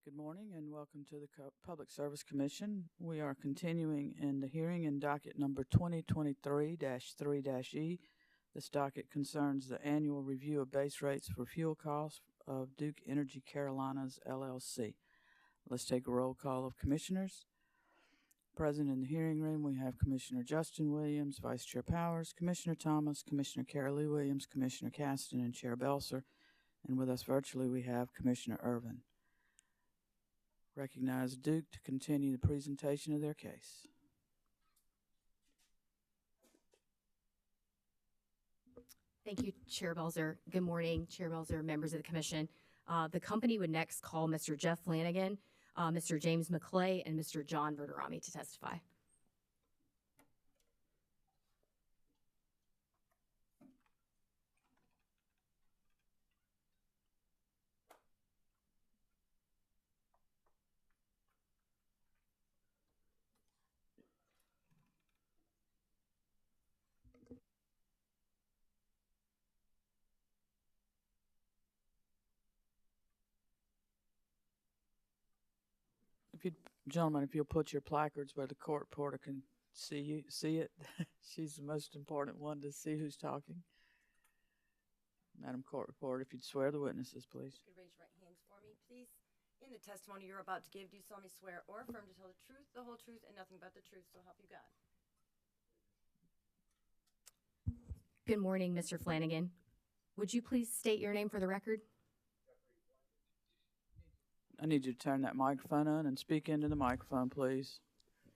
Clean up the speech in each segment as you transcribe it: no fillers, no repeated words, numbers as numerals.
Good morning and welcome to the Public Service Commission. We are continuing in the hearing in docket number 2023-3-E. This docket concerns the annual review of base rates for fuel costs of Duke Energy Carolinas, LLC. Let's take a roll call of commissioners. Present in the hearing room, we have Commissioner Justin Williams, Vice Chair Powers, Commissioner Thomas, Commissioner Carol Lee Williams, Commissioner Caston, and Chair Belser. And with us virtually, we have Commissioner Irvin. Recognize Duke to continue the presentation of their case. Thank you, Chair Belser. Good morning, Chair Belser, members of the Commission. The company would next call Mr. Jeff Flanagan, Mr. James McClay, and Mr. John Verderami to testify. Gentlemen, if you'll put your placards where the court reporter can see it. She's the most important one to see who's talking. Madam Court Reporter, if you'd swear the witnesses, please. You could raise your right hands for me, please. In the testimony you're about to give, do you solemnly swear or affirm to tell the truth, the whole truth, and nothing but the truth, so help you God? Good morning, Mr. Flanagan. Would you please state your name for the record? I need you to turn that microphone on and speak into the microphone, please.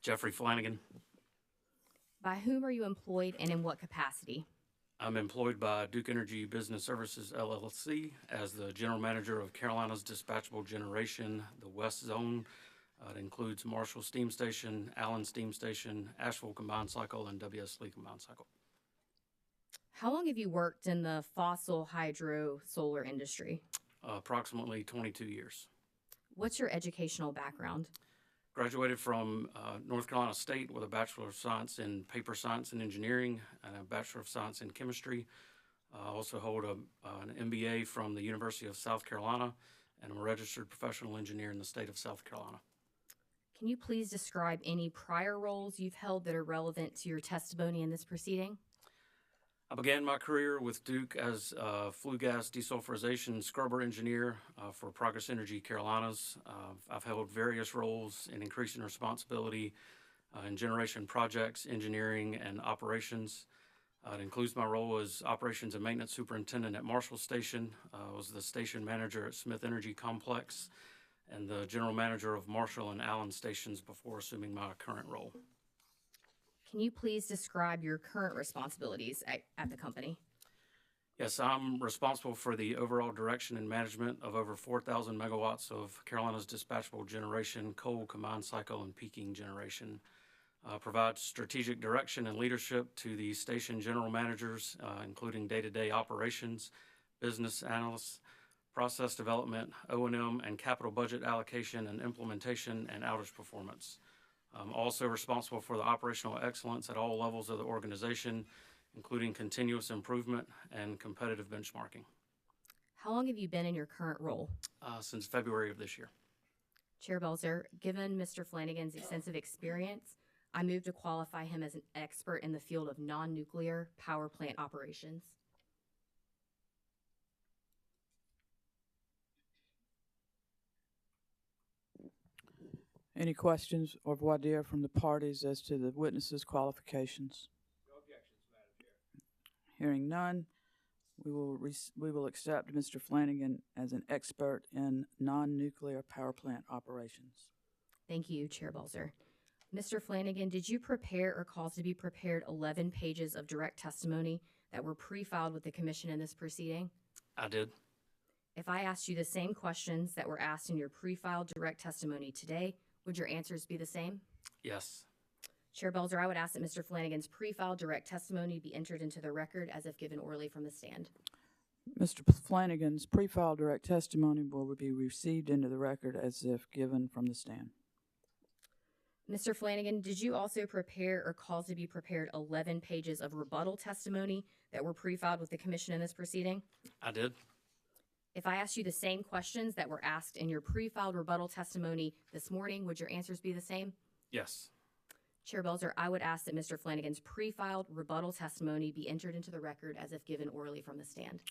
Jeffrey Flanagan. By whom are you employed and in what capacity? I'm employed by Duke Energy Business Services, LLC, as the General Manager of Carolinas Dispatchable Generation, the West Zone. It includes Marshall Steam Station, Allen Steam Station, Asheville Combined Cycle, and W.S. Lee Combined Cycle. How long have you worked in the fossil hydro solar industry? Approximately 22 years. What's your educational background? Graduated from North Carolina State with a Bachelor of Science in Paper Science and Engineering and a Bachelor of Science in Chemistry. I also hold an MBA from the University of South Carolina, and I'm a registered professional engineer in the state of South Carolina. Can you please describe any prior roles you've held that are relevant to your testimony in this proceeding? I began my career with Duke as a flue gas desulfurization scrubber engineer for Progress Energy Carolinas. I've held various roles in increasing responsibility in generation projects, engineering, and operations. It includes my role as operations and maintenance superintendent at Marshall Station. I was the station manager at Smith Energy Complex and the general manager of Marshall and Allen stations before assuming my current role. Can you please describe your current responsibilities at the company? Yes, I'm responsible for the overall direction and management of over 4,000 megawatts of Carolinas dispatchable generation, coal, combined cycle, and peaking generation. Provides strategic direction and leadership to the station general managers, including day-to-day operations, business analysts, process development, O&M, and capital budget allocation and implementation and outage performance. I'm also responsible for the operational excellence at all levels of the organization, including continuous improvement and competitive benchmarking. How long have you been in your current role? Since February of this year. Chair Belser, given Mr. Flanagan's extensive experience, I move to qualify him as an expert in the field of non-nuclear power plant operations. Any questions or voir dire from the parties as to the witnesses' qualifications? No objections, Madam Chair. Hearing none, we will accept Mr. Flanagan as an expert in non-nuclear power plant operations. Thank you, Chair Belser. Mr. Flanagan, did you prepare or cause to be prepared 11 pages of direct testimony that were pre-filed with the Commission in this proceeding? I did. If I asked you the same questions that were asked in your pre-filed direct testimony today, would your answers be the same? Yes. Chair Belser, I would ask that Mr. Flanagan's pre-filed direct testimony be entered into the record as if given orally from the stand. Mr. Flanagan's pre-filed direct testimony will be received into the record as if given from the stand. Mr. Flanagan, did you also prepare or cause to be prepared 11 pages of rebuttal testimony that were pre-filed with the Commission in this proceeding? I did. If I asked you the same questions that were asked in your pre-filed rebuttal testimony this morning, would your answers be the same? Yes. Chair Belzer, I would ask that Mr. Flanagan's pre-filed rebuttal testimony be entered into the record as if given orally from the stand.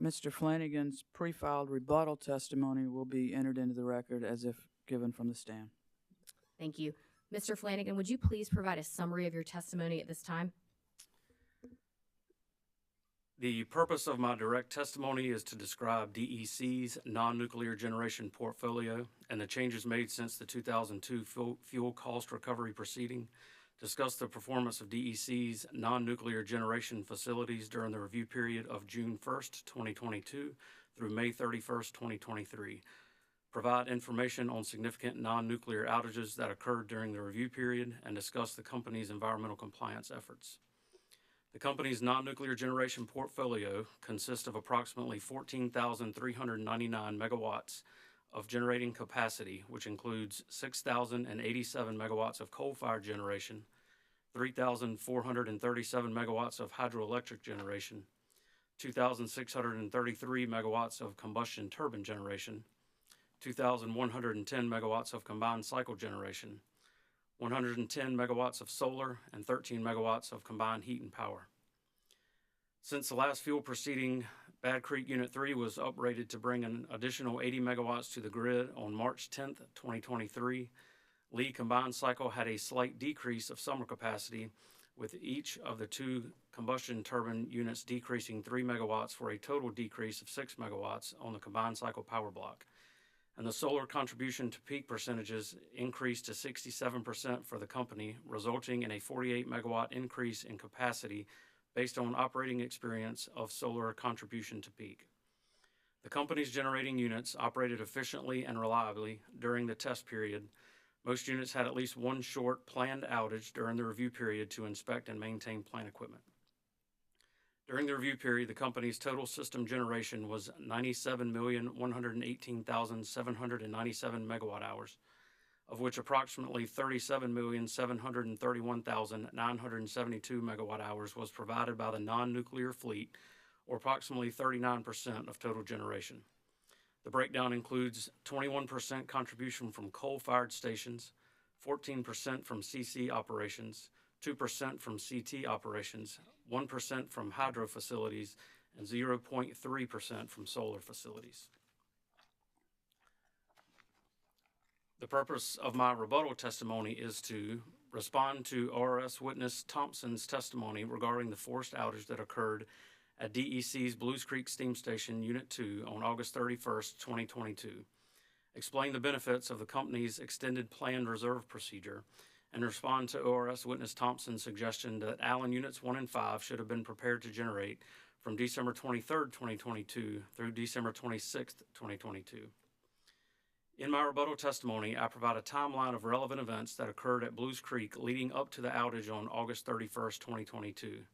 Mr. Flanagan's pre-filed rebuttal testimony will be entered into the record as if given from the stand. Thank you. Mr. Flanagan, would you please provide a summary of your testimony at this time? The purpose of my direct testimony is to describe DEC's non-nuclear generation portfolio and the changes made since the 2002 fuel cost recovery proceeding, discuss the performance of DEC's non-nuclear generation facilities during the review period of June 1st, 2022 through May 31st, 2023, provide information on significant non-nuclear outages that occurred during the review period, and discuss the company's environmental compliance efforts. The company's non-nuclear generation portfolio consists of approximately 14,399 megawatts of generating capacity, which includes 6,087 megawatts of coal-fired generation, 3,437 megawatts of hydroelectric generation, 2,633 megawatts of combustion turbine generation, 2,110 megawatts of combined cycle generation, 110 megawatts of solar, and 13 megawatts of combined heat and power. Since the last fuel proceeding, Bad Creek Unit 3 was uprated to bring an additional 80 megawatts to the grid on March 10th, 2023. Lee combined cycle had a slight decrease of summer capacity, with each of the two combustion turbine units decreasing 3 megawatts for a total decrease of 6 megawatts on the combined cycle power block. And the solar contribution to peak percentages increased to 67% for the company, resulting in a 48 megawatt increase in capacity based on operating experience of solar contribution to peak. The company's generating units operated efficiently and reliably during the test period. Most units had at least one short planned outage during the review period to inspect and maintain plant equipment. During the review period, the company's total system generation was 97,118,797 megawatt hours, of which approximately 37,731,972 megawatt hours was provided by the non-nuclear fleet, or approximately 39% of total generation. The breakdown includes 21% contribution from coal-fired stations, 14% from CC operations, 2% from CT operations, 1% from hydro facilities, and 0.3% from solar facilities. The purpose of my rebuttal testimony is to respond to ORS witness Thompson's testimony regarding the forced outage that occurred at DEC's Blues Creek Steam Station Unit 2 on August 31st, 2022, explain the benefits of the company's extended planned reserve procedure, and respond to ORS witness Thompson's suggestion that Allen Units 1 and 5 should have been prepared to generate from December 23rd, 2022 through December 26th, 2022. In my rebuttal testimony, I provide a timeline of relevant events that occurred at Blues Creek leading up to the outage on August 31st, 2022.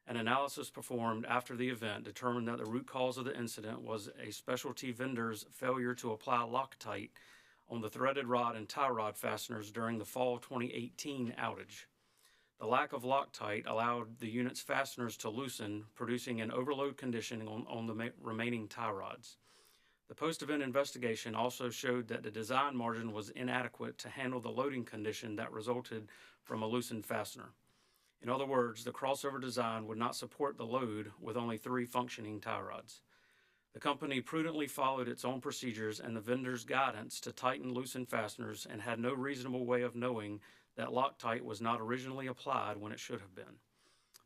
An analysis performed after the event determined that the root cause of the incident was a specialty vendor's failure to apply Loctite on the threaded rod and tie rod fasteners during the fall 2018 outage. The lack of Loctite allowed the unit's fasteners to loosen, producing an overload condition on the remaining tie rods. The post-event investigation also showed that the design margin was inadequate to handle the loading condition that resulted from a loosened fastener. In other words, the crossover design would not support the load with only 3 functioning tie rods. The company prudently followed its own procedures and the vendor's guidance to tighten loosened fasteners and had no reasonable way of knowing that Loctite was not originally applied when it should have been.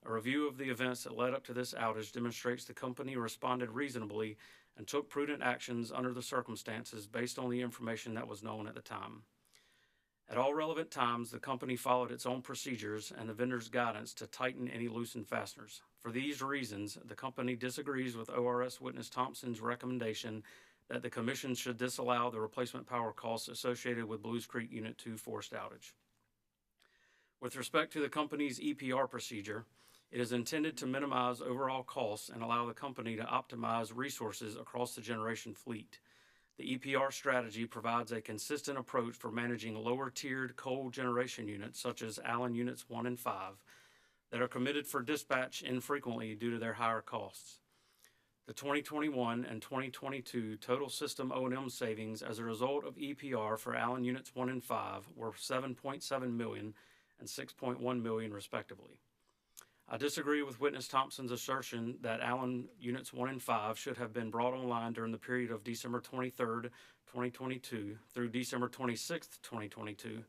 A review of the events that led up to this outage demonstrates the company responded reasonably and took prudent actions under the circumstances based on the information that was known at the time. At all relevant times, the company followed its own procedures and the vendor's guidance to tighten any loosened fasteners. For these reasons, the company disagrees with ORS witness Thompson's recommendation that the Commission should disallow the replacement power costs associated with Blues Creek Unit 2 forced outage. With respect to the company's EPR procedure, it is intended to minimize overall costs and allow the company to optimize resources across the generation fleet. The EPR strategy provides a consistent approach for managing lower-tiered coal generation units, such as Allen Units 1 and 5, that are committed for dispatch infrequently due to their higher costs. The 2021 and 2022 total system O&M savings as a result of EPR for Allen Units 1 and 5 were $7.7 million and $6.1 million respectively. I disagree with Witness Thompson's assertion that Allen Units 1 and 5 should have been brought online during the period of December 23rd, 2022 through December 26th, 2022.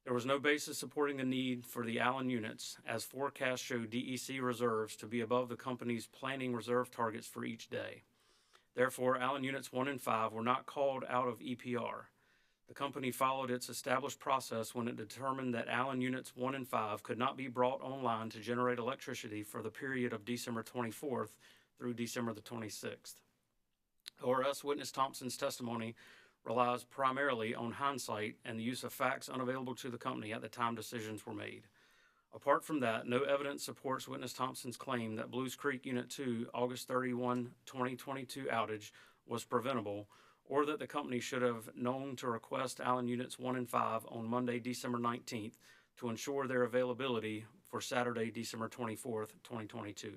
There was no basis supporting the need for the Allen units, as forecasts show DEC reserves to be above the company's planning reserve targets for each day. Therefore, Allen Units 1 and 5 were not called out of EPR. The company followed its established process when it determined that Allen Units 1 and 5 could not be brought online to generate electricity for the period of December 24th through December the 26th. ORS Witness Thompson's testimony relies primarily on hindsight and the use of facts unavailable to the company at the time decisions were made. Apart from that, no evidence supports Witness Thompson's claim that Blues Creek Unit 2 August 31, 2022 outage was preventable, or that the company should have known to request Allen Units 1 and 5 on Monday, December 19th to ensure their availability for Saturday, December 24th, 2022.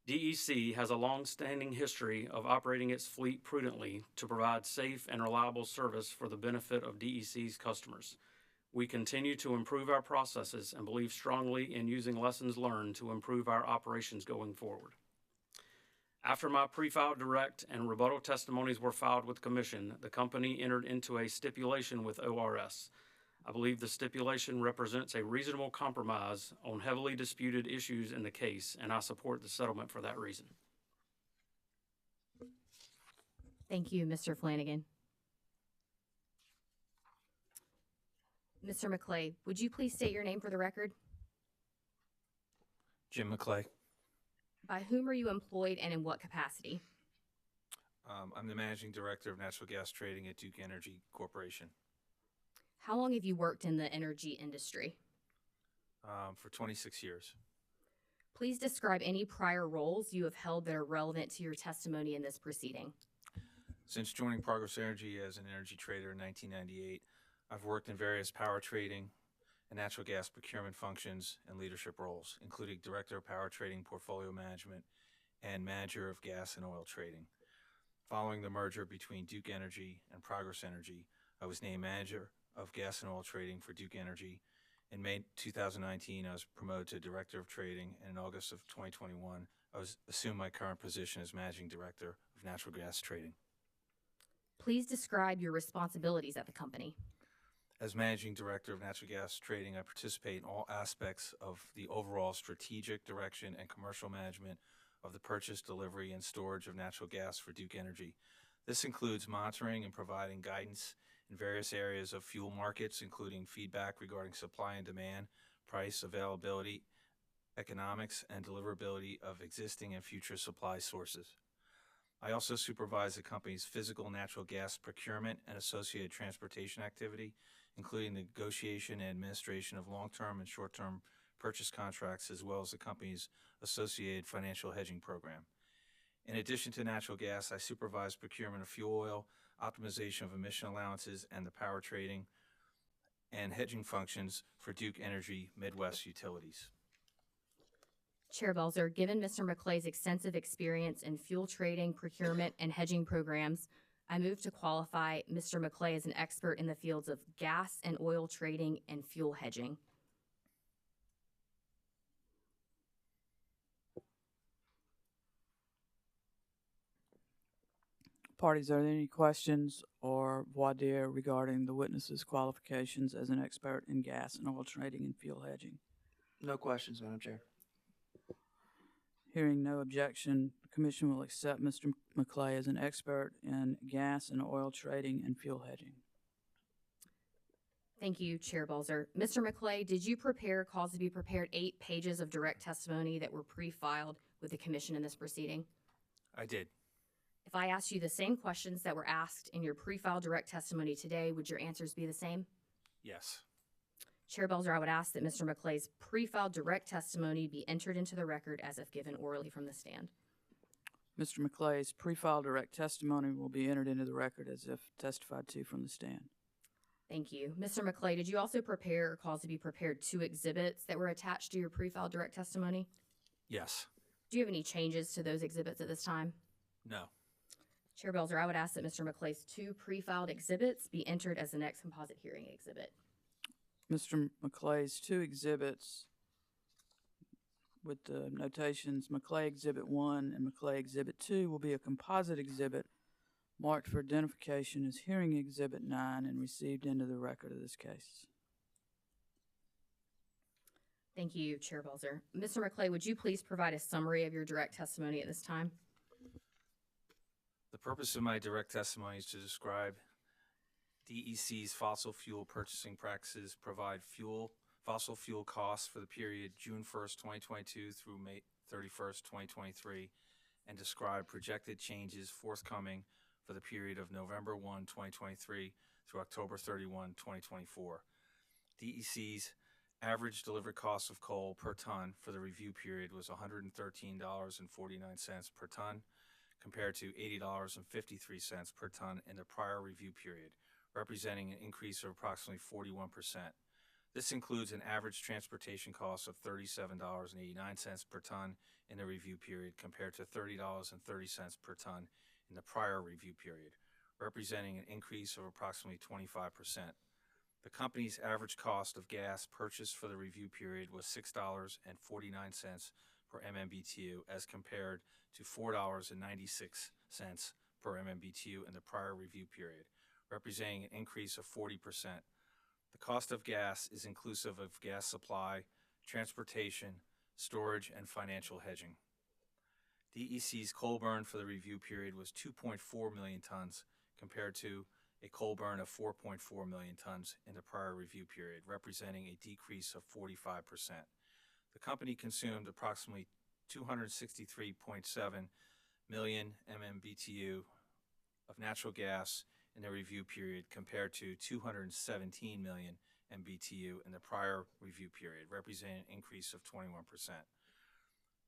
DEC has a long-standing history of operating its fleet prudently to provide safe and reliable service for the benefit of DEC's customers. We continue to improve our processes and believe strongly in using lessons learned to improve our operations going forward. After my pre-filed direct and rebuttal testimonies were filed with the Commission, the company entered into a stipulation with ORS. I believe the stipulation represents a reasonable compromise on heavily disputed issues in the case, and I support the settlement for that reason. Thank you, Mr. Flanagan. Mr. McClay, would you please state your name for the record? Jim McClay. By whom are you employed and in what capacity? I'm the Managing Director of Natural Gas Trading at Duke Energy Corporation. How long have you worked in the energy industry? For 26 years. Please describe any prior roles you have held that are relevant to your testimony in this proceeding. Since joining Progress Energy as an energy trader in 1998, I've worked in various power trading and natural gas procurement functions and leadership roles, including Director of Power Trading Portfolio Management and Manager of Gas and Oil Trading. Following the merger between Duke Energy and Progress Energy, I was named Manager of Gas and Oil Trading for Duke Energy. In May 2019, I was promoted to Director of Trading, and in August of 2021, I assumed my current position as Managing Director of Natural Gas Trading. Please describe your responsibilities at the company. As Managing Director of Natural Gas Trading, I participate in all aspects of the overall strategic direction and commercial management of the purchase, delivery, and storage of natural gas for Duke Energy. This includes monitoring and providing guidance in various areas of fuel markets, including feedback regarding supply and demand, price, availability, economics, and deliverability of existing and future supply sources. I also supervise the company's physical natural gas procurement and associated transportation activity, including the negotiation and administration of long-term and short-term purchase contracts, as well as the company's associated financial hedging program. In addition to natural gas, I supervise procurement of fuel oil, optimization of emission allowances, and the power trading and hedging functions for Duke Energy Midwest Utilities. Chair Belzer, given Mr. McClay's extensive experience in fuel trading, procurement, and hedging programs, I move to qualify Mr. McClay as an expert in the fields of gas and oil trading and fuel hedging. Parties, are there any questions or voir dire regarding the witness's qualifications as an expert in gas and oil trading and fuel hedging? No questions, Madam Chair. Hearing no objection, the Commission will accept Mr. McClay as an expert in gas and oil trading and fuel hedging. Thank you, Chair Belzer. Mr. McClay, did you prepare, cause to be prepared, 8 pages of direct testimony that were pre-filed with the Commission in this proceeding? I did. If I asked you the same questions that were asked in your pre-filed direct testimony today, would your answers be the same? Yes. Chair Belzer, I would ask that Mr. McClay's pre-filed direct testimony be entered into the record as if given orally from the stand. Mr. McClay's pre-filed direct testimony will be entered into the record as if testified to from the stand. Thank you. Mr. McClay, did you also prepare or cause to be prepared 2 exhibits that were attached to your pre-filed direct testimony? Yes. Do you have any changes to those exhibits at this time? No. Chair Belzer, I would ask that Mr. McClay's 2 pre-filed exhibits be entered as the next composite hearing exhibit. Mr. McClay's 2 exhibits with the notations McClay Exhibit 1 and McClay Exhibit 2 will be a composite exhibit marked for identification as Hearing Exhibit 9 and received into the record of this case. Thank you, Chair Belzer. Mr. McClay, would you please provide a summary of your direct testimony at this time? The purpose of my direct testimony is to describe DEC's fossil fuel purchasing practices, provide fossil fuel costs for the period June 1st, 2022 through May 31st, 2023, and describe projected changes forthcoming for the period of November 1, 2023 through October 31, 2024. DEC's average delivered cost of coal per ton for the review period was $113.49 per ton, compared to $80.53 per ton in the prior review period, representing an increase of approximately 41%. This includes an average transportation cost of $37.89 per ton in the review period, compared to $30.30 per ton in the prior review period, representing an increase of approximately 25%. The company's average cost of gas purchased for the review period was $6.49 per MMBTU as compared to $4.96 per MMBTU in the prior review period, representing an increase of 40%. The cost of gas is inclusive of gas supply, transportation, storage, and financial hedging. DEC's coal burn for the review period was 2.4 million tons compared to a coal burn of 4.4 million tons in the prior review period, representing a decrease of 45%. The company consumed approximately 263.7 million MMBTU of natural gas in the review period compared to 217 million MBTU in the prior review period, representing an increase of 21%.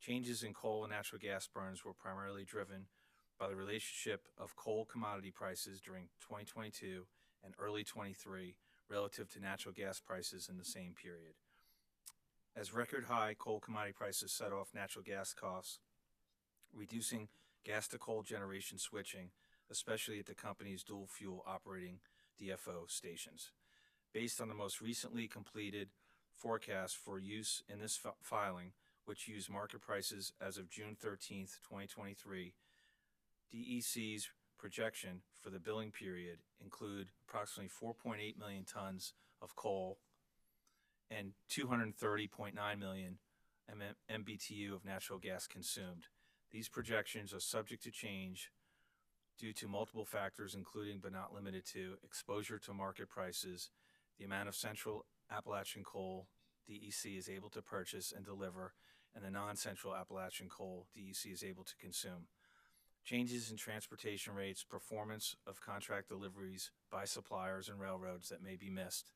Changes in coal and natural gas burns were primarily driven by the relationship of coal commodity prices during 2022 and early 23 relative to natural gas prices in the same period. As record high coal commodity prices set off natural gas costs, reducing gas to coal generation switching, especially at the company's dual fuel operating DFO stations. Based on the most recently completed forecast for use in this filing, which used market prices as of June 13th, 2023, DEC's projection for the billing period include approximately 4.8 million tons of coal and 230.9 million MBTU of natural gas consumed. These projections are subject to change due to multiple factors, including but not limited to exposure to market prices, the amount of Central Appalachian coal DEC is able to purchase and deliver, and the non-Central Appalachian coal DEC is able to consume. Changes in transportation rates, performance of contract deliveries by suppliers and railroads that may be missed,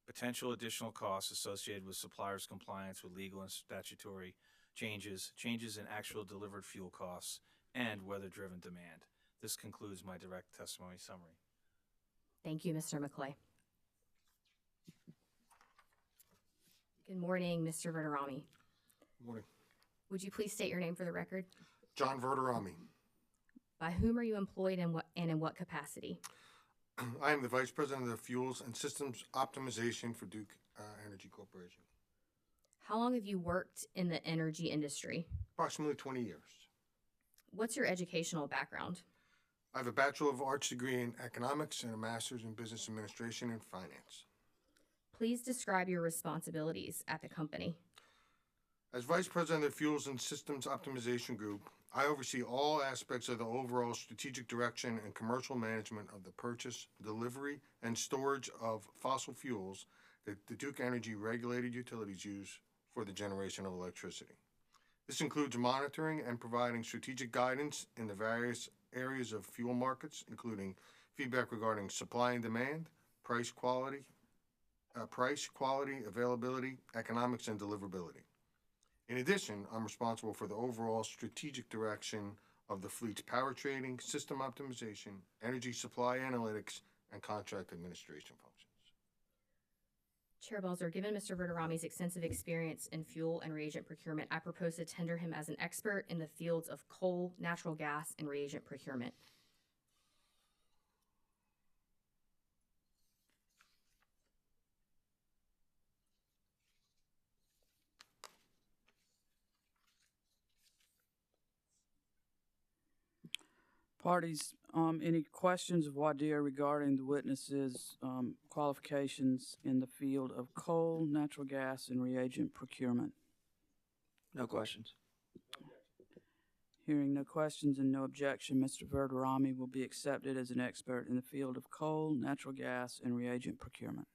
potential additional costs associated with suppliers' compliance with legal and statutory changes, changes in actual delivered fuel costs, and weather-driven demand. This concludes my direct testimony summary. Thank you, Mr. McClay. Good morning, Mr. Verderami. Good morning. Would you please state your name for the record? John Verderami. By whom are you employed and in what capacity? I am the Vice President of the Fuels and Systems Optimization for Duke Energy Corporation. How long have you worked in the energy industry? Approximately 20 years. What's your educational background? I have a Bachelor of Arts degree in Economics and a Master's in Business Administration and Finance. Please describe your responsibilities at the company. As Vice President of the Fuels and Systems Optimization Group, I oversee all aspects of the overall strategic direction and commercial management of the purchase, delivery, and storage of fossil fuels that the Duke Energy regulated utilities use for the generation of electricity. This includes monitoring and providing strategic guidance in the various areas of fuel markets, including feedback regarding supply and demand, price, quality, availability, economics, and deliverability. In addition, I'm responsible for the overall strategic direction of the fleet's power trading, system optimization, energy supply analytics, and contract administration functions. Chair Balzer, given Mr. Verderami's extensive experience in fuel and reagent procurement, I propose to tender him as an expert in the fields of coal, natural gas, and reagent procurement. Parties, any questions of Wadir regarding the witness's qualifications in the field of coal, natural gas, and reagent procurement? No questions. Hearing no questions and no objection, Mr. Verderami will be accepted as an expert in the field of coal, natural gas, and reagent procurement.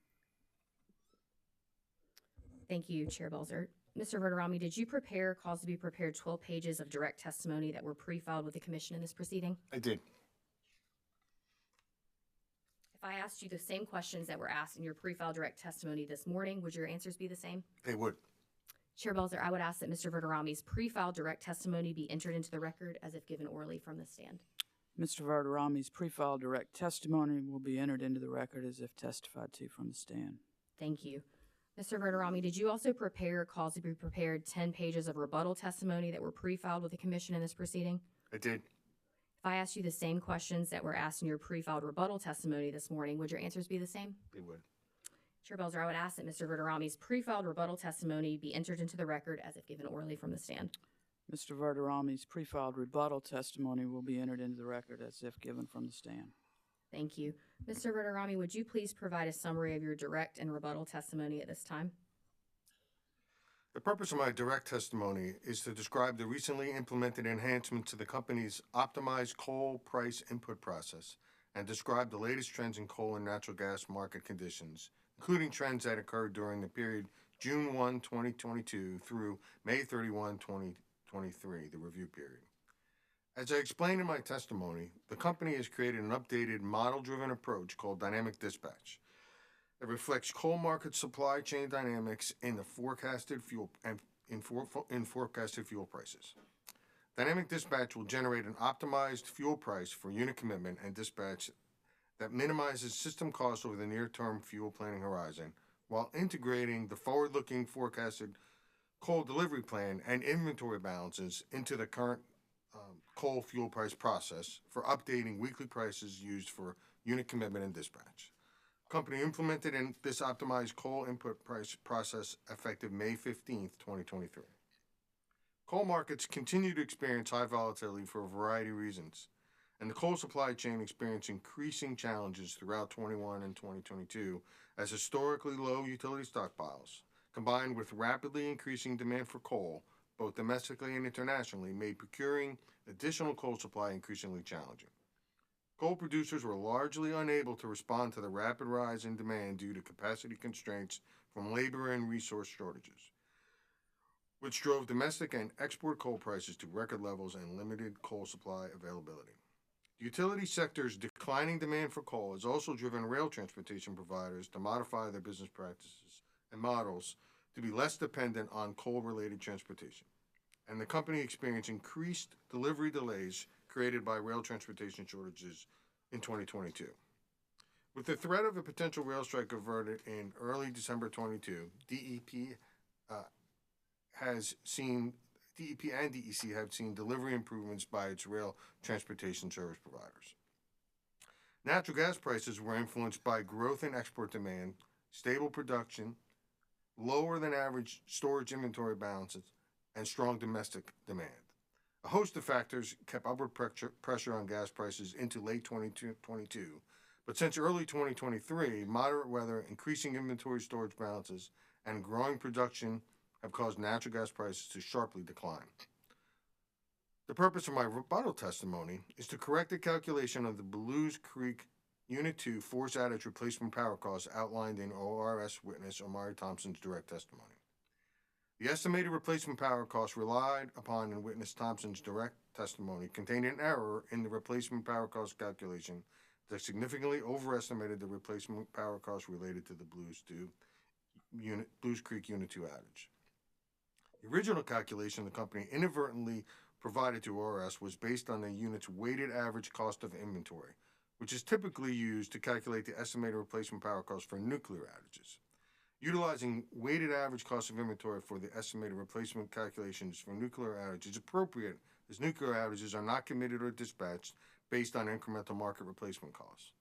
Thank you, Chair Balzer. Mr. Verderami, did you prepare, cause to be prepared 12 pages of direct testimony that were pre-filed with the commission in this proceeding? I did. If I asked you the same questions that were asked in your pre-filed direct testimony this morning, would your answers be the same? They would. Chair Balzer, I would ask that Mr. Verderami's pre-filed direct testimony be entered into the record as if given orally from the stand. Mr. Verderami's pre-filed direct testimony will be entered into the record as if testified to from the stand. Thank you. Mr. Verderami, did you also prepare, cause to be prepared 10 pages of rebuttal testimony that were pre-filed with the commission in this proceeding? I did. If I asked you the same questions that were asked in your pre-filed rebuttal testimony this morning, would your answers be the same? They would. Chair Balzer, I would ask that Mr. Verderami's pre-filed rebuttal testimony be entered into the record as if given orally from the stand. Mr. Verderami's pre-filed rebuttal testimony will be entered into the record as if given from the stand. Thank you. Mr. Verderami, would you please provide a summary of your direct and rebuttal testimony at this time? The purpose of my direct testimony is to describe the recently implemented enhancements to the company's optimized coal price input process and describe the latest trends in coal and natural gas market conditions, including trends that occurred during the period June 1, 2022 through May 31, 2023, the review period. As I explained in my testimony, the company has created an updated model-driven approach called dynamic dispatch that reflects coal market supply chain dynamics in the forecasted fuel and in forecasted fuel prices. Dynamic dispatch will generate an optimized fuel price for unit commitment and dispatch that minimizes system costs over the near-term fuel planning horizon while integrating the forward-looking forecasted coal delivery plan and inventory balances into the current coal fuel price process for updating weekly prices used for unit commitment and dispatch. Company implemented in this optimized coal input price process effective May 15th, 2023. Coal markets continue to experience high volatility for a variety of reasons, and the coal supply chain experienced increasing challenges throughout 21 and 2022 as historically low utility stockpiles, combined with rapidly increasing demand for coal, both domestically and internationally, made procuring additional coal supply increasingly challenging. Coal producers were largely unable to respond to the rapid rise in demand due to capacity constraints from labor and resource shortages, which drove domestic and export coal prices to record levels and limited coal supply availability. The utility sector's declining demand for coal has also driven rail transportation providers to modify their business practices and models to be less dependent on coal-related transportation, and the company experienced increased delivery delays created by rail transportation shortages in 2022. With the threat of a potential rail strike averted in early December 22, DEP and DEC have seen delivery improvements by its rail transportation service providers. Natural gas prices were influenced by growth in export demand, stable production, lower than average storage inventory balances, and strong domestic demand. A host of factors kept upward pressure on gas prices into late 2022, but since early 2023, moderate weather, increasing inventory storage balances, and growing production have caused natural gas prices to sharply decline. The purpose of my rebuttal testimony is to correct the calculation of the Blues Creek Unit 2 force outage replacement power costs outlined in ORS witness Omari Thompson's direct testimony. The estimated replacement power costs relied upon in witness Thompson's direct testimony contained an error in the replacement power cost calculation that significantly overestimated the replacement power costs related to the Blues Creek Unit 2 outage. The original calculation the company inadvertently provided to ORS was based on the unit's weighted average cost of inventory, which is typically used to calculate the estimated replacement power cost for nuclear outages. Utilizing weighted average cost of inventory for the estimated replacement calculations for nuclear outage is appropriate, as nuclear outages are not committed or dispatched based on incremental market replacement costs.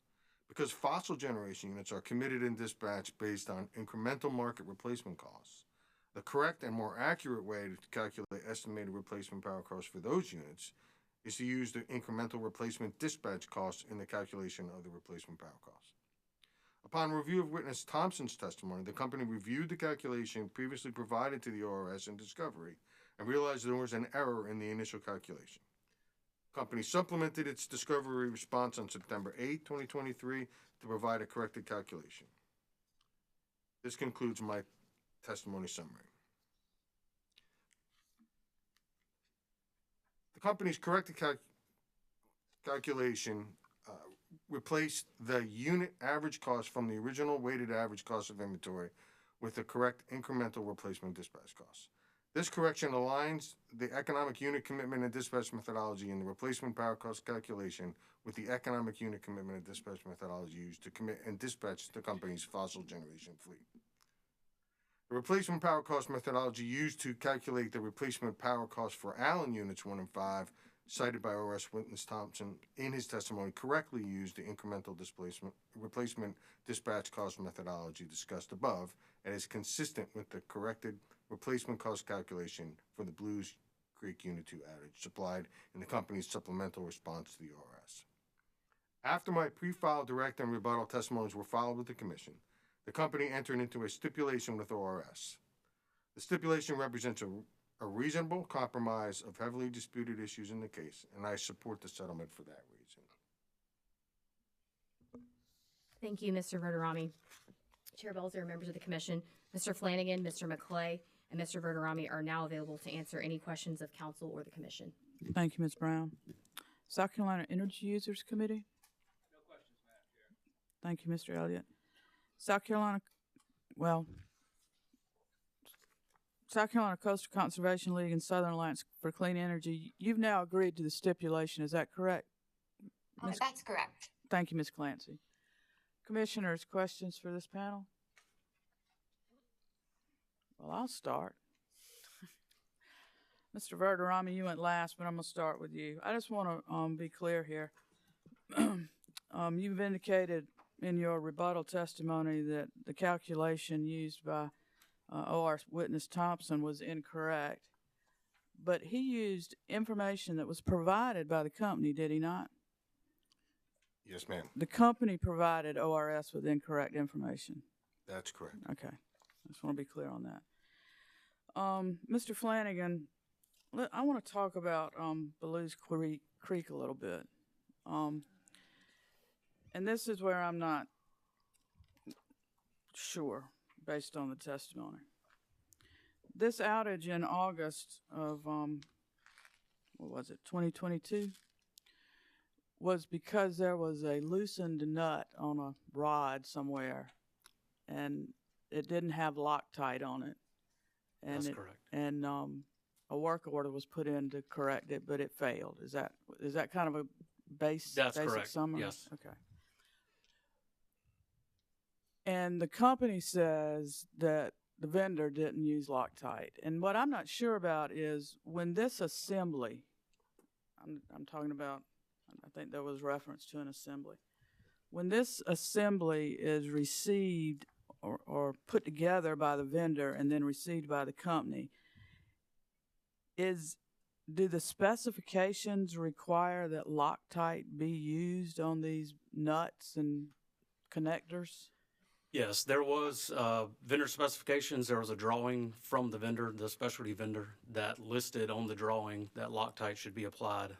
Because fossil generation units are committed and dispatched based on incremental market replacement costs, the correct and more accurate way to calculate estimated replacement power costs for those units is to use the incremental replacement dispatch costs in the calculation of the replacement power costs. Upon review of witness Thompson's testimony, the company reviewed the calculation previously provided to the ORS in discovery and realized there was an error in the initial calculation. The company supplemented its discovery response on September 8, 2023 to provide a corrected calculation. This concludes my testimony summary. The company's corrected calculation replaced the unit average cost from the original weighted average cost of inventory with the correct incremental replacement dispatch costs. This correction aligns the economic unit commitment and dispatch methodology in the replacement power cost calculation with the economic unit commitment and dispatch methodology used to commit and dispatch the company's fossil generation fleet. The replacement power cost methodology used to calculate the replacement power cost for Allen Units 1 and 5, cited by ORS witness Thompson in his testimony, correctly used the incremental replacement dispatch cost methodology discussed above and is consistent with the corrected replacement cost calculation for the Blues Creek Unit 2 outage supplied in the company's supplemental response to the ORS. After my pre-filed direct and rebuttal testimonies were filed with the Commission, the company entered into a stipulation with ORS. The stipulation represents a reasonable compromise of heavily disputed issues in the case, and I support the settlement for that reason. Thank you, Mr. Verderami. Chair Belzer, members of the Commission, Mr. Flanagan, Mr. McClay, and Mr. Verderami are now available to answer any questions of Council or the Commission. Thank you, Ms. Brown. South Carolina Energy Users Committee. No questions, Madam Chair. Thank you, Mr. Elliott. South Carolina Coastal Conservation League and Southern Alliance for Clean Energy, you've now agreed to the stipulation, is that correct? That's correct. Thank you, Ms. Clancy. Commissioners, questions for this panel? Well, I'll start. Mr. Verderami, you went last, but I'm going to start with you. I just want to be clear here. You've indicated in your rebuttal testimony that the calculation used by OR witness Thompson was incorrect, but he used information that was provided by the company, did he not? Yes, ma'am. The company provided ORS with incorrect information. That's correct. Okay. I just want to be clear on that. Mr. Flanagan, I want to talk about Blues Creek a little bit. And this is where I'm not sure based on the testimony. This outage in August of, 2022? Was because there was a loosened nut on a rod somewhere, and it didn't have Loctite on it. And That's correct. And a work order was put in to correct it, but it failed. Is that kind of a basic correct. summary? Yes. Okay. And the company says that the vendor didn't use Loctite. And what I'm not sure about is when this assembly, I'm talking about, I think there was reference to an assembly. When this assembly is received or put together by the vendor and then received by the company, do the specifications require that Loctite be used on these nuts and connectors? Yes, there was vendor specifications. There was a drawing from the vendor, the specialty vendor, that listed on the drawing that Loctite should be applied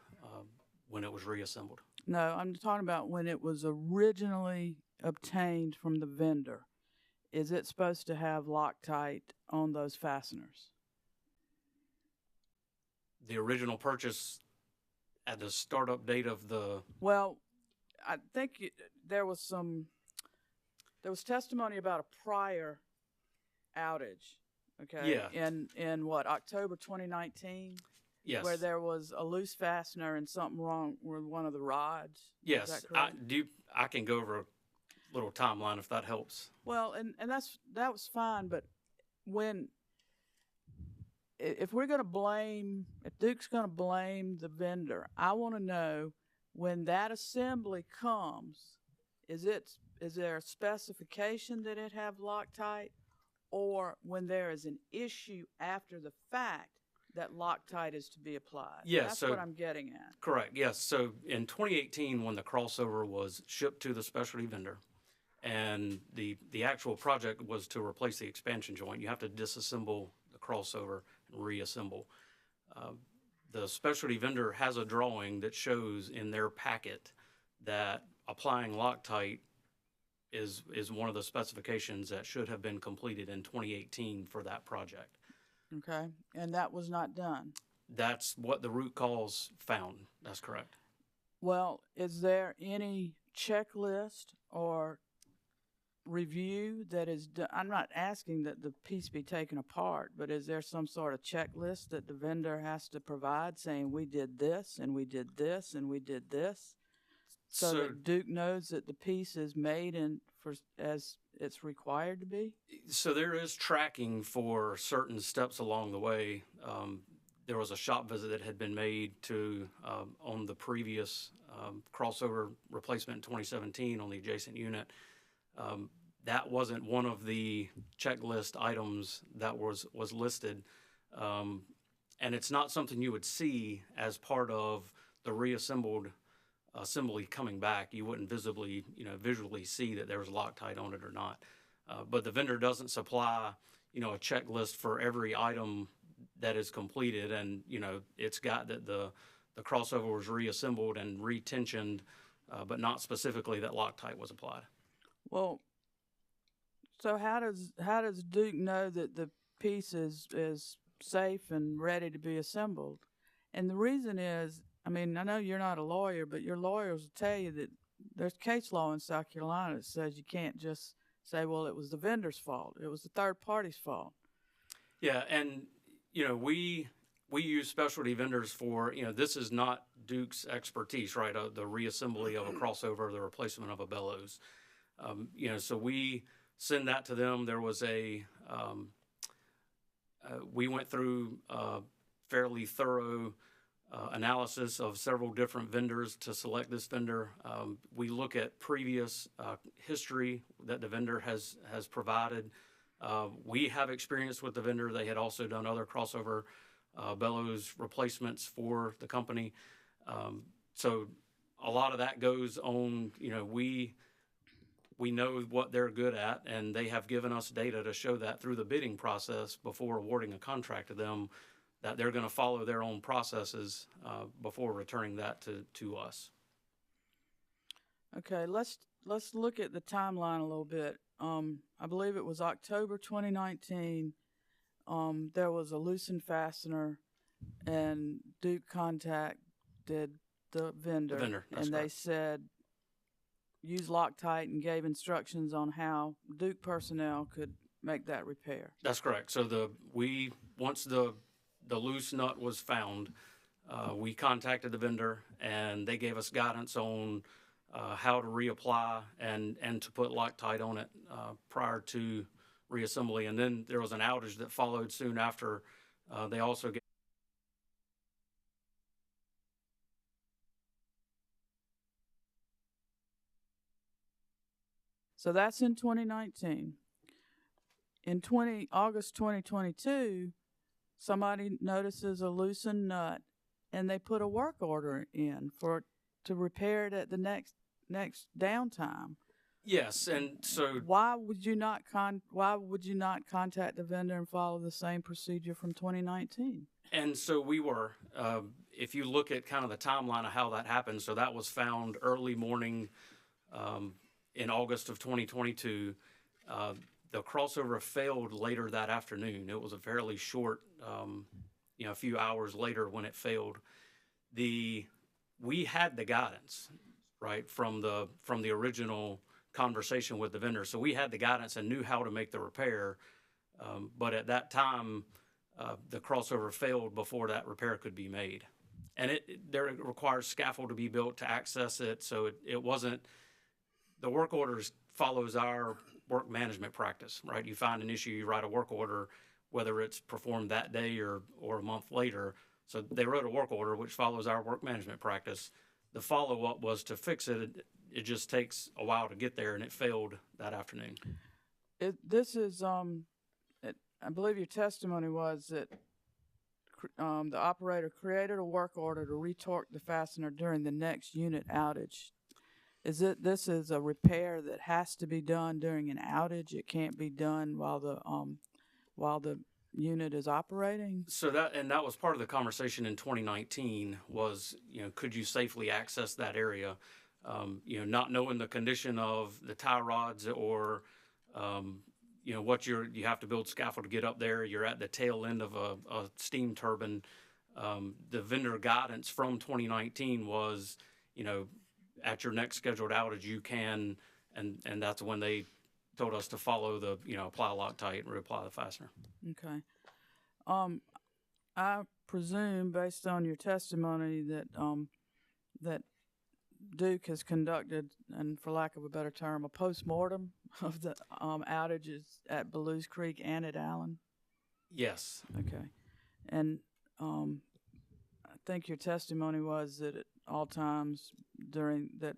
when it was reassembled. No, I'm talking about when it was originally obtained from the vendor. Is it supposed to have Loctite on those fasteners? The original purchase at the startup date of the... Well, I think there was testimony about a prior outage, okay? Yeah. In what, October 2019? Yes. Where there was a loose fastener and something wrong with one of the rods? Yes. Is that correct? I can go over little timeline if that helps. Well, and that was fine, but if we're going to blame, if Duke's going to blame the vendor, I want to know when that assembly comes, is there a specification that it have Loctite, or when there is an issue after the fact that Loctite is to be applied? Yes, That's so what I'm getting at. correct. Yes. So in 2018, when the crossover was shipped to the specialty vendor, and the actual project was to replace the expansion joint, you have to disassemble the crossover and reassemble. The specialty vendor has a drawing that shows in their packet that applying Loctite is one of the specifications that should have been completed in 2018 for that project. Okay, and that was not done. That's what the root cause found. That's correct. Well, is there any checklist or review that is done? I'm not asking that the piece be taken apart, but is there some sort of checklist that the vendor has to provide saying we did this and we did this and we did this, so that Duke knows that the piece is made as it's required to be? So there is tracking for certain steps along the way. There was a shop visit that had been made to on the previous crossover replacement in 2017 on the adjacent unit. That wasn't one of the checklist items that was listed, and it's not something you would see as part of the reassembled assembly coming back. You wouldn't visually see that there was Loctite on it or not. But the vendor doesn't supply, a checklist for every item that is completed, and it's got that the crossover was reassembled and retensioned, but not specifically that Loctite was applied. Well, so how does Duke know that the piece is safe and ready to be assembled? And the reason is, I mean, I know you're not a lawyer, but your lawyers will tell you that there's case law in South Carolina that says you can't just say, well, it was the vendor's fault. It was the third party's fault. Yeah, and, we use specialty vendors for, this is not Duke's expertise, right? The reassembly of a crossover, the replacement of a bellows. So we send that to them. There was we went through fairly thorough analysis of several different vendors to select this vendor. We look at previous history that the vendor has provided. We have experience with the vendor. They had also done other crossover bellows replacements for the company. So a lot of that goes on, we know what they're good at, and they have given us data to show that through the bidding process before awarding a contract to them, that they're going to follow their own processes before returning that to us. Okay, let's look at the timeline a little bit. I believe it was October 2019. There was a loosened fastener, and Duke contacted the vendor, that's and correct. they said use Loctite and gave instructions on how Duke personnel could make that repair. That's correct. So once the loose nut was found, we contacted the vendor, and they gave us guidance on how to reapply and to put Loctite on it prior to reassembly. And then there was an outage that followed soon after. They also gave So that's in 2019. In August 2022, somebody notices a loosened nut, and they put a work order in to repair it at the next downtime. Yes, and so why would you not contact the vendor and follow the same procedure from 2019? And so we were. If you look at kind of the timeline of how that happened, so that was found early morning in August of 2022. The crossover failed later that afternoon. It was a fairly short, a few hours later when it failed. We had the guidance, right, from the original conversation with the vendor. So we had the guidance and knew how to make the repair. But at that time, the crossover failed before that repair could be made. And it requires scaffold to be built to access it. So it wasn't, the work orders follows our work management practice, right? You find an issue, you write a work order, whether it's performed that day or a month later. So they wrote a work order, which follows our work management practice. The follow-up was to fix it. It just takes a while to get there, and it failed that afternoon. This is, I believe your testimony was that the operator created a work order to retorque the fastener during the next unit outage. This is a repair that has to be done during an outage? It can't be done while the unit is operating? So that was part of the conversation in 2019 was, could you safely access that area? Not knowing the condition of the tie rods or, what you have to build scaffold to get up there. You're at the tail end of a steam turbine. The vendor guidance from 2019 was, at your next scheduled outage, you can, and that's when they told us to follow the, apply Loctite and reapply the fastener. Okay. I presume, based on your testimony, that that Duke has conducted, and for lack of a better term, a post-mortem of the outages at Belews Creek and at Allen? Yes. Okay. And I think your testimony was that at all times during that,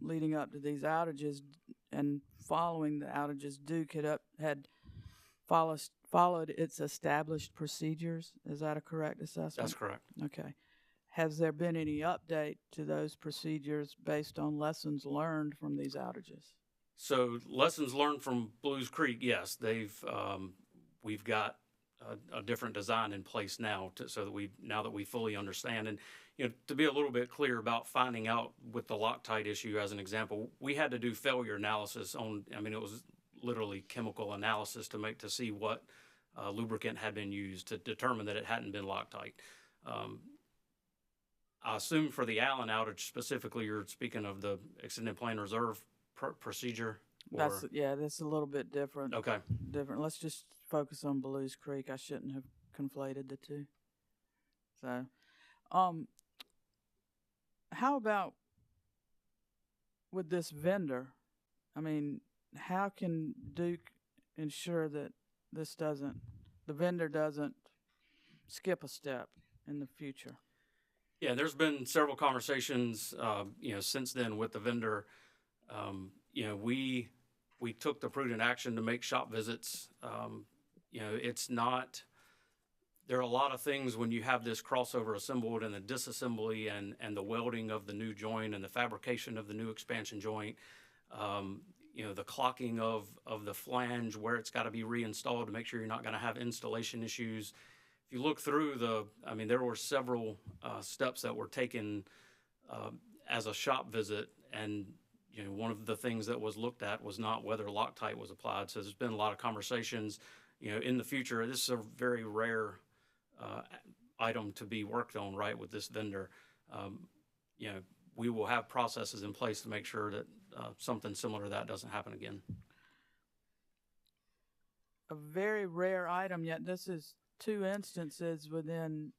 leading up to these outages and following the outages, Duke had followed its established procedures. Is that a correct assessment? That's correct. Okay. Has there been any update to those procedures based on lessons learned from these outages? So lessons learned from Belews Creek, yes, we've got a different design in place now, so that now that we fully understand. And to be a little bit clear about finding out with the Loctite issue, as an example, we had to do failure analysis on. It was literally chemical analysis to see what lubricant had been used to determine that it hadn't been Loctite. I assume for the Allen outage specifically, you're speaking of the extended plan reserve procedure? That's a little bit different. Okay. Different. Let's just focus on Belews Creek. I shouldn't have conflated the two. So, how about with this vendor? How can Duke ensure that the vendor doesn't skip a step in the future? Yeah, there's been several conversations, since then with the vendor. We took the prudent action to make shop visits. It's not. There are a lot of things when you have this crossover assembled and the disassembly and the welding of the new joint and the fabrication of the new expansion joint. The clocking of the flange where it's got to be reinstalled to make sure you're not going to have installation issues. If you look through there were several steps that were taken as a shop visit, and one of the things that was looked at was not whether Loctite was applied. So there's been a lot of conversations. In the future, this is a very rare item to be worked on, right, with this vendor. We will have processes in place to make sure that something similar to that doesn't happen again. A very rare item, yet this is 2 instances within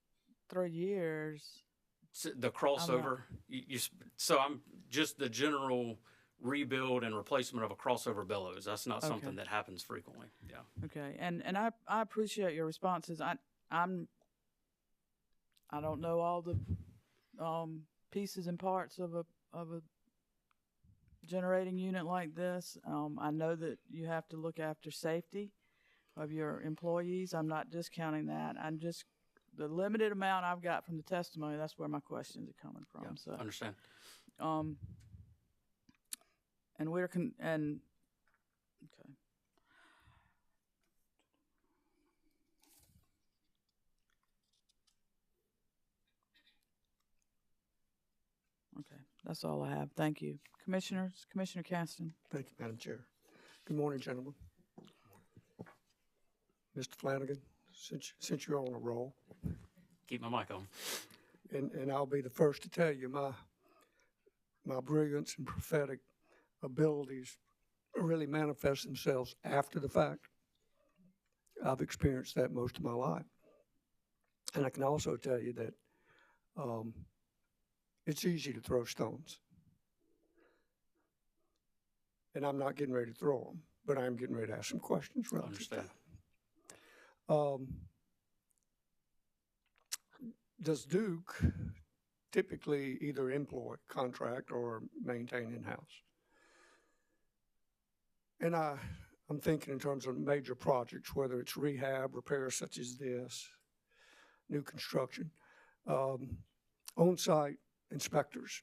3 years. The crossover, I'm just the general rebuild and replacement of a crossover bellows. That's not something that happens frequently. Yeah. Okay, and I appreciate your responses. I don't know all the pieces and parts of a generating unit like this. I know that you have to look after safety of your employees. I'm not discounting that. I'm just the limited amount I've got from the testimony. That's where my questions are coming from. Yeah, so understand. And okay. Okay, that's all I have. Thank you. Commissioners, Commissioner Caston. Thank you, Madam Chair. Good morning, gentlemen. Mr. Flanagan, since you're on a roll. Keep my mic on. And I'll be the first to tell you my brilliance and prophetic abilities really manifest themselves after the fact. I've experienced that most of my life. And I can also tell you that it's easy to throw stones. and I'm not getting ready to throw them, but I'm getting ready to ask some questions relative to Understand. that. Does Duke typically either employ, contract, or maintain in-house? And I'm thinking in terms of major projects, whether it's rehab, repairs such as this, new construction, on-site inspectors,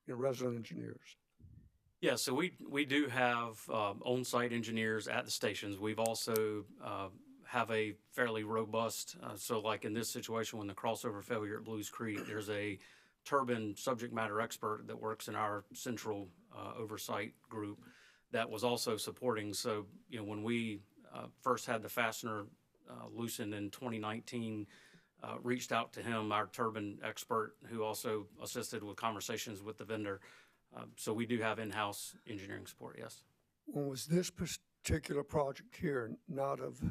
resident engineers. Yeah, so we do have on-site engineers at the stations. We've also have a fairly robust, so like in this situation when the crossover failure at Blues Creek, there's a turbine subject matter expert that works in our central oversight group that was also supporting. So, when we first had the fastener loosened in 2019, reached out to him, our turbine expert, who also assisted with conversations with the vendor. So we do have in-house engineering support, yes. Well, was this particular project here not of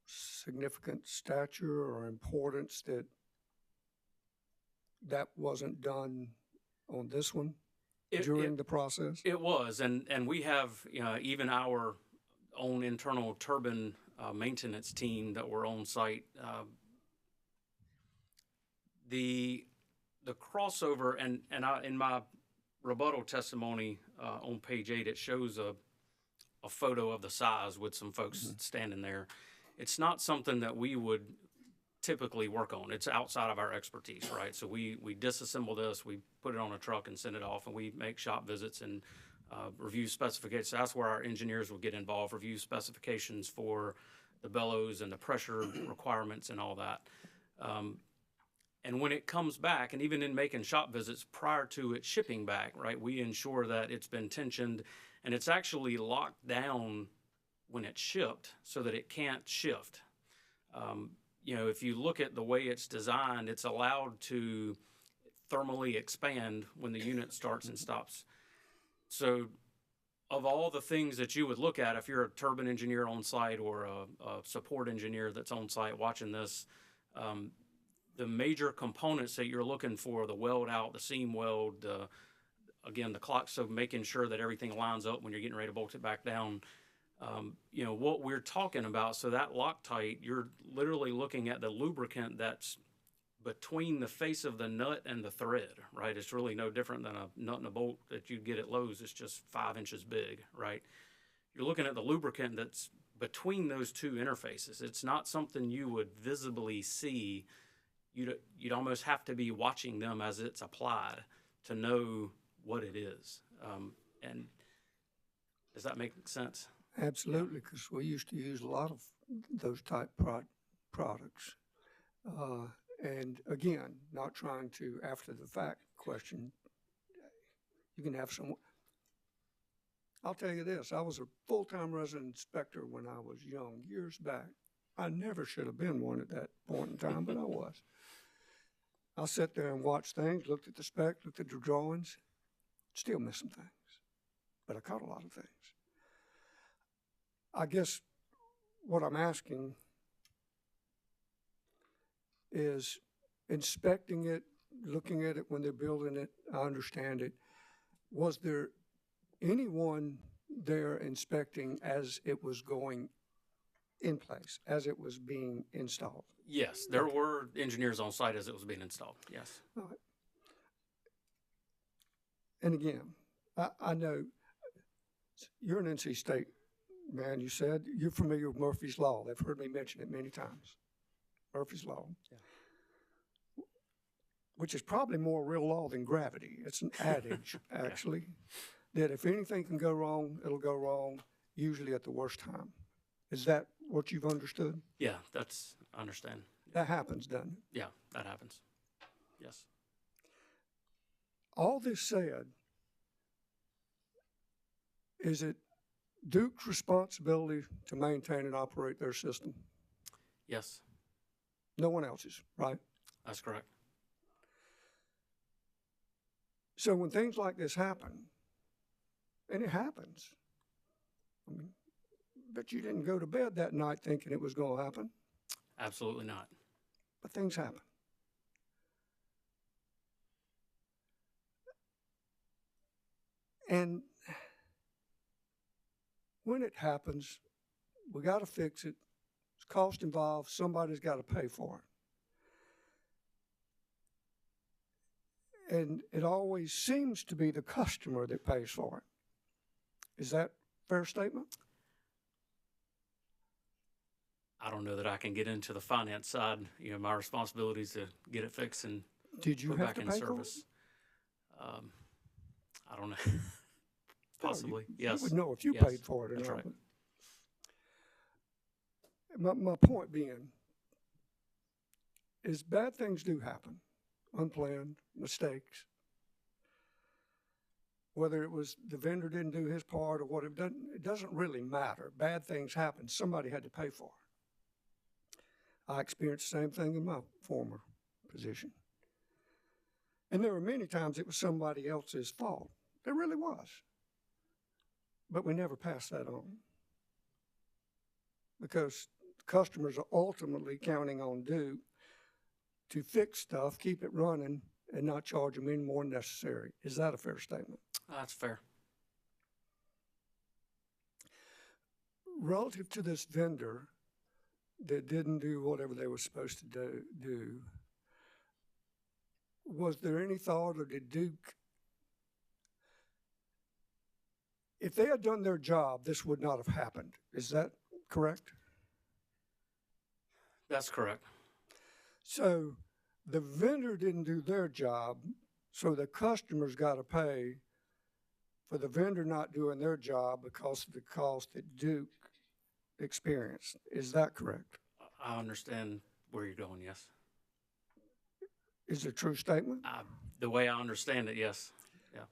significant stature or importance that wasn't done on this one during the process? It was, and we have even our own internal turbine maintenance team that were on site. The crossover, and in my rebuttal testimony on page 8, it shows a photo of the size with some folks standing there. It's not something that we would typically work on. It's outside of our expertise, right? So we disassemble this, we put it on a truck and send it off, and we make shop visits and review specifications. So that's where our engineers will get involved, review specifications for the bellows and the pressure requirements and all that. And when it comes back, and even in making shop visits prior to it shipping back, right, we ensure that it's been tensioned and it's actually locked down when it's shipped so that it can't shift. If you look at the way it's designed, it's allowed to thermally expand when the unit starts and stops. So of all the things that you would look at if you're a turbine engineer on site or a support engineer that's on site watching this, the major components that you're looking for, the weld out, the seam weld, again, the clock, so making sure that everything lines up when you're getting ready to bolt it back down. What we're talking about, so that Loctite, you're literally looking at the lubricant that's between the face of the nut and the thread, right? It's really no different than a nut and a bolt that you get at Lowe's. It's just 5 inches big, right? You're looking at the lubricant that's between those two interfaces. It's not something you would visibly see. You'd almost have to be watching them as it's applied to know what it is. And does that make sense? Absolutely, because we used to use a lot of those type products. And again, not trying to, after the fact, question, you can have some. I'll tell you this, I was a full-time resident inspector when I was young, years back. I never should have been one at that point in time, but I was. I'll sit there and watch things, looked at the spec, looked at the drawings, still missing things. But I caught a lot of things. I guess what I'm asking is inspecting it, looking at it when they're building it, I understand it. Was there anyone there inspecting as it was going in place, as it was being installed? Yes, there were engineers on site as it was being installed, yes. All right. And again, I know you're an NC State man, you said. You're familiar with Murphy's Law. They've heard me mention it many times. Murphy's Law. Yeah. Which is probably more real law than gravity. It's an adage, actually, that if anything can go wrong, it'll go wrong, usually at the worst time. Is that what you've understood? Yeah, I understand. That happens, doesn't it? Yeah, that happens. Yes. All this said, is it Duke's responsibility to maintain and operate their system? Yes. No one else's, right? That's correct. So when things like this happen, and it happens, I mean, but you didn't go to bed that night thinking it was going to happen. Absolutely not. But things happen. And when it happens, we got to fix it. It's cost involved. Somebody's got to pay for it. And it always seems to be the customer that pays for it. Is that a fair statement? I don't know that I can get into the finance side. My responsibility is to get it fixed and Did you put have back to in pay for it? service. I don't know. Possibly, No, yes. You would know if you Yes, paid for it or that's not. right. My point being is bad things do happen, unplanned mistakes. Whether it was the vendor didn't do his part or what, it doesn't really matter. Bad things happen. Somebody had to pay for it. I experienced the same thing in my former position. And there were many times it was somebody else's fault. It really was. But we never passed that on. Because customers are ultimately counting on Duke to fix stuff, keep it running, and not charge them any more than necessary. Is that a fair statement? That's fair. Relative to this vendor that didn't do whatever they were supposed to do, was there any thought, or did Duke, if they had done their job, this would not have happened? Is that correct? That's correct. So the vendor didn't do their job, so the customers got to pay for the vendor not doing their job because of the cost that Duke experienced. Is that correct? I understand where you're going, yes. Is it a true statement? The way I understand it, yes. Yeah.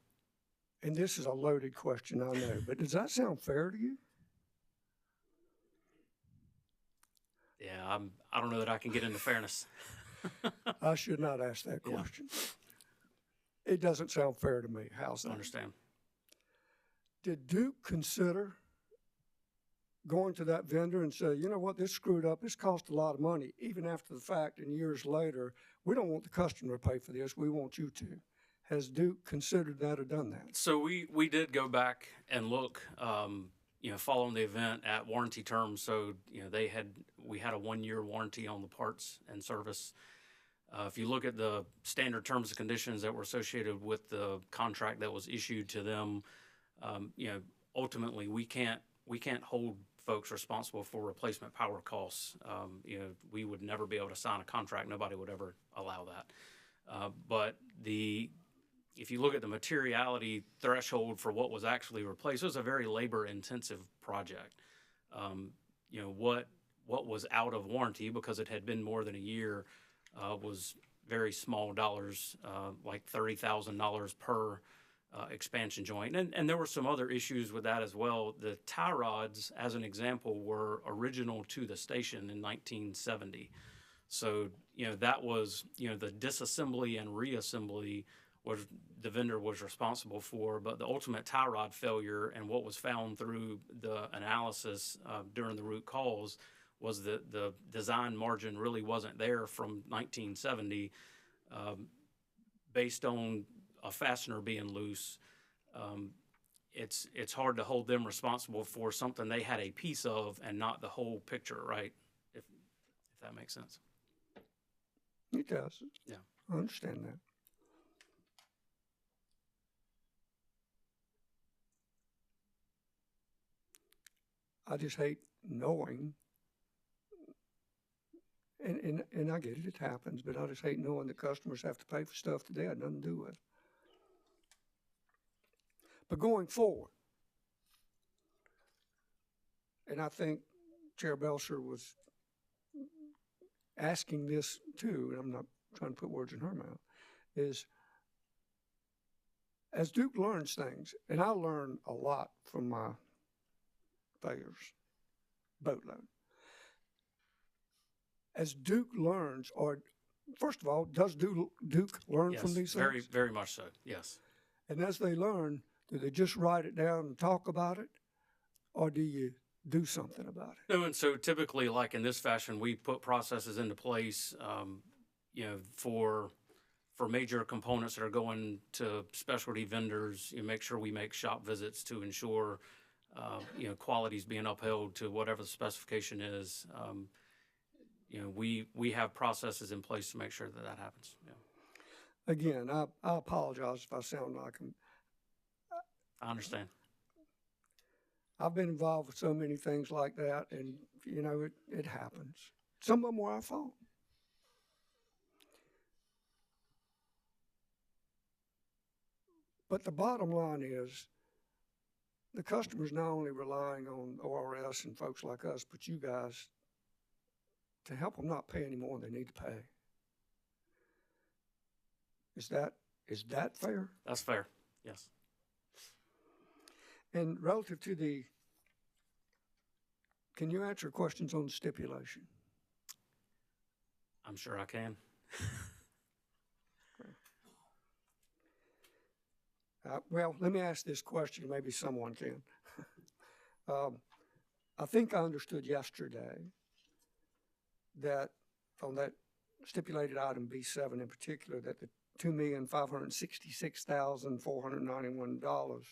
And this is a loaded question, I know, but does that sound fair to you? Yeah, I don't know that I can get into fairness. I should not ask that Yeah. question. It doesn't sound fair to me. How's I that? understand. Did Duke consider going to that vendor and say, you know what, this screwed up, this cost a lot of money, even after the fact and years later, we don't want the customer to pay for this, we want you to. Has Duke considered that or done that? So we did go back and look, following the event at warranty terms. So, we had a 1-year warranty on the parts and service. If you look at the standard terms and conditions that were associated with the contract that was issued to them, ultimately we can't hold folks responsible for replacement power costs. We would never be able to sign a contract. Nobody would ever allow that. But if you look at the materiality threshold for what was actually replaced, it was a very labor-intensive project. What was out of warranty, because it had been more than a year, was very small dollars, like $30,000 per expansion joint. And there were some other issues with that as well. The tie rods, as an example, were original to the station in 1970. So, that was, the disassembly and reassembly was the vendor was responsible for, but the ultimate tie rod failure and what was found through the analysis during the root cause was that the design margin really wasn't there from 1970 based on a fastener being loose. It's hard to hold them responsible for something they had a piece of and not the whole picture, right? If that makes sense. It does. Yeah. I understand that. I just hate knowing, and I get it, it happens, but I just hate knowing that customers have to pay for stuff that they had nothing to do with. But going forward, and I think Chair Belcher was asking this too, and I'm not trying to put words in her mouth, is as Duke learns things, and I learn a lot from my failures, boatload. As Duke learns, or first of all, does Duke learn from these very, things? very much so, yes. And as they learn, do they just write it down and talk about it, or do you do something about it? No, and so typically, like in this fashion, we put processes into place, for major components that are going to specialty vendors. You make sure we make shop visits to ensure qualities being upheld to whatever the specification is. We have processes in place to make sure that that happens. Yeah. Again, I apologize if I sound like I understand. I've been involved with so many things like that, and it happens. Some of them were our fault. But the bottom line is, the customer's not only relying on ORS and folks like us, but you guys, to help them not pay any more than they need to pay. Is that fair? That's fair. Yes. And relative to can you answer questions on the stipulation? I'm sure I can. Well, let me ask this question. Maybe someone can. I think I understood yesterday that on that stipulated item B7 in particular, that the $2,566,491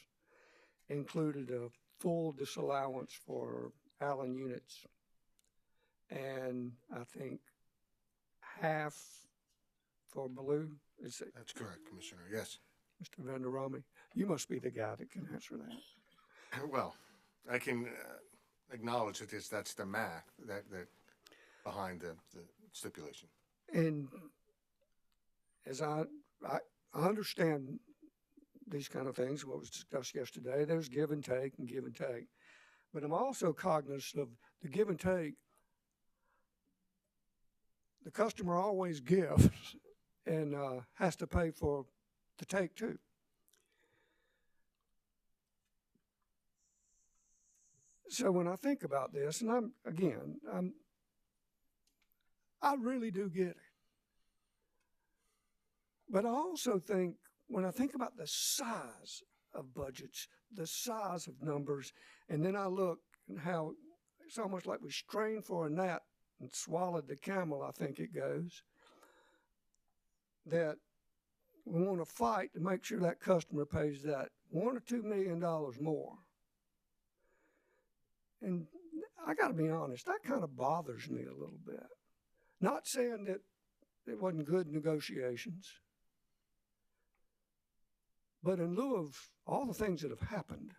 included a full disallowance for Allen units, and I think half for Blue. That's correct, Commissioner, yes. Mr. Vanderrami, you must be the guy that can answer that. Well, I can acknowledge that that's the math that behind the stipulation. And as I understand these kind of things, what was discussed yesterday, there's give and take and give and take. But I'm also cognizant of the give and take. The customer always gives and has to pay for the take too. So when I think about this, and I really do get it. But I also think, when I think about the size of budgets, the size of numbers, and then I look at how it's almost like we strained for a gnat and swallowed the camel, I think it goes, that we want to fight to make sure that customer pays that $1 or $2 million more. And I got to be honest, that kind of bothers me a little bit. Not saying that it wasn't good negotiations, but in lieu of all the things that have happened,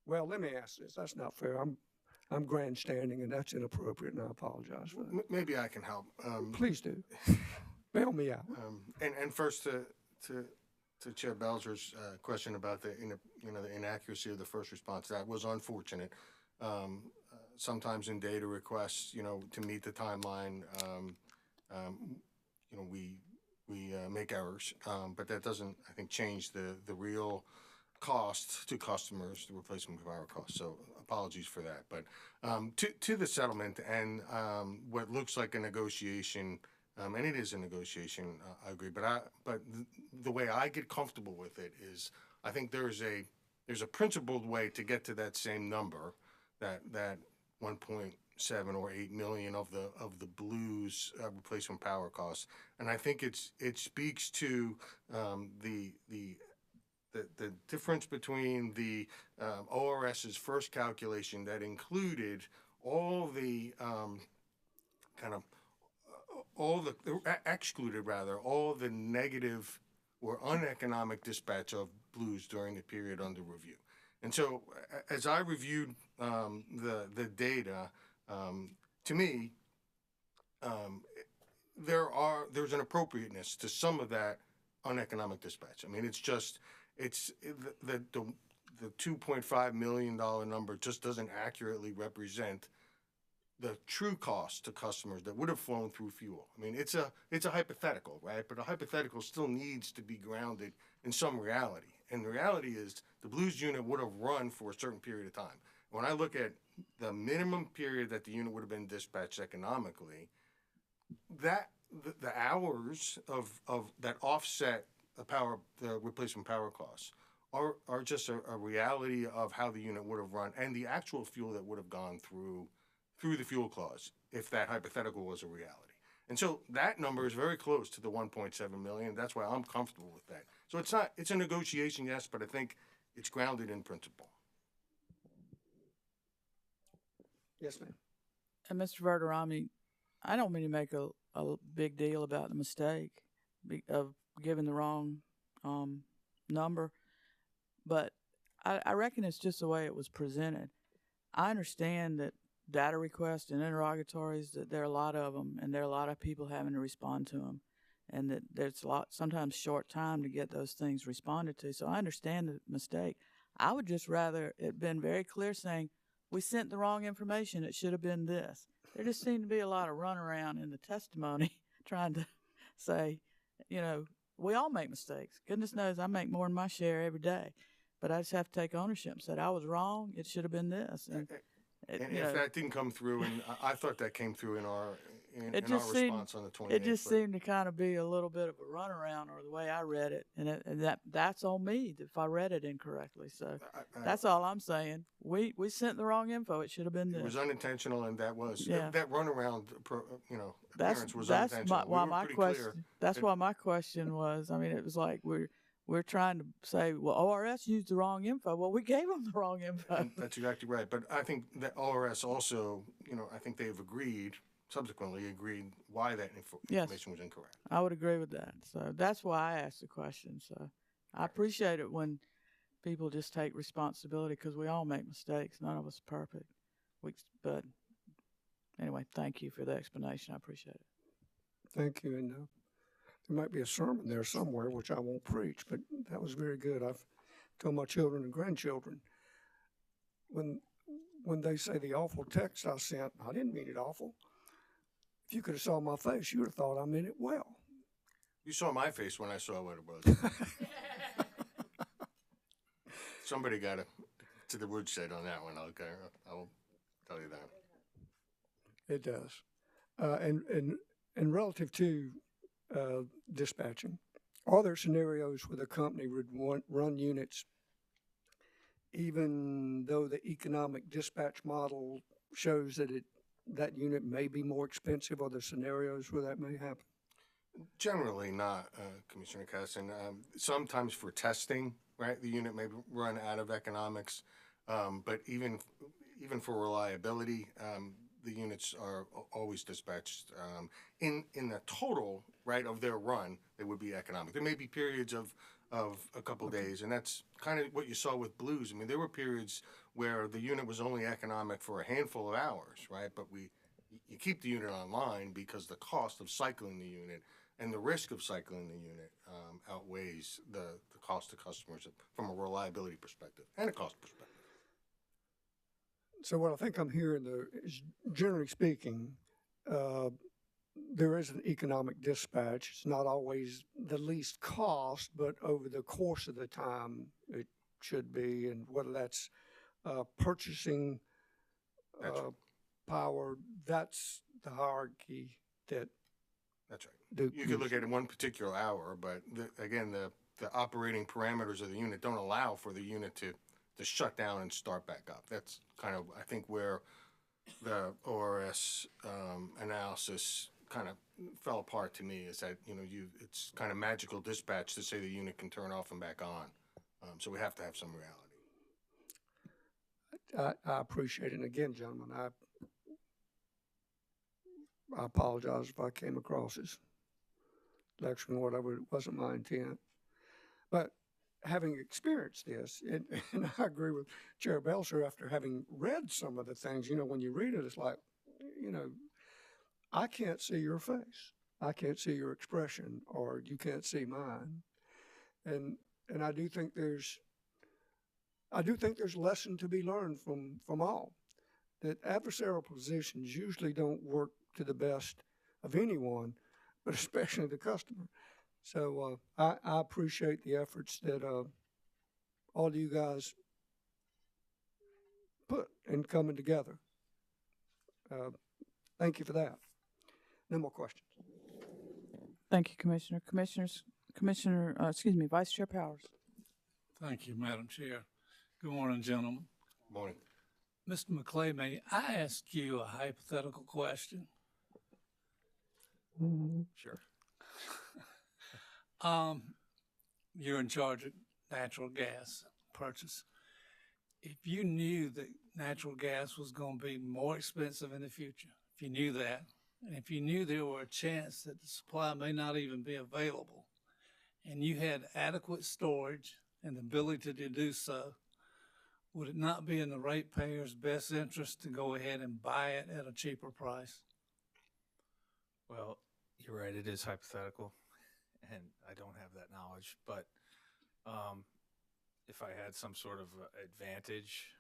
well, let me ask this. That's not fair. I'm grandstanding, and that's inappropriate, and I apologize for that. Maybe I can help. Please do. Bail me out. And first to Chair Belzer's question about the inaccuracy of the first response, that was unfortunate. Sometimes in data requests, to meet the timeline, we make errors, but that doesn't, I think, change the real cost to customers, the replacement power cost. So apologies for that. But to the settlement and what looks like a negotiation, and it is a negotiation, I agree. But the way I get comfortable with it is, I think there's a principled way to get to that same number, that 1.7 or 8 million of the Blues replacement power costs, and I think it speaks to the difference between the ORS's first calculation that included all the excluded all the negative or uneconomic dispatch of Blues during the period under review. And so, as I reviewed the data, to me, there's an appropriateness to some of that uneconomic dispatch. I mean, it's the $2.5 million number just doesn't accurately represent the true cost to customers that would have flown through fuel. I mean, it's a hypothetical, right? But a hypothetical still needs to be grounded in some reality. And the reality is the Blues unit would have run for a certain period of time. When I look at the minimum period that the unit would have been dispatched economically, that the hours of that offset the replacement power costs are just a reality of how the unit would have run and the actual fuel that would have gone through the fuel clause if that hypothetical was a reality. And so that number is very close to the 1.7 million. That's why I'm comfortable with that. So it's a negotiation, yes, but I think it's grounded in principle. Yes, ma'am. And Mr. Verderami, I don't mean to make a big deal about the mistake of giving the wrong number, but I reckon it's just the way it was presented. I understand that data requests and interrogatories, that there are a lot of them, and there are a lot of people having to respond to them, and that there's sometimes short time to get those things responded to. So I understand the mistake. I would just rather it been very clear saying, we sent the wrong information. It should have been this. There just seemed to be a lot of runaround in the testimony trying to say, we all make mistakes. Goodness knows I make more than my share every day. But I just have to take ownership and say, I was wrong. It should have been this. And if that didn't come through, and I thought that came through in our response on the 28th. It just seemed to kind of be a little bit of a runaround, or the way I read it, and that's on me if I read it incorrectly. So that's all I'm saying. We sent the wrong info. It should have been this. It was ununintentional, and that was that runaround. That's appearance was unintentional. That's why my question was. I mean, it was like we're trying to say, well, ORS used the wrong info. Well, we gave them the wrong info. And that's exactly right. But I think that ORS also, I think they've subsequently agreed why that information was incorrect. I would agree with that. So that's why I asked the question. So I appreciate it when people just take responsibility, because we all make mistakes. None of us are perfect. But anyway, thank you for the explanation. I appreciate it. Thank you. And there might be a sermon there somewhere, which I won't preach, but that was very good. I've told my children and grandchildren, when they say the awful text I sent, I didn't mean it awful. If you could have saw my face, you would have thought I meant it well. You saw my face when I saw what it was. Somebody got to the woodshed on that one. I'll tell you that. It does. And relative to dispatching, are there scenarios where the company would run units even though the economic dispatch model shows that that unit may be more expensive? Are there scenarios where that may happen? Generally not, Commissioner Casson. Sometimes for testing, right, the unit may run out of economics, but even for reliability, the units are always dispatched. In the total, right, of their run, they would be economic. There may be periods of a couple days, and that's kind of what you saw with Blues. I mean, there were periods where the unit was only economic for a handful of hours, right? But you keep the unit online because the cost of cycling the unit and the risk of cycling the unit outweighs the cost to customers from a reliability perspective and a cost perspective. So what I think I'm hearing is, generally speaking, there is an economic dispatch. It's not always the least cost, but over the course of the time, it should be. And whether that's purchasing power, that's the hierarchy that. That's right. You could look at it in one particular hour, but again, the operating parameters of the unit don't allow for the unit to shut down and start back up. That's kind of, I think, where the ORS analysis kind of fell apart to me, is that, it's kind of magical dispatch to say the unit can turn off and back on. So we have to have some reality. I appreciate it. And again, gentlemen, I apologize if I came across as lecturing, whatever. It wasn't my intent. But having experienced this, and I agree with Chair Belcher, after having read some of the things, when you read it, it's like, I can't see your face. I can't see your expression, or you can't see mine. And I do think there's lesson to be learned from all. That adversarial positions usually don't work to the best of anyone, but especially the customer. So I appreciate the efforts that all of you guys put in coming together. Thank you for that. No more questions. Thank you, Commissioner. Vice Chair Powers. Thank you, Madam Chair. Good morning, gentlemen. Good morning. Mr. McClay, may I ask you a hypothetical question? Sure. You're in charge of natural gas purchase. If you knew that natural gas was going to be more expensive in the future, if you knew that, and if you knew there were a chance that the supply may not even be available, and you had adequate storage and the ability to do so, would it not be in the ratepayer's best interest to go ahead and buy it at a cheaper price? Well, you're right. It is hypothetical, and I don't have that knowledge. But if I had some sort of advantage,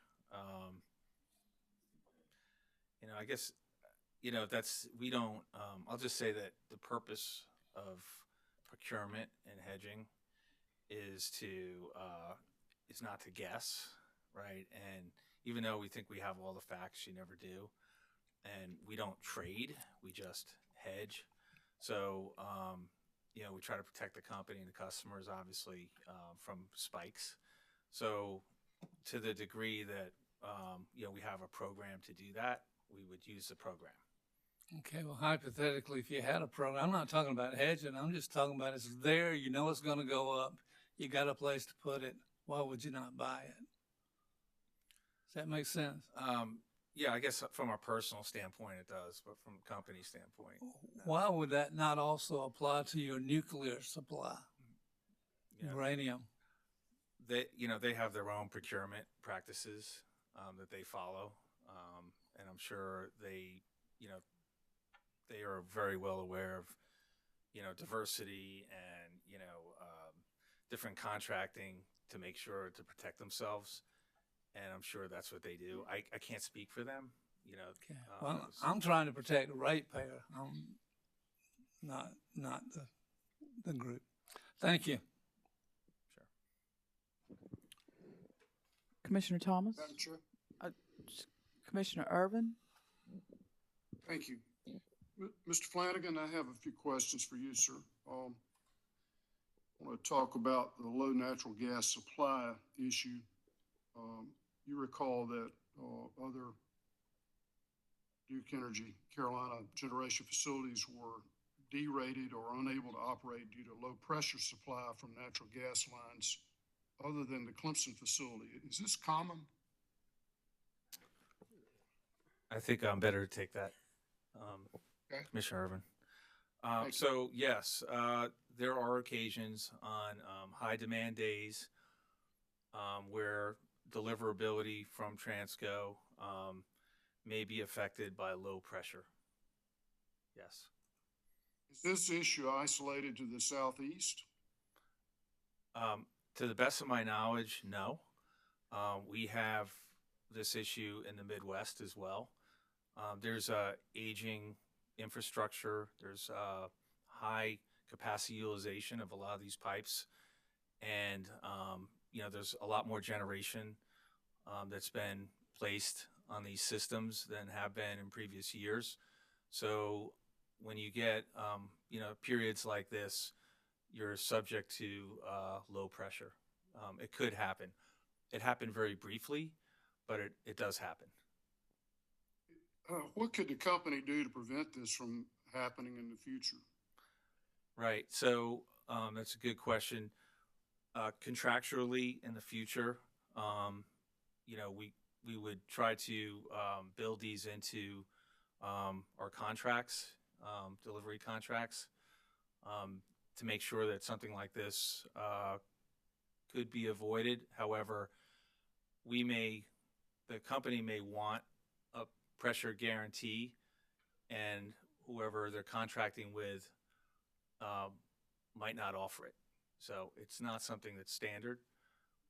I guess, that's we don't. I'll just say that the purpose of procurement and hedging is not to guess, right? And even though we think we have all the facts, you never do. And we don't trade; we just hedge. So, we try to protect the company and the customers, obviously, from spikes. So, to the degree that, we have a program to do that, we would use the program. Okay, well, hypothetically, if you had a program, I'm not talking about hedging. I'm just talking about it's there. You know it's going to go up. You got a place to put it. Why would you not buy it? Does that make sense? Yeah, I guess from a personal standpoint it does, but from a company standpoint, no. Why would that not also apply to your nuclear supply? Uranium. They have their own procurement practices that they follow, and I'm sure they are very well aware of diversity and different contracting to make sure to protect themselves. And I'm sure that's what they do. I can't speak for them, Okay. Well, I'm trying to protect the ratepayer. Not the group. Thank you. Sure. Commissioner Thomas? Madam Chair. Commissioner Irvin? Thank you. Mr. Flanagan, I have a few questions for you, sir. I want to talk about the low natural gas supply issue. You recall that other Duke Energy Carolina generation facilities were derated or unable to operate due to low pressure supply from natural gas lines other than the Clemson facility. Is this common? I think I'm better to take that, Okay. Commissioner Irvin. Thank you. So yes, there are occasions on high demand days where deliverability from Transco may be affected by low pressure. Yes. Is this issue isolated to the southeast? To the best of my knowledge, no. We have this issue in the Midwest as well. There's aging infrastructure. There's high capacity utilization of a lot of these pipes. And, there's a lot more generation that's been placed on these systems than have been in previous years. So when you get, periods like this, you're subject to low pressure. It could happen. It happened very briefly, but it does happen. What could the company do to prevent this from happening in the future? Right. So that's a good question. Contractually in the future, we would try to build these into our contracts, delivery contracts, to make sure that something like this could be avoided. However, the company may want a pressure guarantee, and whoever they're contracting with might not offer it. So it's not something that's standard,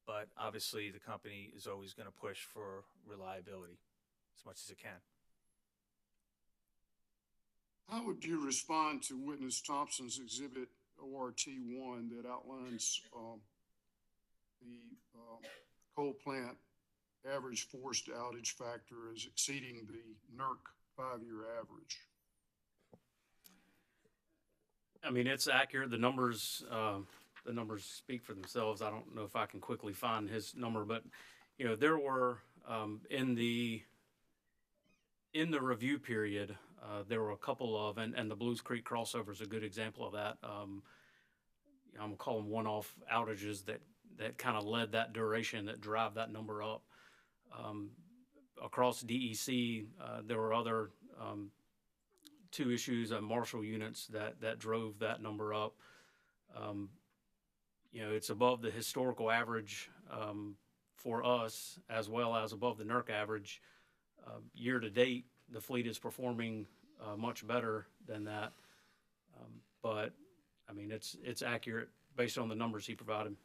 but obviously the company is always going to push for reliability as much as it can. How would you respond to Witness Thompson's exhibit ORT1 that outlines the coal plant average forced outage factor as exceeding the NERC 5-year average? I mean, it's accurate. The numbers speak for themselves. I don't know if I can quickly find his number, but there were in the review period, There were a couple of, and the Blues Creek crossover is a good example of that. I'm gonna call them one-off outages that kind of led that duration, that drive that number up. Across DEC, there were other two issues on Marshall units that drove that number up. It's above the historical average for us, as well as above the NERC average. Year to date, the fleet is performing much better than that. But I mean, it's accurate based on the numbers he provided.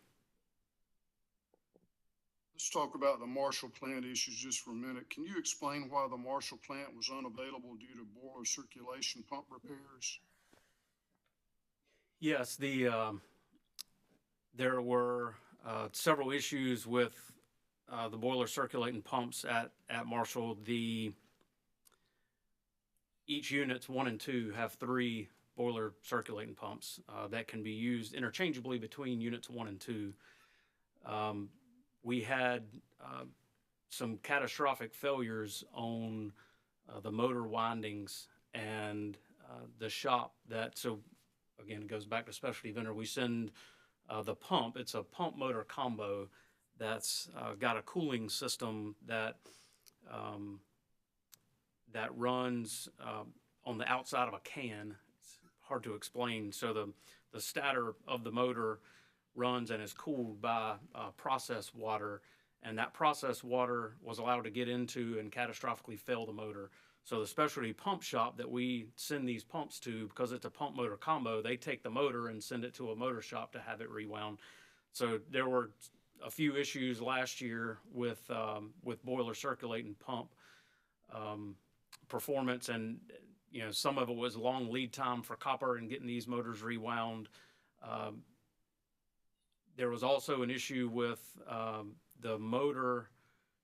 Let's talk about the Marshall plant issues just for a minute. Can you explain why the Marshall plant was unavailable due to boiler circulation pump repairs? Yes, there were several issues with the boiler circulating pumps at Marshall. Each units 1 and 2 have 3 boiler circulating pumps that can be used interchangeably between units 1 and 2. We had some catastrophic failures on the motor windings and the shop so again, it goes back to specialty vendor. We send the pump. It's a pump motor combo that's got a cooling system that runs on the outside of a can. It's hard to explain. So the stator of the motor runs and is cooled by processed water, and that processed water was allowed to get into and catastrophically fail the motor. So the specialty pump shop that we send these pumps to, because it's a pump motor combo, they take the motor and send it to a motor shop to have it rewound. So there were a few issues last year with boiler circulating pump performance, and some of it was long lead time for copper and getting these motors rewound. There was also an issue with the motor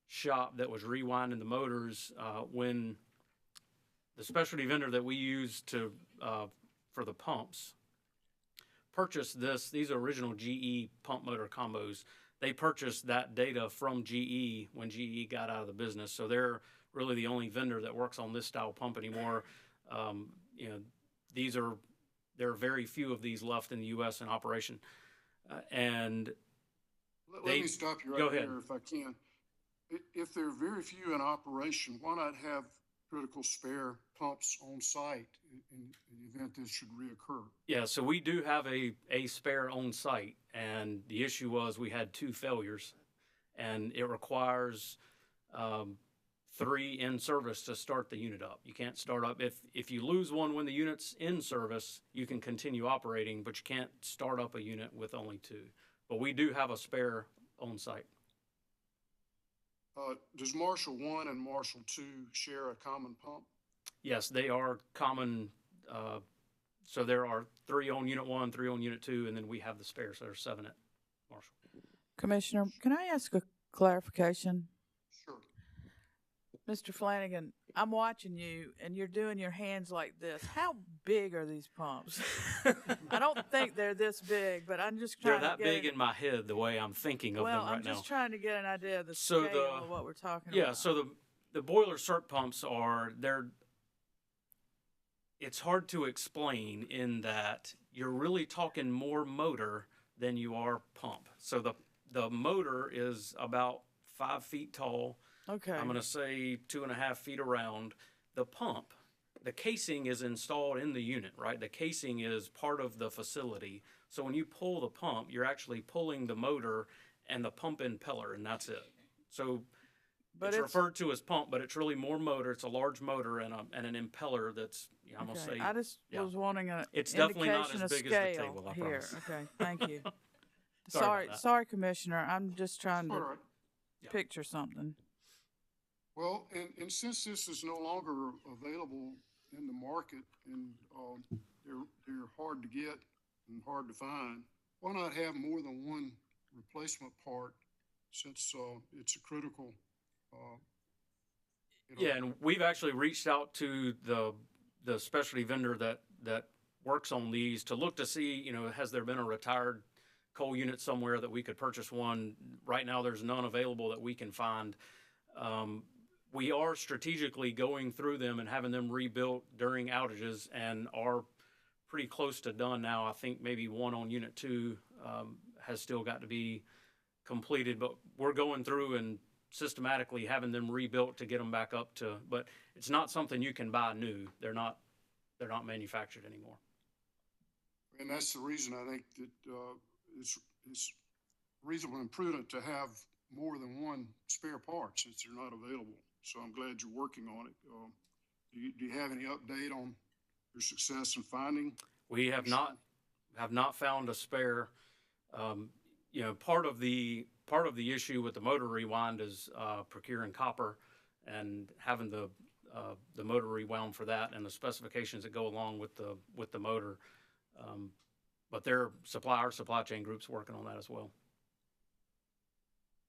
shop that was rewinding the motors when the specialty vendor that we use for the pumps purchased these original GE pump motor combos. They purchased that data from GE when GE got out of the business. So they're really the only vendor that works on this style pump anymore. There are very few of these left in the U.S. in operation. And let me stop you go right ahead. there if I can. If there are very few in operation, why not have critical spare pumps on site in the event this should reoccur? Yeah, so we do have a spare on site, and the issue was we had 2 failures, and it requires 3 in service to start the unit up. You can't start up. If you lose one when the unit's in service, you can continue operating, but you can't start up a unit with only 2. But we do have a spare on site. Does Marshall 1 and Marshall 2 share a common pump? Yes, they are common. So there are 3 on unit 1, 3 on unit 2, and then we have the spare, so there's 7 at Marshall. Commissioner, can I ask a clarification? Sure. Mr. Flanagan, I'm watching you, and you're doing your hands like this. How big are these pumps? I don't think they're this big, but I'm just trying They're that to get big in my head the way I'm thinking of them right now. I'm just trying to get an idea of the scale of what we're talking about. Yeah, so the boiler circ pumps it's hard to explain in that you're really talking more motor than you are pump. So the motor is about 5 feet tall. Okay. I'm going to say 2.5 feet around. The pump, the casing is installed in the unit, right? The casing is part of the facility. So when you pull the pump, you're actually pulling the motor and the pump impeller, and that's it. So it's referred to as pump, but it's really more motor. It's a large motor and an impeller that's, I'm going to say. I just was wanting an it's definitely not as big scale as the table, I here. promise. Okay, thank you. Sorry, Commissioner. I'm just trying to All right. picture something. Well, and since this is no longer available in the market and they're hard to get and hard to find, why not have more than one replacement part since it's a critical Yeah, and we've actually reached out to the specialty vendor that works on these to look to see, has there been a retired coal unit somewhere that we could purchase one? Right now, there's none available that we can find. we are strategically going through them and having them rebuilt during outages, and are pretty close to done now. I think maybe one on Unit 2 has still got to be completed, but we're going through and systematically having them rebuilt to get them back up to, but it's not something you can buy new. They're not manufactured anymore. And that's the reason I think that it's reasonable and prudent to have more than one spare part since they're not available. So I'm glad you're working on it. Do you have any update on your success in finding? We have not found a spare. You know, part of the issue with the motor rewind is procuring copper and having the motor rewound for that, and the specifications that go along with the motor. But our supply chain group's working on that as well.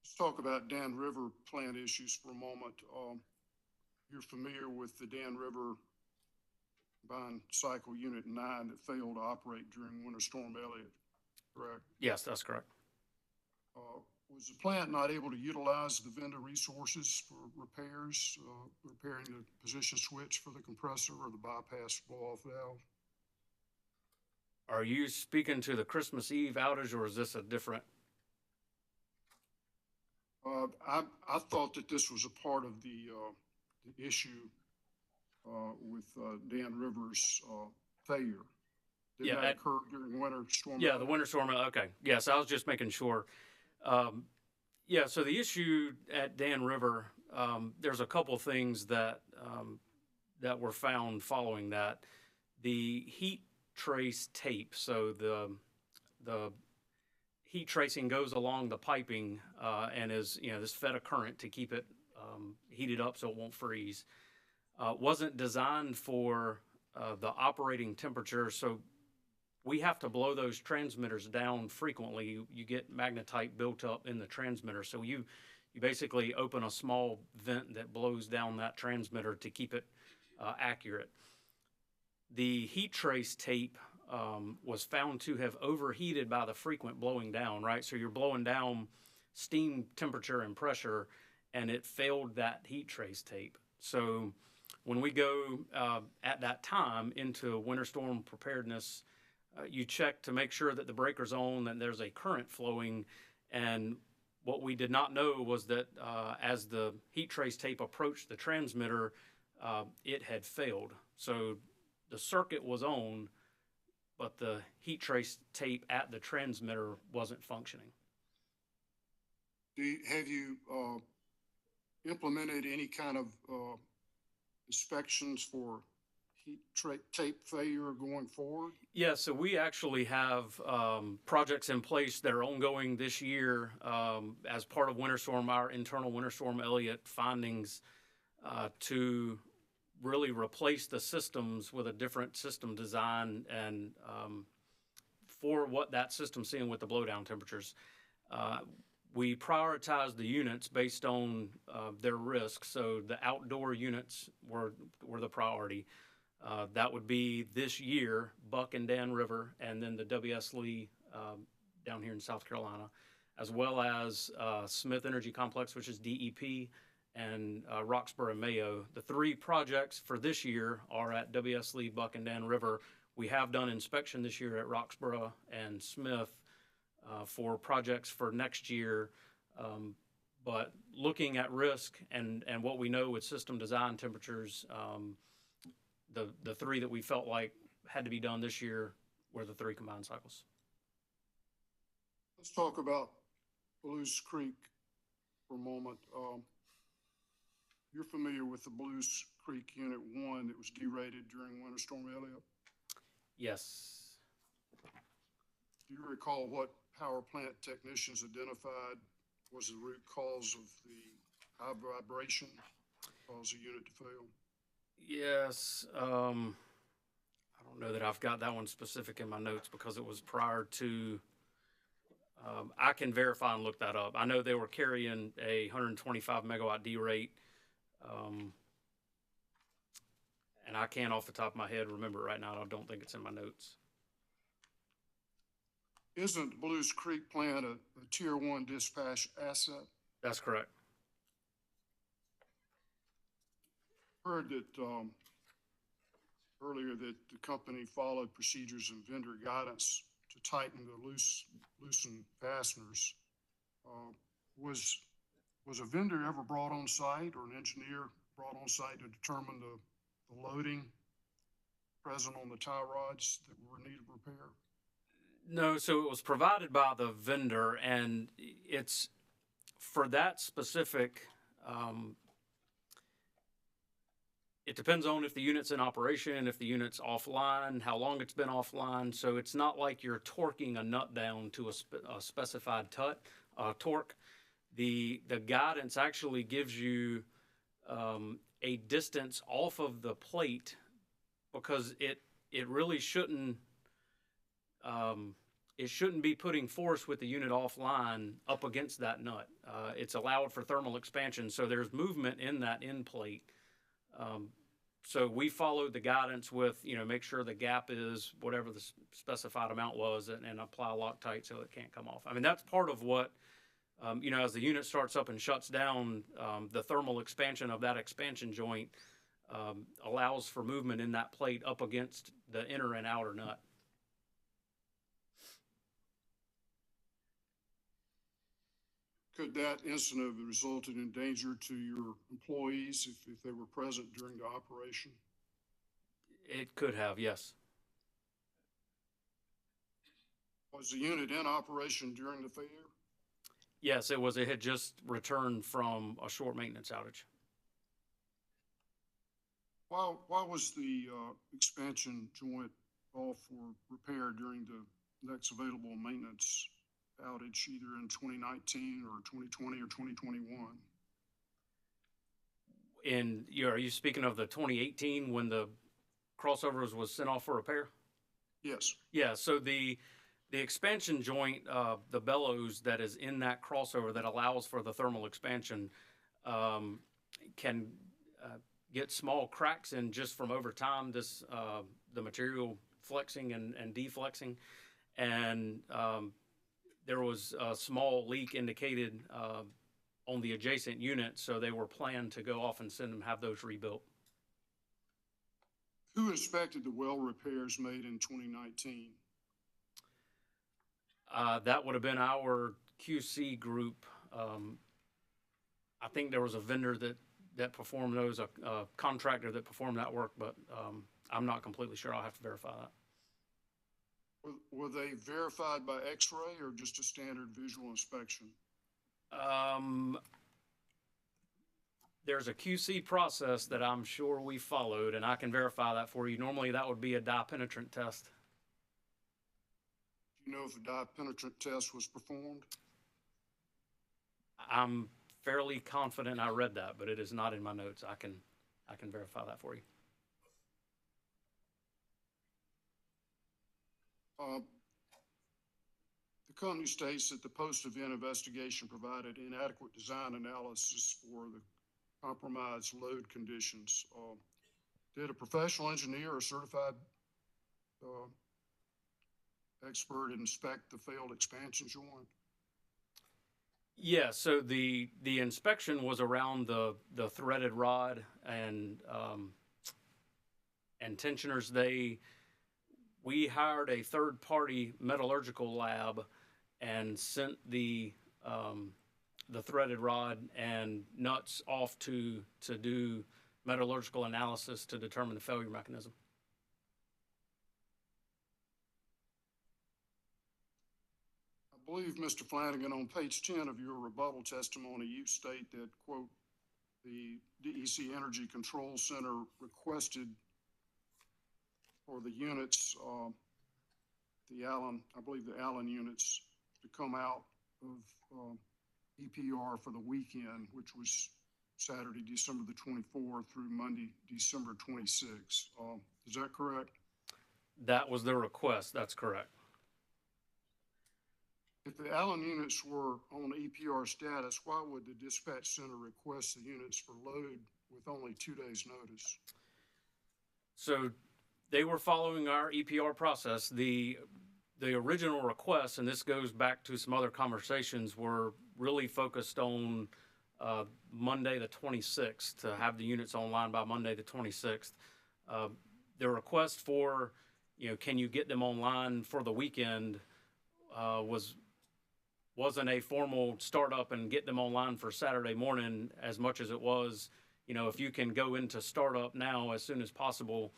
Let's talk about Dan River plant issues for a moment. You're familiar with the Dan River combined cycle unit 9 that failed to operate during Winter Storm Elliott, correct? Yes, that's correct. Was the plant not able to utilize the vendor resources for repairs, repairing the position switch for the compressor or the bypass blow-off valve? Are you speaking to the Christmas Eve outage, or is this a different? I thought that this was a part of the issue with Dan River's failure. Did that occur during Winter Storm? Yeah, the Winter Storm. Okay. Yes, I was just making sure. So the issue at Dan River, there's a couple things that were found following that. The heat trace tape, so the heat tracing goes along the piping and is, this fed a current to keep it heated up so it won't freeze. Wasn't designed for the operating temperature, so we have to blow those transmitters down frequently. You get magnetite built up in the transmitter, so you basically open a small vent that blows down that transmitter to keep it accurate. The heat trace tape was found to have overheated by the frequent blowing down, right? So you're blowing down steam temperature and pressure, and it failed that heat trace tape. So when we go at that time into winter storm preparedness, you check to make sure that the breaker's on and there's a current flowing. And what we did not know was that as the heat trace tape approached the transmitter, it had failed. So the circuit was on, but the heat trace tape at the transmitter wasn't functioning. Have you implemented any kind of inspections for heat tape failure going forward? Yeah, so we actually have projects in place that are ongoing this year as part of our internal Winter Storm Elliott findings to really replace the systems with a different system design and for what that system's seeing with the blowdown temperatures. We prioritize the units based on their risk. So the outdoor units were the priority. That would be this year, Buck and Dan River, and then the W.S. Lee down here in South Carolina, as well as Smith Energy Complex, which is DEP, and Roxborough and Mayo. The three projects for this year are at W.S. Lee, Buck, and Dan River. We have done inspection this year at Roxborough and Smith for projects for next year. But looking at risk and what we know with system design temperatures, the three that we felt like had to be done this year were the three combined cycles. Let's talk about Blues Creek for a moment. You're familiar with the Blues Creek Unit 1 that was derated during Winter Storm Elliott? Yes. Do you recall what power plant technicians identified was the root cause of the high vibration caused the unit to fail? Yes. I don't know that I've got that one specific in my notes because it was prior to. I can verify and look that up. I know they were carrying a 125 megawatt D rate. And I can't off the top of my head remember it right now. I don't think it's in my notes. Isn't the Blues Creek plant a Tier 1 dispatch asset? That's correct. heard that, earlier that the company followed procedures and vendor guidance to tighten the loosen fasteners. Was a vendor ever brought on site or an engineer brought on site to determine the loading present on the tie rods that were in need of repair? No, so it was provided by the vendor, and it's for that specific. It depends on if the unit's in operation, if the unit's offline, how long it's been offline. So it's not like you're torquing a nut down to a specified torque. The guidance actually gives you a distance off of the plate, because it really shouldn't be putting force with the unit offline up against that nut. It's allowed for thermal expansion, so there's movement in that end plate. So we followed the guidance with, make sure the gap is whatever the specified amount was, and apply Loctite so it can't come off. I mean, that's part of what, as the unit starts up and shuts down, the thermal expansion of that expansion joint allows for movement in that plate up against the inner and outer nut. Could that incident have resulted in danger to your employees if they were present during the operation? It could have, yes. Was the unit in operation during the failure? Yes, it was. It had just returned from a short maintenance outage. Why was the expansion joint off for repair during the next available maintenance outage, either in 2019 or 2020 or 2021? And are you speaking of the 2018 when the crossovers was sent off for repair? Yes. Yeah, so the expansion joint, the bellows that is in that crossover that allows for the thermal expansion, can get small cracks in just from over time, the material flexing and deflexing. And there was a small leak indicated on the adjacent unit, so they were planned to go off and have those rebuilt. Who inspected the well repairs made in 2019? That would have been our QC group. I think there was a vendor that performed those, a contractor that performed that work, but I'm not completely sure. I'll have to verify that. Were they verified by X-ray or just a standard visual inspection? There's a QC process that I'm sure we followed, and I can verify that for you. Normally, that would be a dye penetrant test. Do you know if a dye penetrant test was performed? I'm fairly confident I read that, but it is not in my notes. I can verify that for you. The company states that the post-event investigation provided inadequate design analysis for the compromised load conditions. Did a professional engineer or certified expert inspect the failed expansion joint? Yeah, so the inspection was around the threaded rod and tensioners. We hired a third-party metallurgical lab and sent the threaded rod and nuts off to do metallurgical analysis to determine the failure mechanism. I believe, Mr. Flanagan, on page 10 of your rebuttal testimony, you state that, quote, the DEC Energy Control Center requested for the units, I believe the Allen units, to come out of EPR for the weekend, which was Saturday, December the 24th through Monday, December 26th. Is that correct? That was the request. That's correct. If the Allen units were on EPR status, why would the dispatch center request the units for load with only 2 days' notice? So they were following our EPR process. The original requests, and this goes back to some other conversations, were really focused on Monday the 26th, to have the units online by Monday the 26th. The request for, can you get them online for the weekend wasn't a formal startup and get them online for Saturday morning as much as it was, if you can go into startup now as soon as possible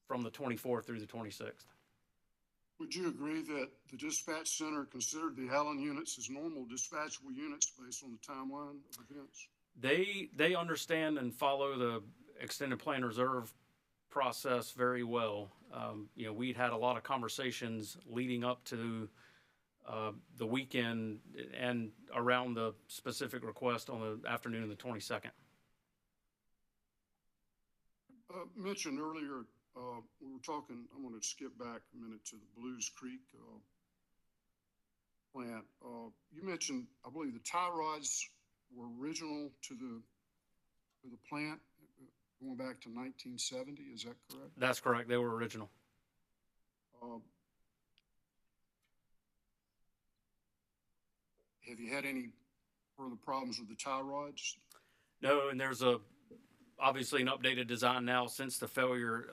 from the 24th through the 26th. Would you agree that the dispatch center considered the Allen units as normal dispatchable units based on the timeline of events? They understand and follow the extended plan reserve process very well. We'd had a lot of conversations leading up to the weekend and around the specific request on the afternoon of the 22nd. Mentioned earlier, we were talking, I'm going to skip back a minute to the Blues Creek plant. You mentioned, I believe, the tie rods were original to the plant going back to 1970. Is that correct? That's correct. They were original. Have you had any further problems with the tie rods? No, and there's obviously an updated design now since the failure.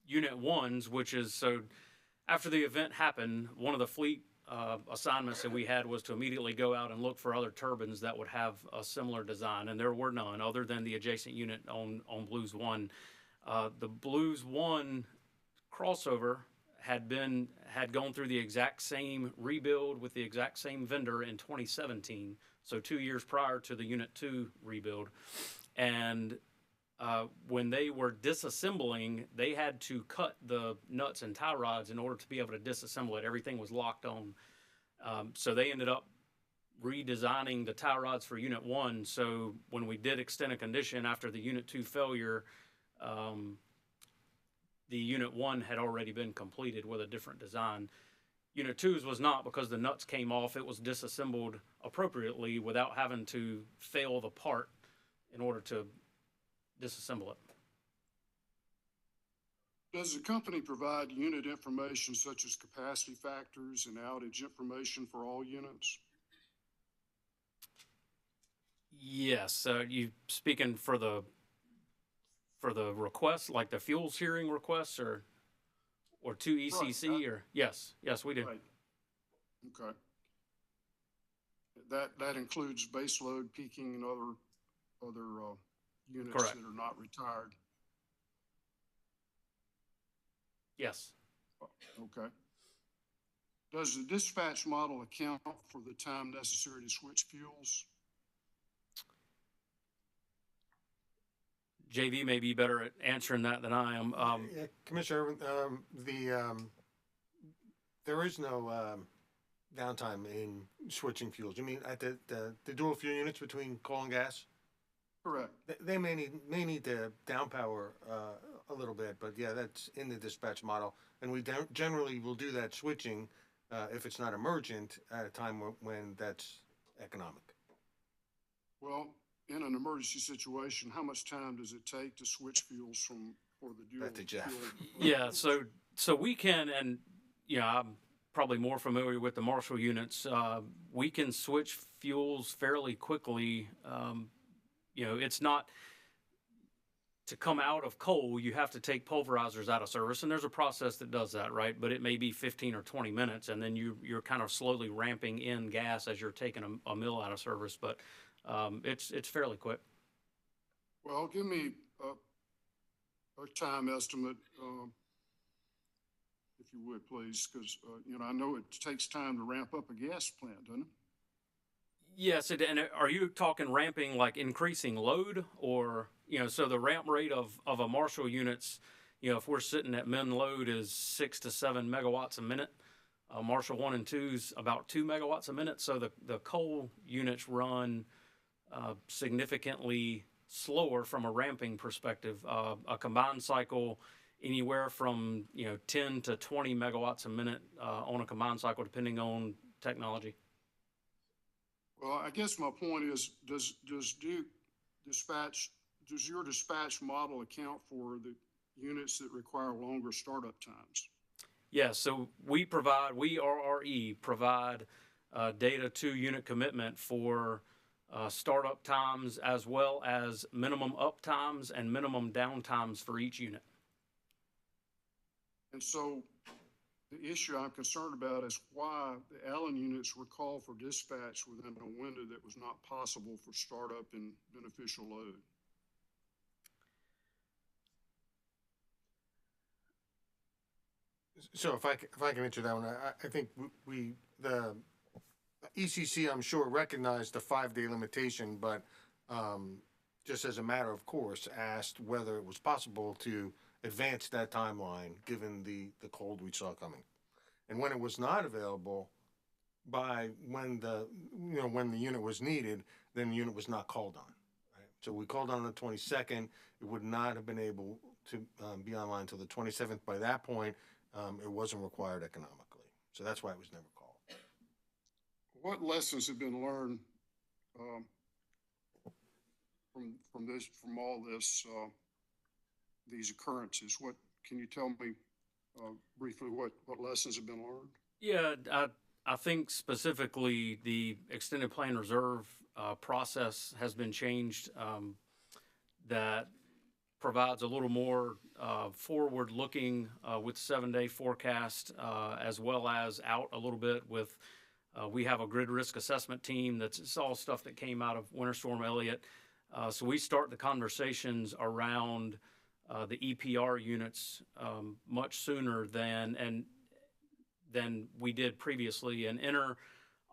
Unit 1's, which is, so after the event happened, one of the fleet assignments that we had was to immediately go out and look for other turbines that would have a similar design, and there were none other than the adjacent unit on Blues 1. The Blues 1 crossover had gone through the exact same rebuild with the exact same vendor in 2017, so 2 years prior to the Unit 2 rebuild. And when they were disassembling, they had to cut the nuts and tie rods in order to be able to disassemble it. Everything was locked on. So they ended up redesigning the tie rods for Unit 1. So when we did extend a condition after the Unit 2 failure, the Unit 1 had already been completed with a different design. Unit 2's was not, because the nuts came off. It was disassembled appropriately without having to fail the part in order to disassemble it. Does the company provide unit information such as capacity factors and outage information for all units? Yes. You speaking for the request, like the fuels hearing requests, or to ECC, right. or yes, we do. Right. Okay. That includes base load, peaking, and other units Correct. that are not retired. Yes. Okay. Does the dispatch model account for the time necessary to switch fuels? JV may be better at answering that than I am. Yeah, Commissioner, there is no downtime in switching fuels. You mean at the dual fuel units between coal and gas? Correct. They may need to downpower a little bit, but yeah, that's in the dispatch model, and we generally will do that switching if it's not emergent at a time when that's economic. Well, in an emergency situation, how much time does it take to switch fuels for the dual Back to Jeff. fuel? Yeah, so we can, and I'm probably more familiar with the Marshall units. We can switch fuels fairly quickly. It's not to come out of coal, you have to take pulverizers out of service, and there's a process that does that, right? But it may be 15 or 20 minutes, and then you're kind of slowly ramping in gas as you're taking a mill out of service. But it's fairly quick. Well, give me a time estimate, if you would, please, because I know it takes time to ramp up a gas plant, doesn't it? Yes, and are you talking ramping like increasing load, or so the ramp rate of a Marshall units, if we're sitting at min load is 6 to 7 megawatts a minute. Marshall 1 and 2's about 2 megawatts a minute. So the coal units run significantly slower from a ramping perspective. A combined cycle anywhere from 10 to 20 megawatts a minute on a combined cycle, depending on technology. Well, I guess my point is, does your dispatch model account for the units that require longer startup times? Yeah, so we RRE provide data to unit commitment for startup times as well as minimum up times and minimum down times for each unit. And so the issue I'm concerned about is why the Allen units were called for dispatch within a window that was not possible for startup and beneficial load. So if I can answer that one, I think the ECC, I'm sure, recognized the 5-day limitation, but just as a matter of course, asked whether it was possible to advance that timeline given the cold we saw coming. And when it was not available, by when the unit was needed, then the unit was not called on. Right? So we called on the 22nd. It would not have been able to be online until the 27th. By that point, it wasn't required economically. So that's why it was never called. What lessons have been learned from all this these occurrences? What can you tell me briefly? What lessons have been learned? Yeah, I think specifically the extended plan reserve process has been changed. That provides a little more forward-looking with 7-day forecast, as well as out a little bit with. We have a grid risk assessment team. It's all stuff that came out of Winter Storm Elliott. So we start the conversations around the EPR units much sooner than we did previously, and enter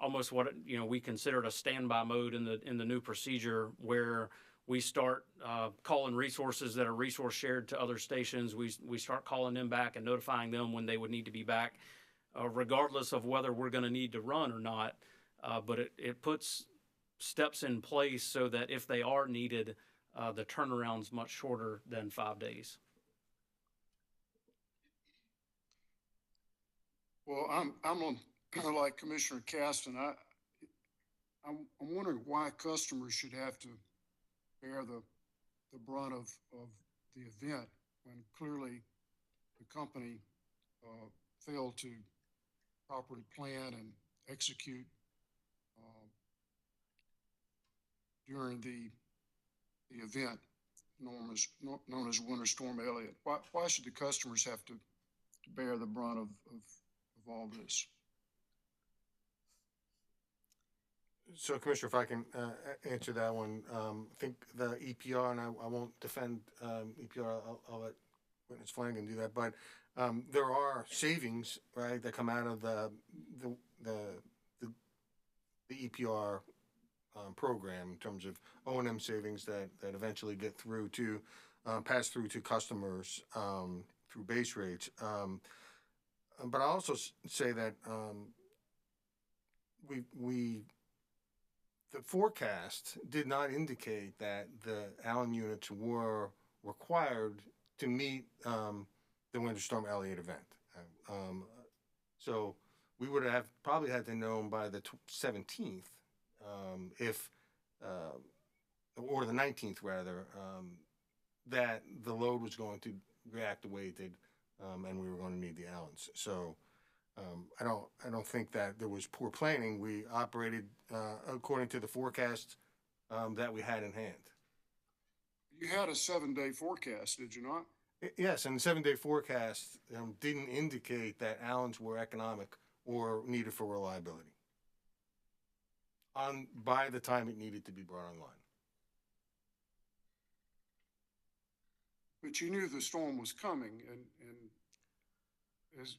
almost what we considered a standby mode in the new procedure, where we start calling resources that are resource shared to other stations. We start calling them back and notifying them when they would need to be back, regardless of whether we're going to need to run or not. But it puts steps in place so that if they are needed, the turnaround's much shorter than 5 days. Well, I'm on like Commissioner Caston. I'm wondering why customers should have to bear the brunt of the event when clearly the company failed to properly plan and execute during the event known as Winter Storm Elliott. Why should the customers have to bear the brunt of all this? So, Commissioner, if I can answer that one, I think the EPR, and I won't defend EPR, I'll let Witness Flanagan do that, but there are savings, right, that come out of the EPR program in terms of O&M savings that eventually get through to pass through to customers through base rates. But I also say that the forecast did not indicate that the Allen units were required to meet the Winter Storm Elliott event. So we would have probably had to know by the 17th or the 19th rather, that the load was going to react the way it did, and we were going to need the Allens. So I don't think that there was poor planning. We operated according to the forecast that we had in hand. You had a 7-day forecast, did you not? Yes, and the 7-day forecast didn't indicate that Allens were economic or needed for reliability by the time it needed to be brought online. But you knew the storm was coming, and as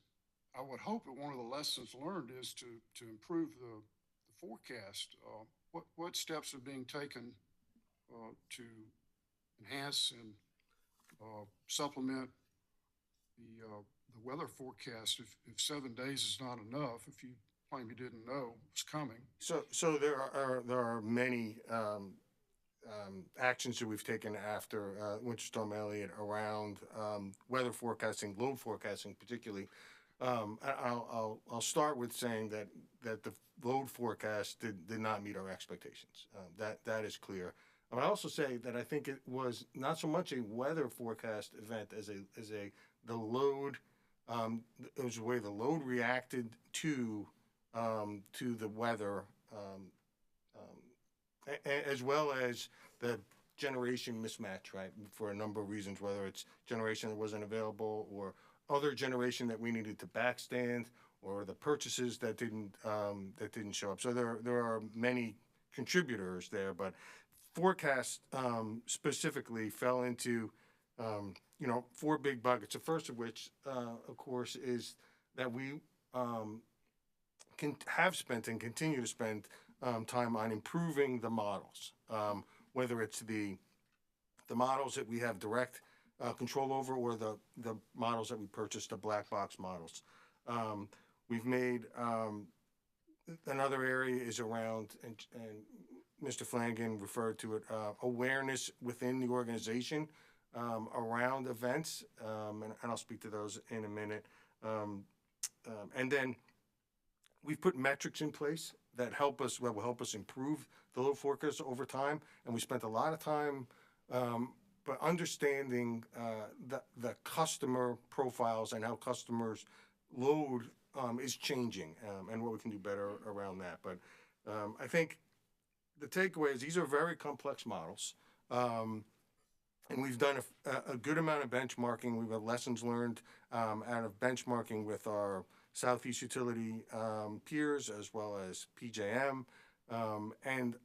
I would hope that one of the lessons learned is to improve the forecast. What steps are being taken to enhance and supplement the weather forecast if 7 days is not enough, if you claim you didn't know it was coming? So there are many actions that we've taken after Winter Storm Elliott around weather forecasting, load forecasting particularly. I'll start with saying that the load forecast did not meet our expectations. That is clear. I would also say that I think it was not so much a weather forecast event as the load. It was the way the load reacted to to the weather, as well as the generation mismatch, right? For a number of reasons, whether it's generation that wasn't available or other generation that we needed to backstand, or the purchases that didn't show up. So there are many contributors there, but forecast specifically fell into four big buckets. The first of which, of course, is that we have spent and continue to spend time on improving the models, whether it's the models that we have direct control over, or the models that we purchased, the black box models. We've made another area is around, and Mr. Flanagan referred to it, awareness within the organization around events, and I'll speak to those in a minute. And then we've put metrics in place that will help us improve the load forecast over time, and we spent a lot of time but understanding the customer profiles and how customers' load is changing, and what we can do better around that. But I think the takeaway is these are very complex models, and we've done a good amount of benchmarking. We've had lessons learned out of benchmarking with our Southeast Utility peers, as well as PJM, and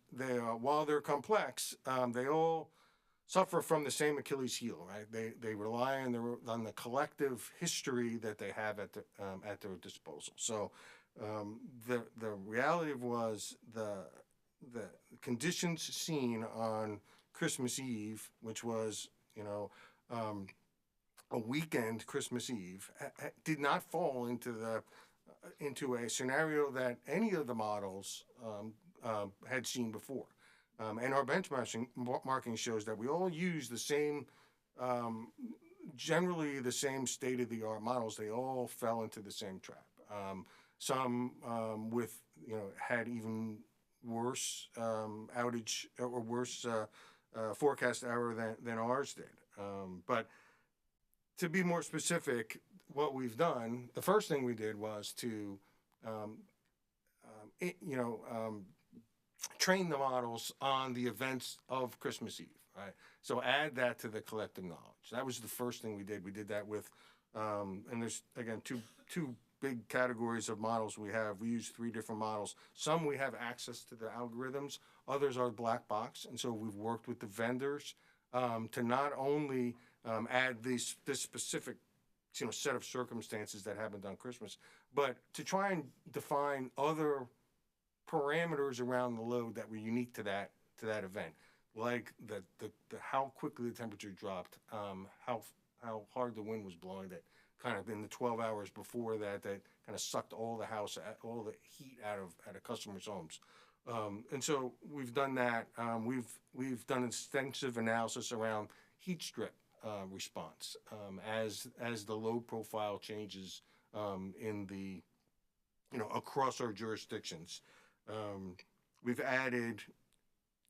while they're complex, they all suffer from the same Achilles heel, right? They rely on the collective history that they have at their disposal. So the reality was the conditions seen on Christmas Eve, which was a weekend Christmas Eve, did not fall into a scenario that any of the models had seen before. And our benchmarking shows that we all use the same, generally the same state-of-the-art models. They all fell into the same trap. Some had even worse outage or worse forecast error than ours did. But to be more specific, what we've done, the first thing we did was to train the models on the events of Christmas Eve, right? So add that to the collective knowledge. That was the first thing we did. We did that with, and there's, again, two big categories of models we have. We use 3 different models. Some we have access to the algorithms, others are black box, and so we've worked with the vendors to not only add this specific set of circumstances that happened on Christmas, but to try and define other parameters around the load that were unique to that event, like the how quickly the temperature dropped, how hard the wind was blowing, that kind of in the 12 hours before that kind of sucked all the heat out of customers' homes. And so we've done that. We've done extensive analysis around heat strip response as the load profile changes in the across our jurisdictions. We've added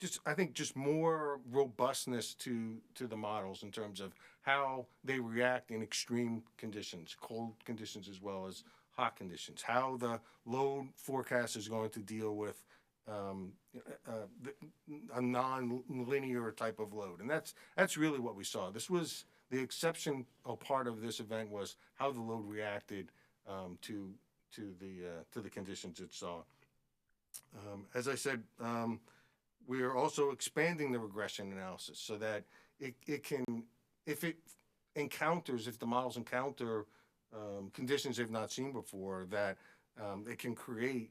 just more robustness to the models in terms of how they react in extreme conditions, cold conditions as well as hot conditions, how the load forecast is going to deal with a non-linear type of load. And that's really what we saw. This was the exceptional part of this event, was how the load reacted to the conditions it saw. As I said, we are also expanding the regression analysis so that it can, if the models encounter conditions they've not seen before, that it can create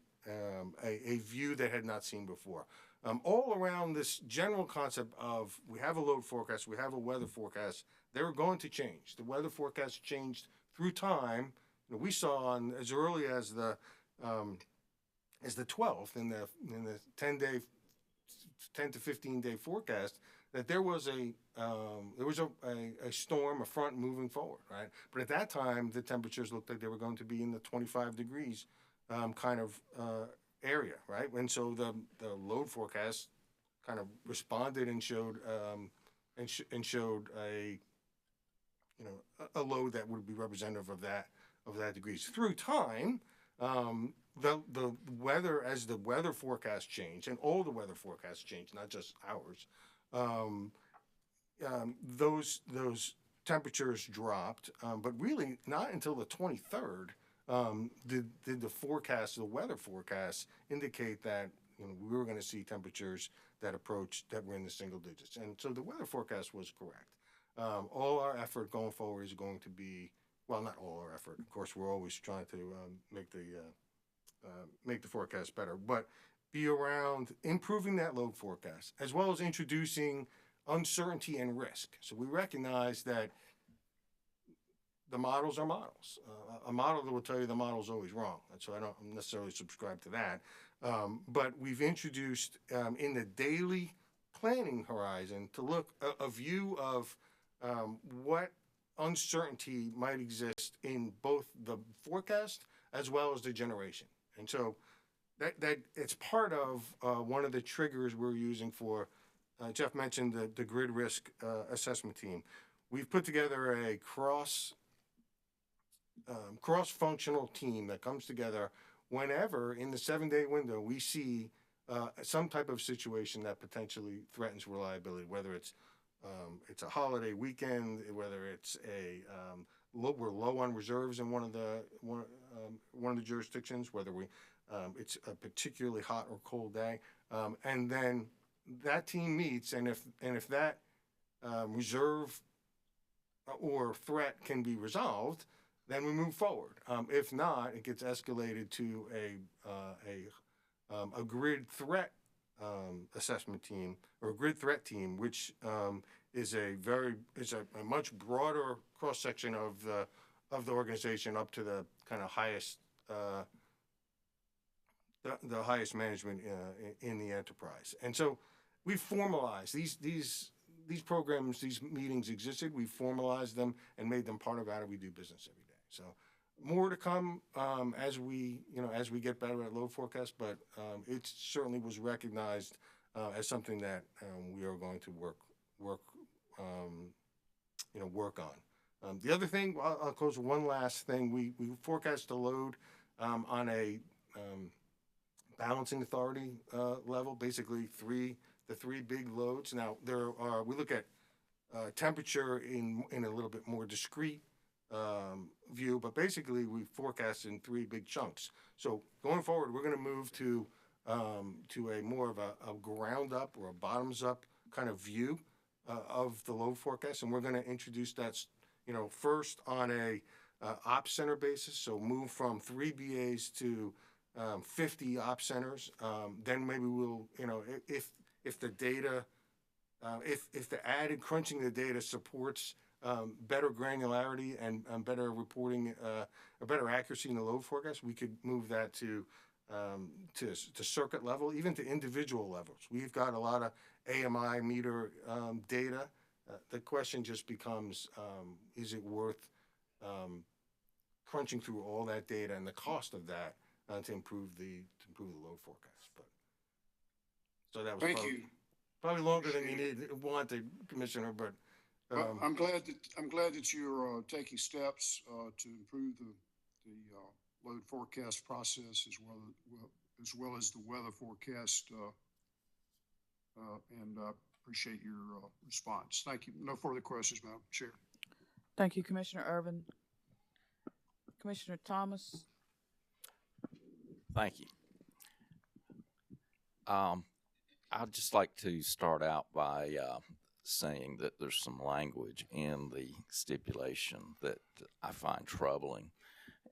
a view that had not seen before. All around this general concept of we have a load forecast, we have a weather forecast, they're going to change. The weather forecast changed through time. We saw as early as the 12th in the 10 to 15 day forecast that there was a storm, a front moving forward, right? But at that time, the temperatures looked like they were going to be in the 25 degrees kind of area, right? And so the load forecast kind of responded and showed a load that would be representative of that degrees. Through time, the weather, as the weather forecast changed, and all the weather forecasts changed, not just ours, those temperatures dropped, but really not until the 23rd did the weather forecast indicate that we were going to see temperatures that were in the single digits, and so the weather forecast was correct. All our effort going forward is going to be, well, not all our effort. Of course, we're always trying to make the forecast better, but be around improving that load forecast as well as introducing uncertainty and risk. So we recognize that the models are models. A model that will tell you the model's always wrong, and so I don't necessarily subscribe to that. But we've introduced in the daily planning horizon to look a view of what uncertainty might exist in both the forecast as well as the generation. And so that it's part of one of the triggers we're using for, Jeff mentioned the grid risk assessment team. We've put together a cross-functional team that comes together whenever in the 7-day window we see some type of situation that potentially threatens reliability, whether it's a holiday weekend, whether it's we're low on reserves in one of the jurisdictions, whether it's a particularly hot or cold day, and then that team meets, and if that reserve or threat can be resolved, then we move forward. If not, it gets escalated to a grid threat assessment team or a grid threat team, which is a much broader cross section of the organization up to the kind of highest the highest management in the enterprise. And so we formalized these programs, these meetings existed. We formalized them and made them part of how we do business every day. So more to come as we get better at load forecast, but it certainly was recognized as something that we are going to work on. The other thing, I'll close with one last thing. We forecast the load on a balancing authority level, basically the three big loads. Now we look at temperature in a little bit more discrete view, but basically we forecast in three big chunks. So going forward, we're going to move to a more of a ground up or a bottoms up kind of view of the load forecast, and we're going to introduce that first on a op center basis. So move from 3 BAs to 50 op centers. Then maybe we'll if the data if the added crunching the data supports better granularity and better reporting or better accuracy in the load forecast, we could move that to circuit level, even to individual levels. We've got a lot of AMI meter data. The question just becomes, is it worth crunching through all that data and the cost of that to improve the load forecast? But so that was probably longer than you wanted, Commissioner, but. I'm glad that you're taking steps to improve the load forecast process as well as the weather forecast, and appreciate your response. Thank you. No further questions, Madam Chair. Thank you, Commissioner Irvin. Commissioner Thomas. Thank you. I'd just like to start out by saying that there's some language in the stipulation that I find troubling,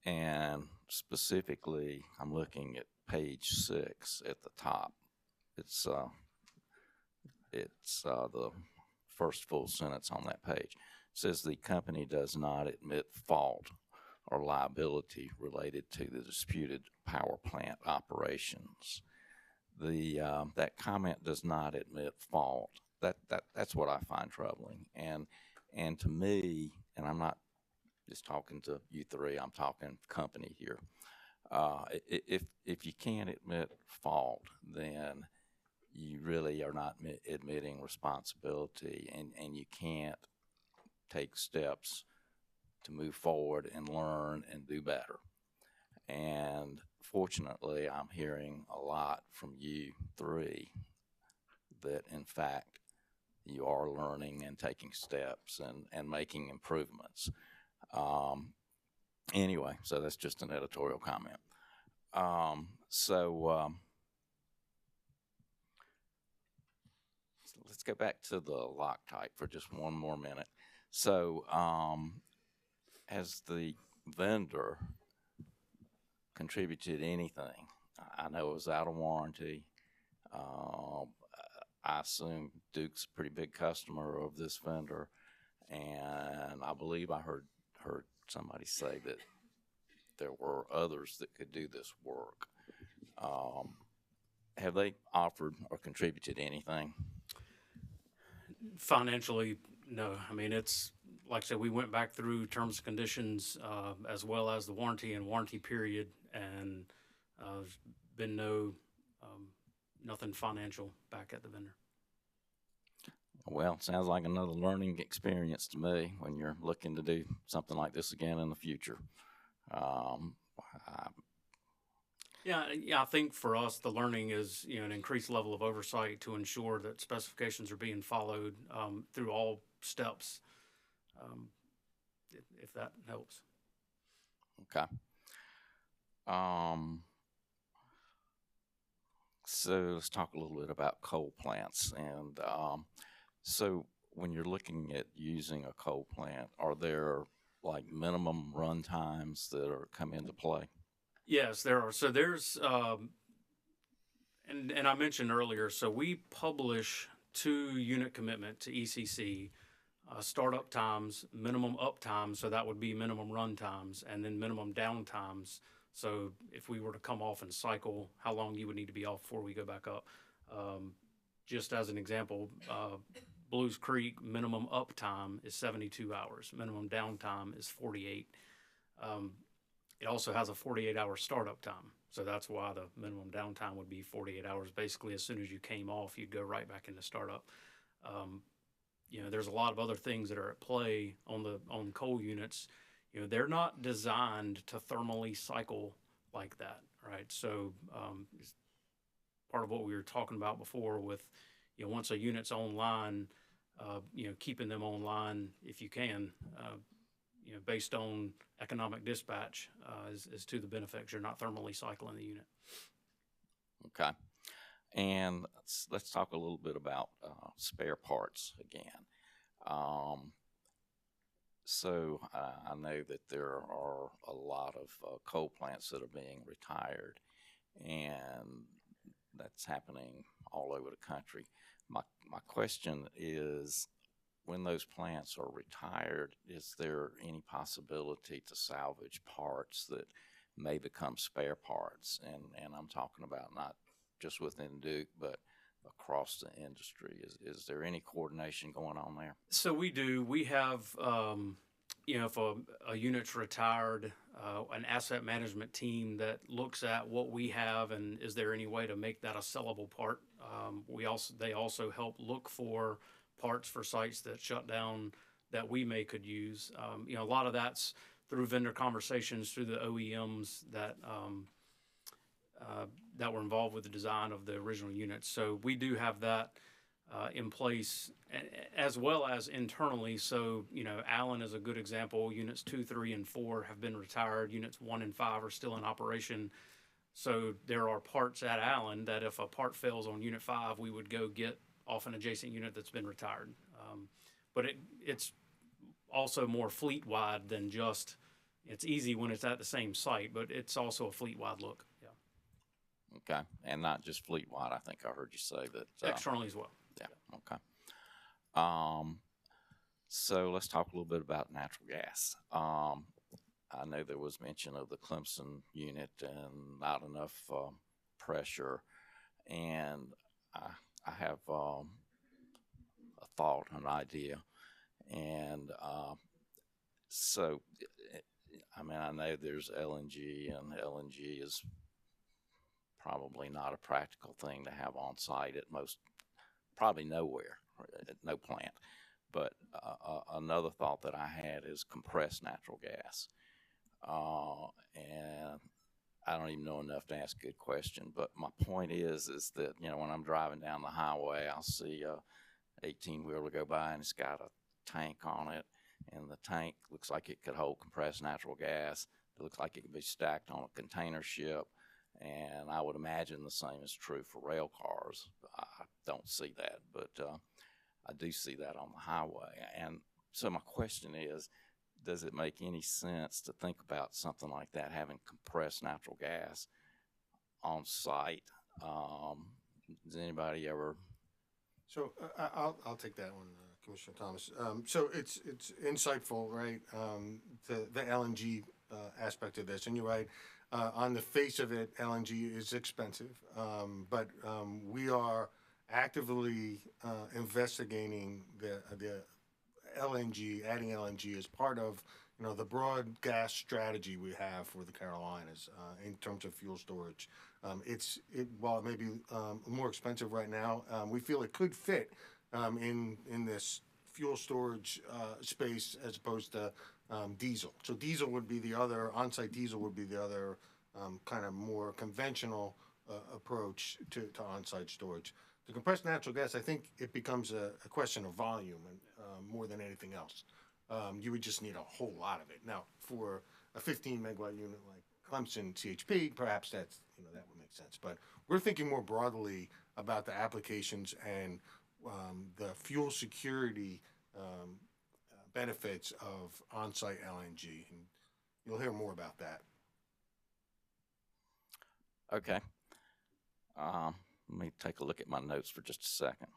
and specifically I'm looking at page 6 at the top. It's the first full sentence on that page. It says the company does not admit fault or liability related to the disputed power plant operations. That comment does not admit fault. That's what I find troubling, and to me, and I'm not just talking to you three, I'm talking company here. If you can't admit fault, then you really are not admitting responsibility, and you can't take steps to move forward and learn and do better. And fortunately, I'm hearing a lot from you three that, in fact, you are learning and taking steps and making improvements. Anyway, so that's just an editorial comment. Let's go back to the Loctite for just one more minute. So, has the vendor contributed anything? I know it was out of warranty. I assume Duke's a pretty big customer of this vendor, and I believe I heard somebody say that there were others that could do this work. Have they offered or contributed anything? Financially, no. I mean, it's like I said, we went back through terms and conditions as well as the warranty and warranty period, and there's been nothing financial back at the vendor. Well, sounds like another learning experience to me when you're looking to do something like this again in the future. I think for us, the learning is an increased level of oversight to ensure that specifications are being followed through all steps, if that helps. Okay. So let's talk a little bit about coal plants. And so when you're looking at using a coal plant, are there like minimum run times that come into play? Yes, there are. So there's, and I mentioned earlier, so we publish 2 unit commitment to ECC, startup times, minimum up times, so that would be minimum run times, and then minimum down times. So if we were to come off and cycle, how long you would need to be off before we go back up. Just as an example, Blues Creek minimum up time is 72 hours. Minimum downtime is 48. It also has a 48-hour startup time. So that's why the minimum downtime would be 48 hours. Basically, as soon as you came off, you'd go right back into startup. There's a lot of other things that are at play on coal units. They're not designed to thermally cycle like that, right? So it's part of what we were talking about before with, once a unit's online, keeping them online if you can, based on economic dispatch is to the benefit. You're not thermally cycling the unit. Okay. And let's talk a little bit about spare parts again. So I know that there are a lot of coal plants that are being retired, and that's happening all over the country. My question is, when those plants are retired, is there any possibility to salvage parts that may become spare parts? And I'm talking about not just within Duke, but across the industry. Is there any coordination going on there? So we do. We have, if a unit's retired, an asset management team that looks at what we have and is there any way to make that a sellable part. They also help look for parts for sites that shut down that we could use. A lot of that's through vendor conversations, through the OEMs that were involved with the design of the original units. So we do have that in place, as well as internally. So, Allen is a good example. Units 2, 3, and 4 have been retired. Units 1 and 5 are still in operation. So there are parts at Allen that if a part fails on Unit 5, we would go get off an adjacent unit that's been retired. But it's also more fleet-wide than just, it's easy when it's at the same site, but it's also a fleet-wide look. Yeah. Okay. And not just fleet-wide. I think I heard you say that. Externally as well. Yeah. Okay. So let's talk a little bit about natural gas. I know there was mention of the Clemson unit and not enough pressure, and I have a thought, an idea, and so I know there's LNG, and LNG is probably not a practical thing to have on site at most, probably nowhere, at no plant. But another thought that I had is compressed natural gas. And I don't even know enough to ask a good question, but my point is that, you know, when I'm driving down the highway, I'll see a 18-wheeler go by and it's got a tank on it, and the tank looks like it could hold compressed natural gas. It looks like it could be stacked on a container ship, and I would imagine the same is true for rail cars. I don't see that, but I do see that on the highway. And so my question is, does it make any sense to think about something like that, having compressed natural gas on site? Does anybody ever? So I'll take that one, Commissioner Thomas. So it's insightful, right? The LNG aspect of this, and you're right. On the face of it, LNG is expensive, but we are actively investigating the LNG, adding LNG as part of, you know, the broad gas strategy we have for the Carolinas in terms of fuel storage. While it may be more expensive right now, we feel it could fit in this fuel storage space as opposed to diesel. So diesel would be the other, on-site diesel would be the other kind of more conventional approach to on-site storage. The compressed natural gas, I think it becomes a question of volume and more than anything else. You would just need a whole lot of it. Now, for a 15 megawatt unit like Clemson CHP, perhaps that would make sense. But we're thinking more broadly about the applications and the fuel security benefits of on-site LNG, and you'll hear more about that. Okay. Let me take a look at my notes for just a second.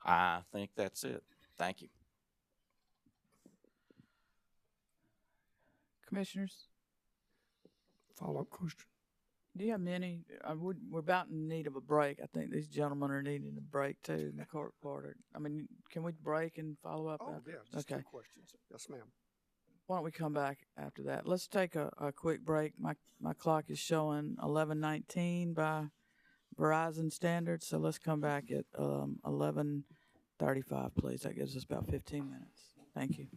I think that's it. Thank you. Commissioners, Follow-up question. do you have many? We're about in need of a break. I think these gentlemen are needing a break too in the court part. I mean, can we break and follow up? Oh, yeah, just okay. 2 questions. Yes, ma'am. Why don't we come back after that? Let's take a quick break. My clock is showing 11:19 by Verizon standards, so let's come back at 11:35, please. That gives us about 15 minutes. Thank you.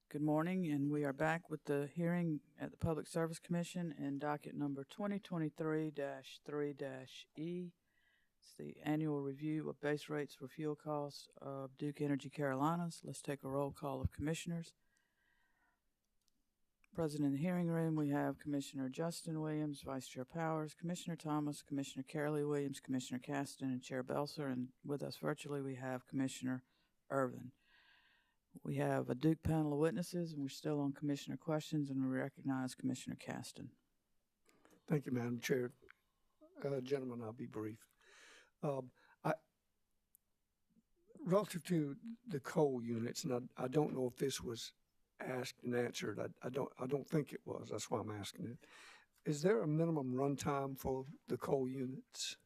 Good morning, and we are back with the hearing at the Public Service Commission in docket number 2023-3-E. It's the annual review of base rates for fuel costs of Duke Energy Carolinas. Let's take a roll call of commissioners. Present in the hearing room, we have Commissioner Justin Williams, Vice Chair Powers, Commissioner Thomas, Commissioner Carolee Williams, Commissioner Caston, and Chair Belser. And with us virtually, we have Commissioner Irvin. We have a Duke panel of witnesses, and we're still on commissioner questions, and we recognize Commissioner Caston. Thank you, Madam Chair. Gentlemen, I'll be brief. Relative to the coal units, and I don't know if this was asked and answered. I don't think it was. That's why I'm asking it. Is there a minimum runtime for the coal units?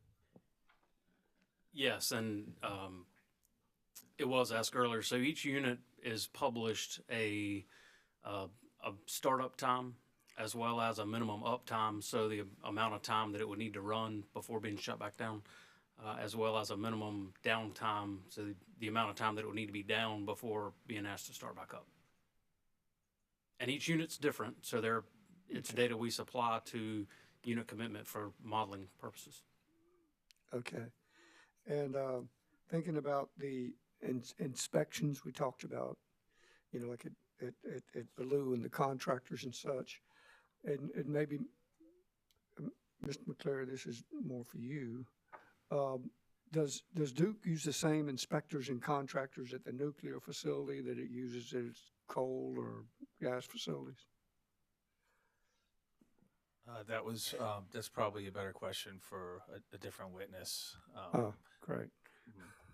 Yes, and it was asked earlier. So each unit is published a startup time as well as a minimum uptime, so the amount of time that it would need to run before being shut back down, as well as a minimum downtime, so the amount of time that it would need to be down before being asked to start back up. And each unit's different, so it's data we supply to unit commitment for modeling purposes. Okay. And thinking about the inspections we talked about, like at Ballou and the contractors and such, and maybe, Mr. McClary, this is more for you. Does Duke use the same inspectors and contractors at the nuclear facility that it uses at its coal or gas facilities? That's probably a better question for a different witness. Great.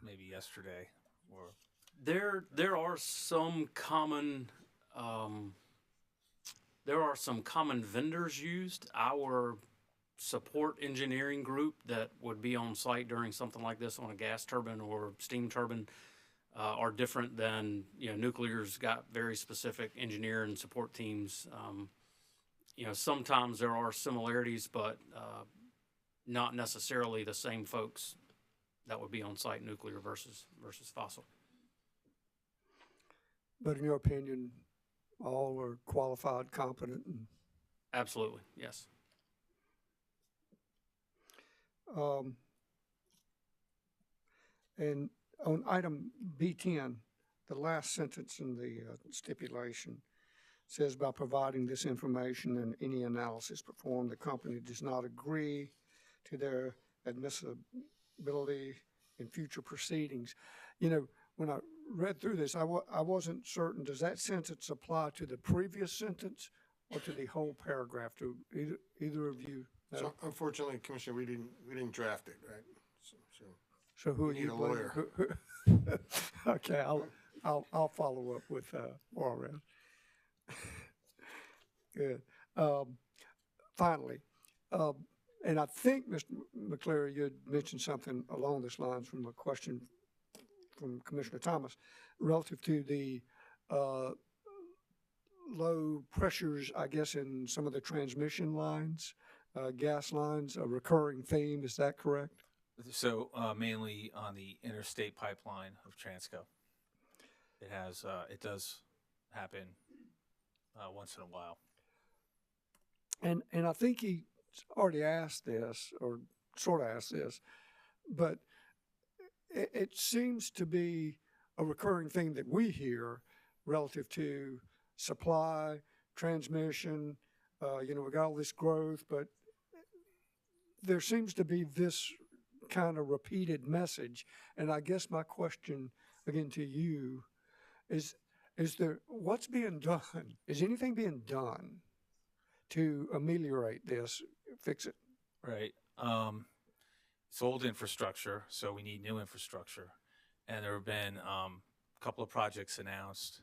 Maybe yesterday or. There are some common vendors used. Our support engineering group that would be on site during something like this on a gas turbine or steam turbine are different than, nuclear's got very specific engineer and support teams. Sometimes there are similarities, but not necessarily the same folks that would be on site nuclear versus fossil. But in your opinion, all are qualified, competent? Absolutely, yes. And on item B10, the last sentence in the stipulation says, by providing this information and any analysis performed, the company does not agree to their admissibility in future proceedings. When I read through this, I wasn't certain, does that sentence apply to the previous sentence or to the whole paragraph? To either of you? So unfortunately, Commissioner, we didn't draft it, right? So who are you? Need a lawyer. Okay, I'll follow up with Warren. Good. Finally, and I think, Mr. McClary, you had mentioned something along this lines from a question from Commissioner Thomas relative to the low pressures, I guess, in some of the transmission lines, gas lines, a recurring theme. Is that correct? So mainly on the interstate pipeline of Transco. It does happen once in a while. And I think he already asked this, or sort of asked this, but it seems to be a recurring theme that we hear relative to supply, transmission. We got all this growth, but there seems to be this kind of repeated message. And I guess my question again to you is there, what's being done? Is anything being done to ameliorate this, fix it? Right. It's old infrastructure, so we need new infrastructure. And there have been a couple of projects announced.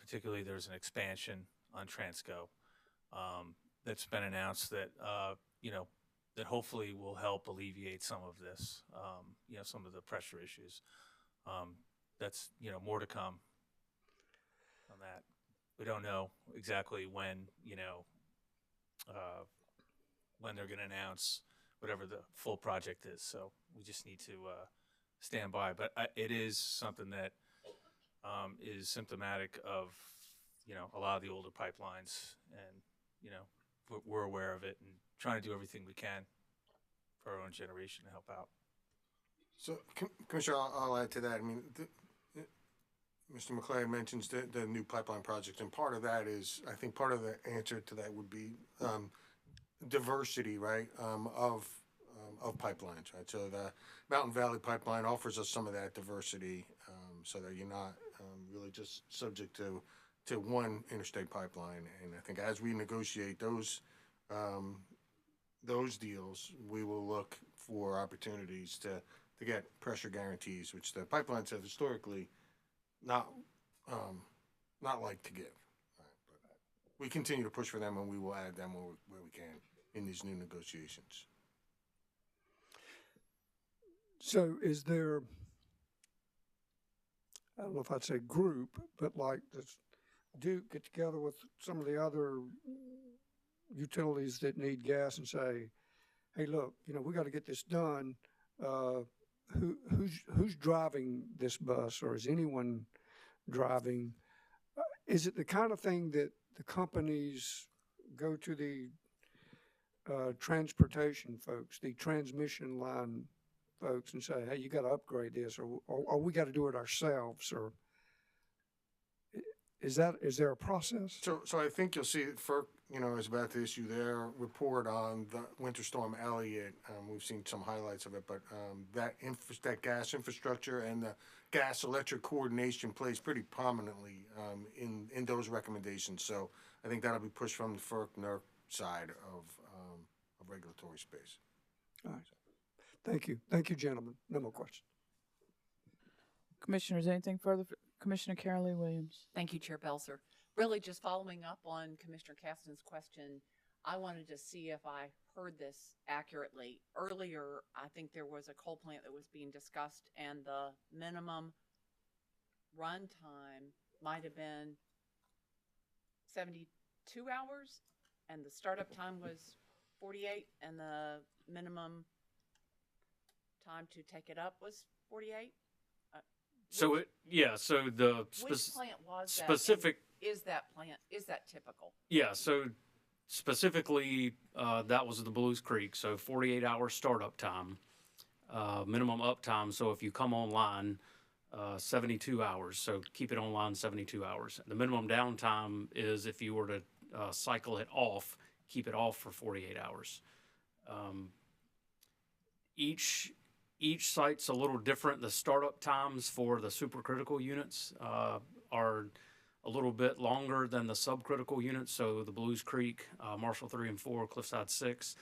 Particularly, there's an expansion on Transco that's been announced that that hopefully will help alleviate some of this, some of the pressure issues. That's more to come on that. We don't know exactly when they're going to announce whatever the full project is. So we just need to stand by. But it is something that is symptomatic of a lot of the older pipelines, and, we're aware of it and trying to do everything we can for our own generation to help out. So, Commissioner, I'll add to that. I mean, Mr. McClay mentions the new pipeline project, and part of that is, I think part of the answer to that would be diversity, right, of pipelines, right? So the Mountain Valley Pipeline offers us some of that diversity, so that you're not really just subject to one interstate pipeline. And I think as we negotiate those deals, we will look for opportunities to get pressure guarantees, which the pipelines have historically not like to give. Right? But we continue to push for them, and we will add them where we can in these new negotiations. So is there, I don't know if I'd say group, but like does Duke get together with some of the other utilities that need gas and say, hey, look, we got to get this done. Who's driving this bus, or is anyone driving? Is it the kind of thing that the companies go to the transportation folks, the transmission line folks, and say, hey, you got to upgrade this, or we got to do it ourselves, or is there a process? So I think you'll see FERC, is about to issue their report on the Winter Storm Elliott. We've seen some highlights of it, but that gas infrastructure and the gas electric coordination plays pretty prominently in those recommendations. So I think that'll be pushed from the FERC NERC side of regulatory space. All right. Thank you. Thank you, gentlemen. No more questions. Commissioners, anything further? Commissioner Carol Lee Williams. Thank you, Chair Belzer. Really just following up on Commissioner Caston's question, I wanted to see if I heard this accurately. Earlier, I think there was a coal plant that was being discussed, and the minimum run time might have been 72 hours, and the startup time was 48, and the minimum time to take it up was 48. So the which plant was specific that? Is that typical? Yeah, so specifically that was the Blues Creek. So 48-hour startup time, minimum uptime. So if you come online, 72 hours. So keep it online 72 hours. The minimum downtime is if you were to cycle it off, keep it off for 48 hours. Each site's a little different. The startup times for the supercritical units are a little bit longer than the subcritical units. So the Blues Creek, Marshall 3 and 4, Cliffside 6,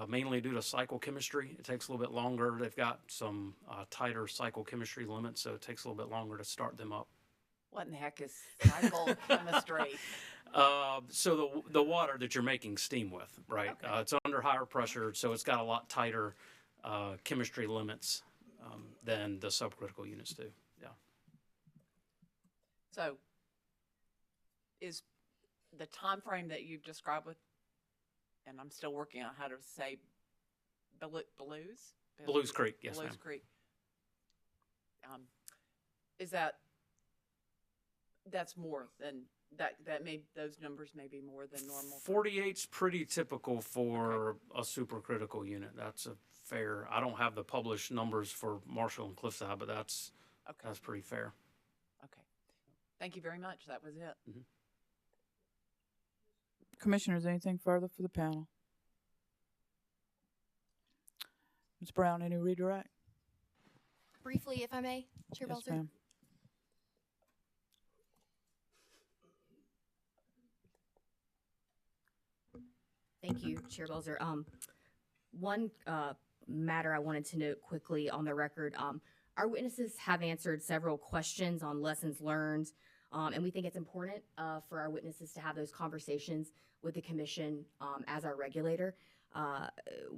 mainly due to cycle chemistry. It takes a little bit longer. They've got some tighter cycle chemistry limits, so it takes a little bit longer to start them up. What in the heck is cycle chemistry? So the water that you're making steam with, right? Okay. It's under higher pressure, so it's got a lot tighter chemistry limits than the subcritical units do. Yeah. So is the time frame that you've described with, and I'm still working on how to say Blues Creek, yes, Blues ma'am. Creek. Is that's more than that those numbers may be more than normal? 48's pretty typical for a supercritical unit. That's a fair. I don't have the published numbers for Marshall and Cliffside, but that's pretty fair. Okay. Thank you very much. That was it. Mm-hmm. Commissioners, anything further for the panel? Ms. Brown, any redirect? Briefly, if I may, Chair Yes, Belzer. ma'am. Thank you, Chair Belzer. One matter I wanted to note quickly on the record, our witnesses have answered several questions on lessons learned, and we think it's important for our witnesses to have those conversations with the Commission as our regulator.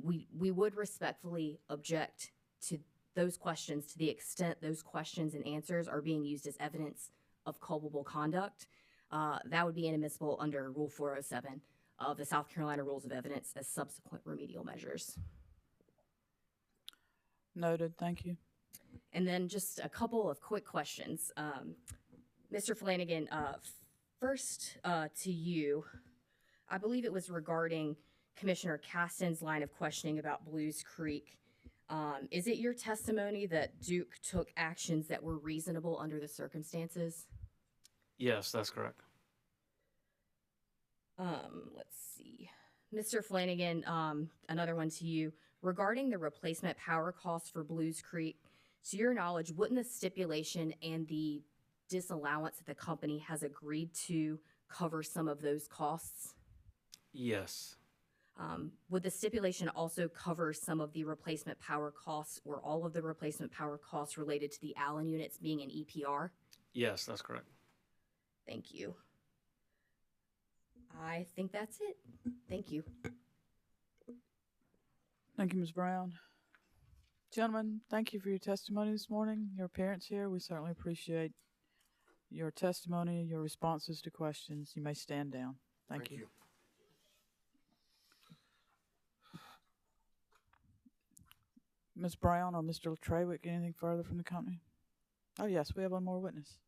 We would respectfully object to those questions to the extent those questions and answers are being used as evidence of culpable conduct. That would be inadmissible under Rule 407 of the South Carolina Rules of Evidence as subsequent remedial measures. Noted. Thank you. And then just a couple of quick questions. Mr. Flanagan, First, to you, I believe it was regarding Commissioner Caston's line of questioning about Blues Creek. Is it your testimony that Duke took actions that were reasonable under the circumstances? Yes, that's correct. Let's see. Mr. Flanagan, another one to you. Regarding the replacement power costs for Blues Creek, to your knowledge, wouldn't the stipulation and the disallowance that the company has agreed to cover some of those costs? Yes. Would the stipulation also cover some of the replacement power costs or all of the replacement power costs related to the Allen units being an EPR? Yes, that's correct. Thank you. I think that's it. Thank you. Thank you, Ms. Brown. Gentlemen, thank you for your testimony this morning, your appearance here. We certainly appreciate your testimony, your responses to questions. You may stand down. Thank you. Ms. Brown or Mr. Trawick, anything further from the company? Oh, yes, we have one more witness.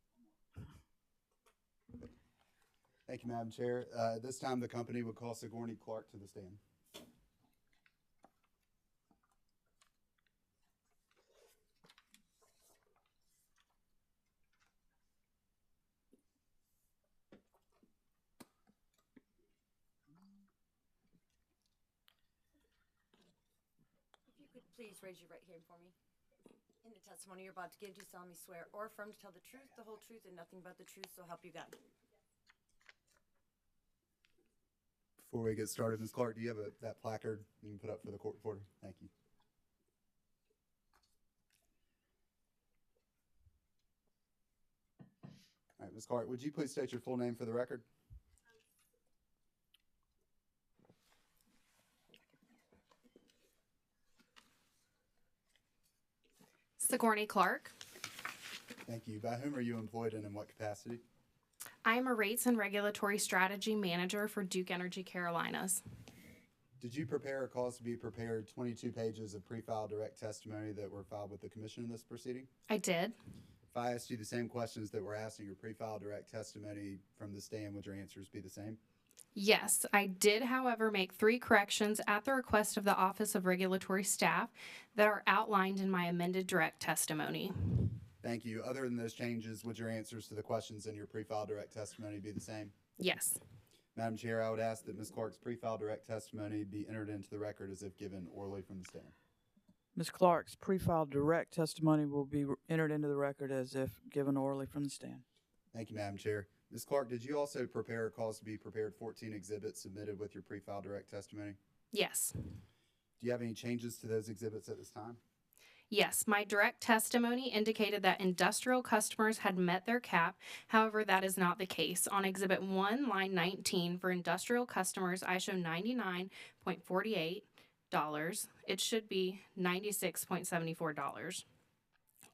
Thank you, Madam Chair. At this time, the company would call Sigourney Clark to the stand. Please raise your right hand for me. In the testimony you're about to give, do you solemnly swear or affirm to tell the truth, the whole truth, and nothing but the truth, so help you God? Before we get started, Ms. Clark, do you have that placard you can put up for the court reporter? Thank you. All right, Ms. Clark, would you please state your full name for the record? Sigourney Clark. Thank you. By whom are you employed and in what capacity? I am a Rates and Regulatory Strategy Manager for Duke Energy Carolinas. Did you prepare or cause to be prepared 22 pages of pre-filed direct testimony that were filed with the Commission in this proceeding? I did. If I asked you the same questions that were asked in your pre-filed direct testimony from the stand, would your answers be the same? Yes, I did, however, make 3 corrections at the request of the Office of Regulatory Staff that are outlined in my amended direct testimony. Thank you. Other than those changes, would your answers to the questions in your pre-filed direct testimony be the same? Yes. Madam Chair, I would ask that Ms. Clark's pre-filed direct testimony be entered into the record as if given orally from the stand. Ms. Clark's pre-filed direct testimony will be entered into the record as if given orally from the stand. Thank you, Madam Chair. Ms. Clark, did you also prepare or cause to be prepared 14 exhibits submitted with your pre-filed direct testimony? Yes. Do you have any changes to those exhibits at this time? Yes, my direct testimony indicated that industrial customers had met their cap. However, that is not the case. On Exhibit 1, line 19, for industrial customers, I show $99.48. It should be $96.74.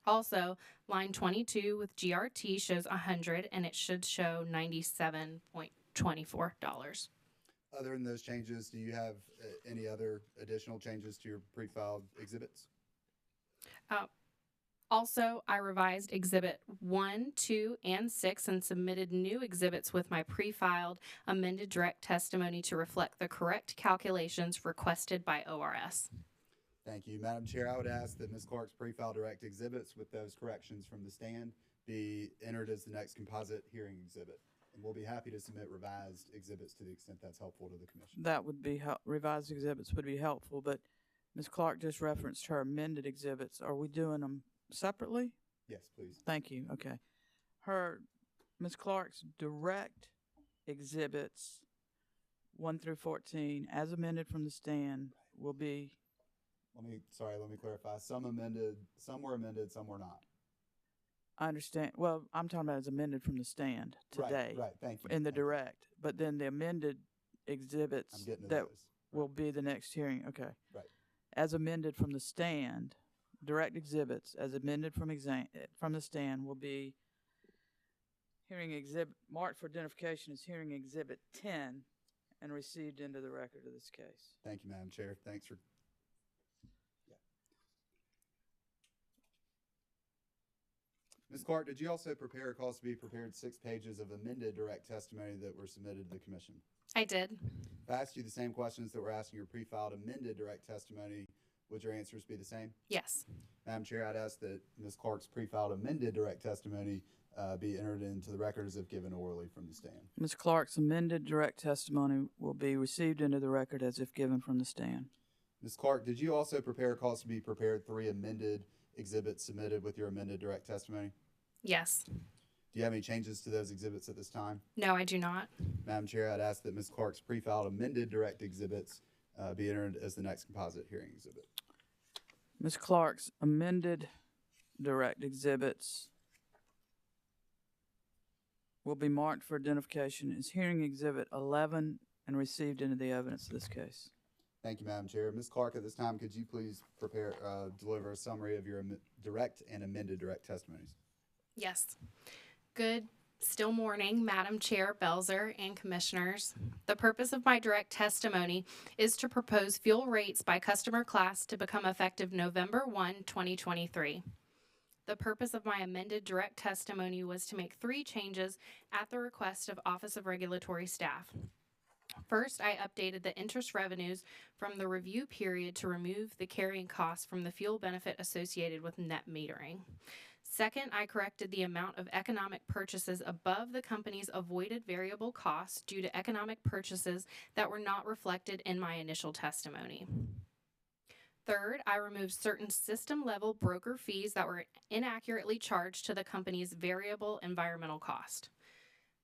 Also, line 22 with GRT shows 100, and it should show $97.24. Other than those changes, do you have any other additional changes to your pre-filed exhibits? Also, I revised Exhibit 1, 2, and 6 and submitted new exhibits with my pre-filed amended direct testimony to reflect the correct calculations requested by ORS. Thank you. Madam Chair, I would ask that Ms. Clark's pre-filed direct exhibits with those corrections from the stand be entered as the next composite hearing exhibit. And we'll be happy to submit revised exhibits to the extent that's helpful to the Commission. That would be revised exhibits would be helpful, but Ms. Clark just referenced her amended exhibits. Are we doing them separately? Yes, please. Thank you. Okay. Ms. Clark's direct exhibits 1 through 14 as amended from the stand will be. Let me clarify. Some were amended, some were not. I understand. Well, I'm talking about as amended from the stand today. Right, thank you. In the direct. But then the amended exhibits that will be the next hearing. Okay. Right. As amended from the stand, direct exhibits as amended from the stand will be hearing exhibit marked for identification as hearing exhibit 10 and received into the record of this case. Thank you, Madam Chair. Thanks for. Ms. Clark, did you also prepare or cause to be prepared 6 pages of amended direct testimony that were submitted to the commission? I did. If I asked you the same questions that were asked in your pre-filed amended direct testimony, would your answers be the same? Yes. Madam Chair, I'd ask that Ms. Clark's pre-filed amended direct testimony be entered into the record as if given orally from the stand. Ms. Clark's amended direct testimony will be received into the record as if given from the stand. Ms. Clark, did you also prepare or cause to be prepared 3 amended exhibits submitted with your amended direct testimony? Yes. Do you have any changes to those exhibits at this time? No, I do not. Madam Chair, I'd ask that Ms. Clark's pre-filed amended direct exhibits be entered as the next composite hearing exhibit. Ms. Clark's amended direct exhibits will be marked for identification as hearing exhibit 11 and received into the evidence of this case. Thank you, Madam Chair. Ms. Clark, at this time, could you please deliver a summary of your direct and amended direct testimonies? Yes. Good still morning, Madam Chair Belzer and Commissioners. The purpose of my direct testimony is to propose fuel rates by customer class to become effective November 1, 2023. The purpose of my amended direct testimony was to make 3 changes at the request of Office of Regulatory Staff. First, I updated the interest revenues from the review period to remove the carrying costs from the fuel benefit associated with net metering. Second, I corrected the amount of economic purchases above the company's avoided variable costs due to economic purchases that were not reflected in my initial testimony. Third, I removed certain system-level broker fees that were inaccurately charged to the company's variable environmental cost.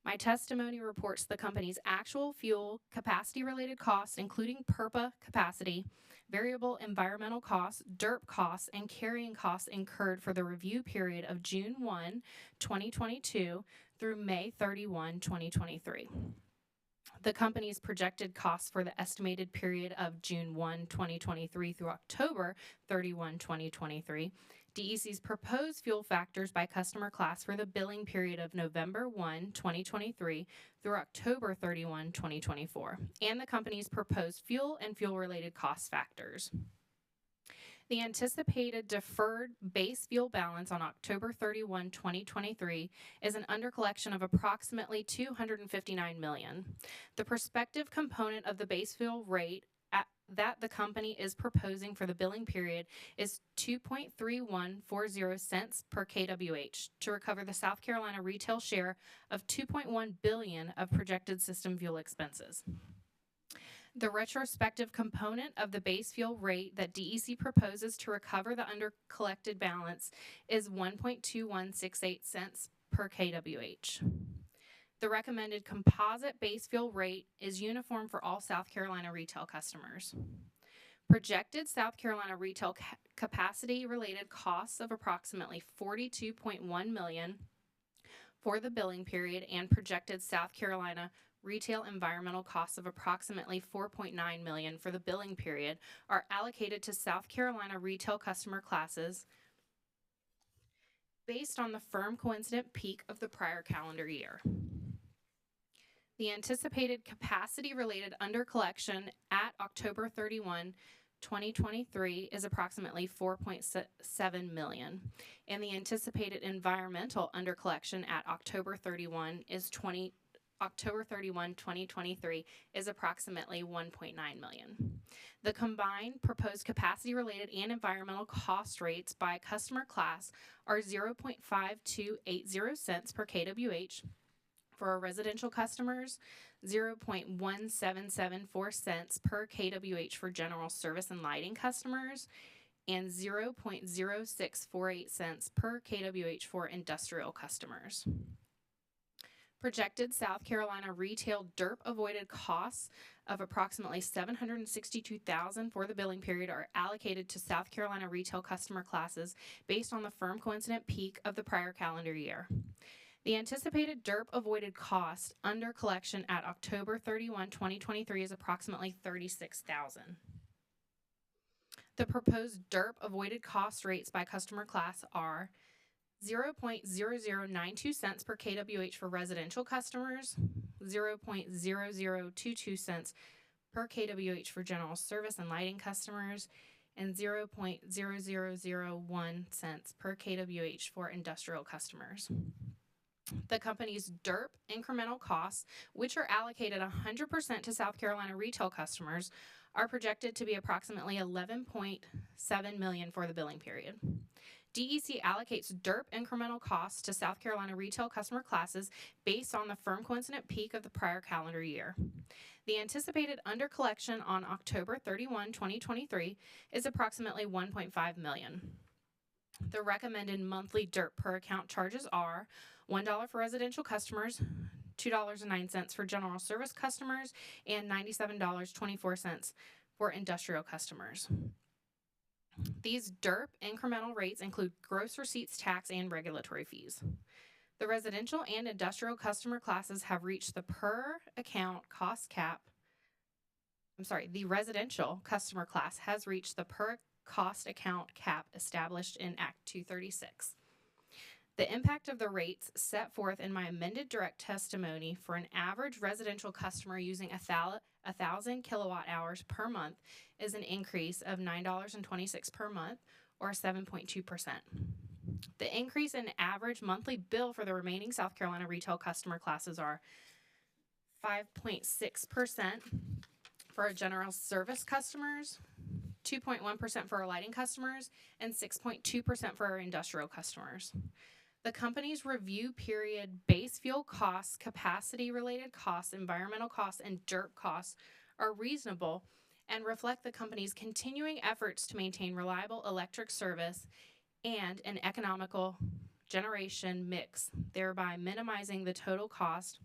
My testimony reports the company's actual fuel capacity-related costs, including PURPA capacity, variable environmental costs, DERP costs, and carrying costs incurred for the review period of June 1, 2022 through May 31, 2023. The company's projected costs for the estimated period of June 1, 2023 through October 31, 2023, DEC's proposed fuel factors by customer class for the billing period of November 1, 2023 through October 31, 2024, and the company's proposed fuel and fuel-related cost factors. The anticipated deferred base fuel balance on October 31, 2023 is an undercollection of approximately $259 million. The prospective component of the base fuel rate that the company is proposing for the billing period is 2.3140 cents per kWh to recover the South Carolina retail share of $2.1 billion of projected system fuel expenses. The retrospective component of the base fuel rate that DEC proposes to recover the undercollected balance is 1.2168 cents per kWh. The recommended composite base fuel rate is uniform for all South Carolina retail customers. Projected South Carolina retail capacity-related costs of approximately $42.1 million for the billing period and projected South Carolina retail environmental costs of approximately $4.9 million for the billing period are allocated to South Carolina retail customer classes based on the firm coincident peak of the prior calendar year. The anticipated capacity-related undercollection at October 31, 2023 is approximately $4.7 million, and the anticipated environmental undercollection at October 31, 2023 is approximately $1.9 million. The combined proposed capacity-related and environmental cost rates by customer class are 0.5280 cents per kWh for our residential customers, 0.1774 cents per kWh for general service and lighting customers, and 0.0648 cents per kWh for industrial customers. Projected South Carolina retail DERP avoided costs of approximately $762,000 for the billing period are allocated to South Carolina retail customer classes based on the firm coincident peak of the prior calendar year. The anticipated DERP avoided cost under collection at October 31, 2023 is approximately $36,000. The proposed DERP avoided cost rates by customer class are 0.0092 cents per kWh for residential customers, 0.0022 cents per kWh for general service and lighting customers, and 0.0001 cents per kWh for industrial customers. The company's DERP incremental costs, which are allocated 100% to South Carolina retail customers, are projected to be approximately $11.7 million for the billing period. DEC allocates DERP incremental costs to South Carolina retail customer classes based on the firm coincident peak of the prior calendar year. The anticipated undercollection on October 31, 2023 is approximately $1.5 million. The recommended monthly DERP per account charges are $1 for residential customers, $2.09 for general service customers, and $97.24 for industrial customers. These DERP incremental rates include gross receipts, tax, and regulatory fees. The residential and industrial customer classes have reached the per account cost cap. The residential customer class has reached the per cost account cap established in Act 236. The impact of the rates set forth in my amended direct testimony for an average residential customer using 1,000 kilowatt hours per month is an increase of $9.26 per month, or 7.2%. The increase in average monthly bill for the remaining South Carolina retail customer classes are 5.6% for our general service customers, 2.1% for our lighting customers, and 6.2% for our industrial customers. The company's review period base fuel costs, capacity-related costs, environmental costs, and DERP costs are reasonable and reflect the company's continuing efforts to maintain reliable electric service and an economical generation mix, thereby minimizing the total cost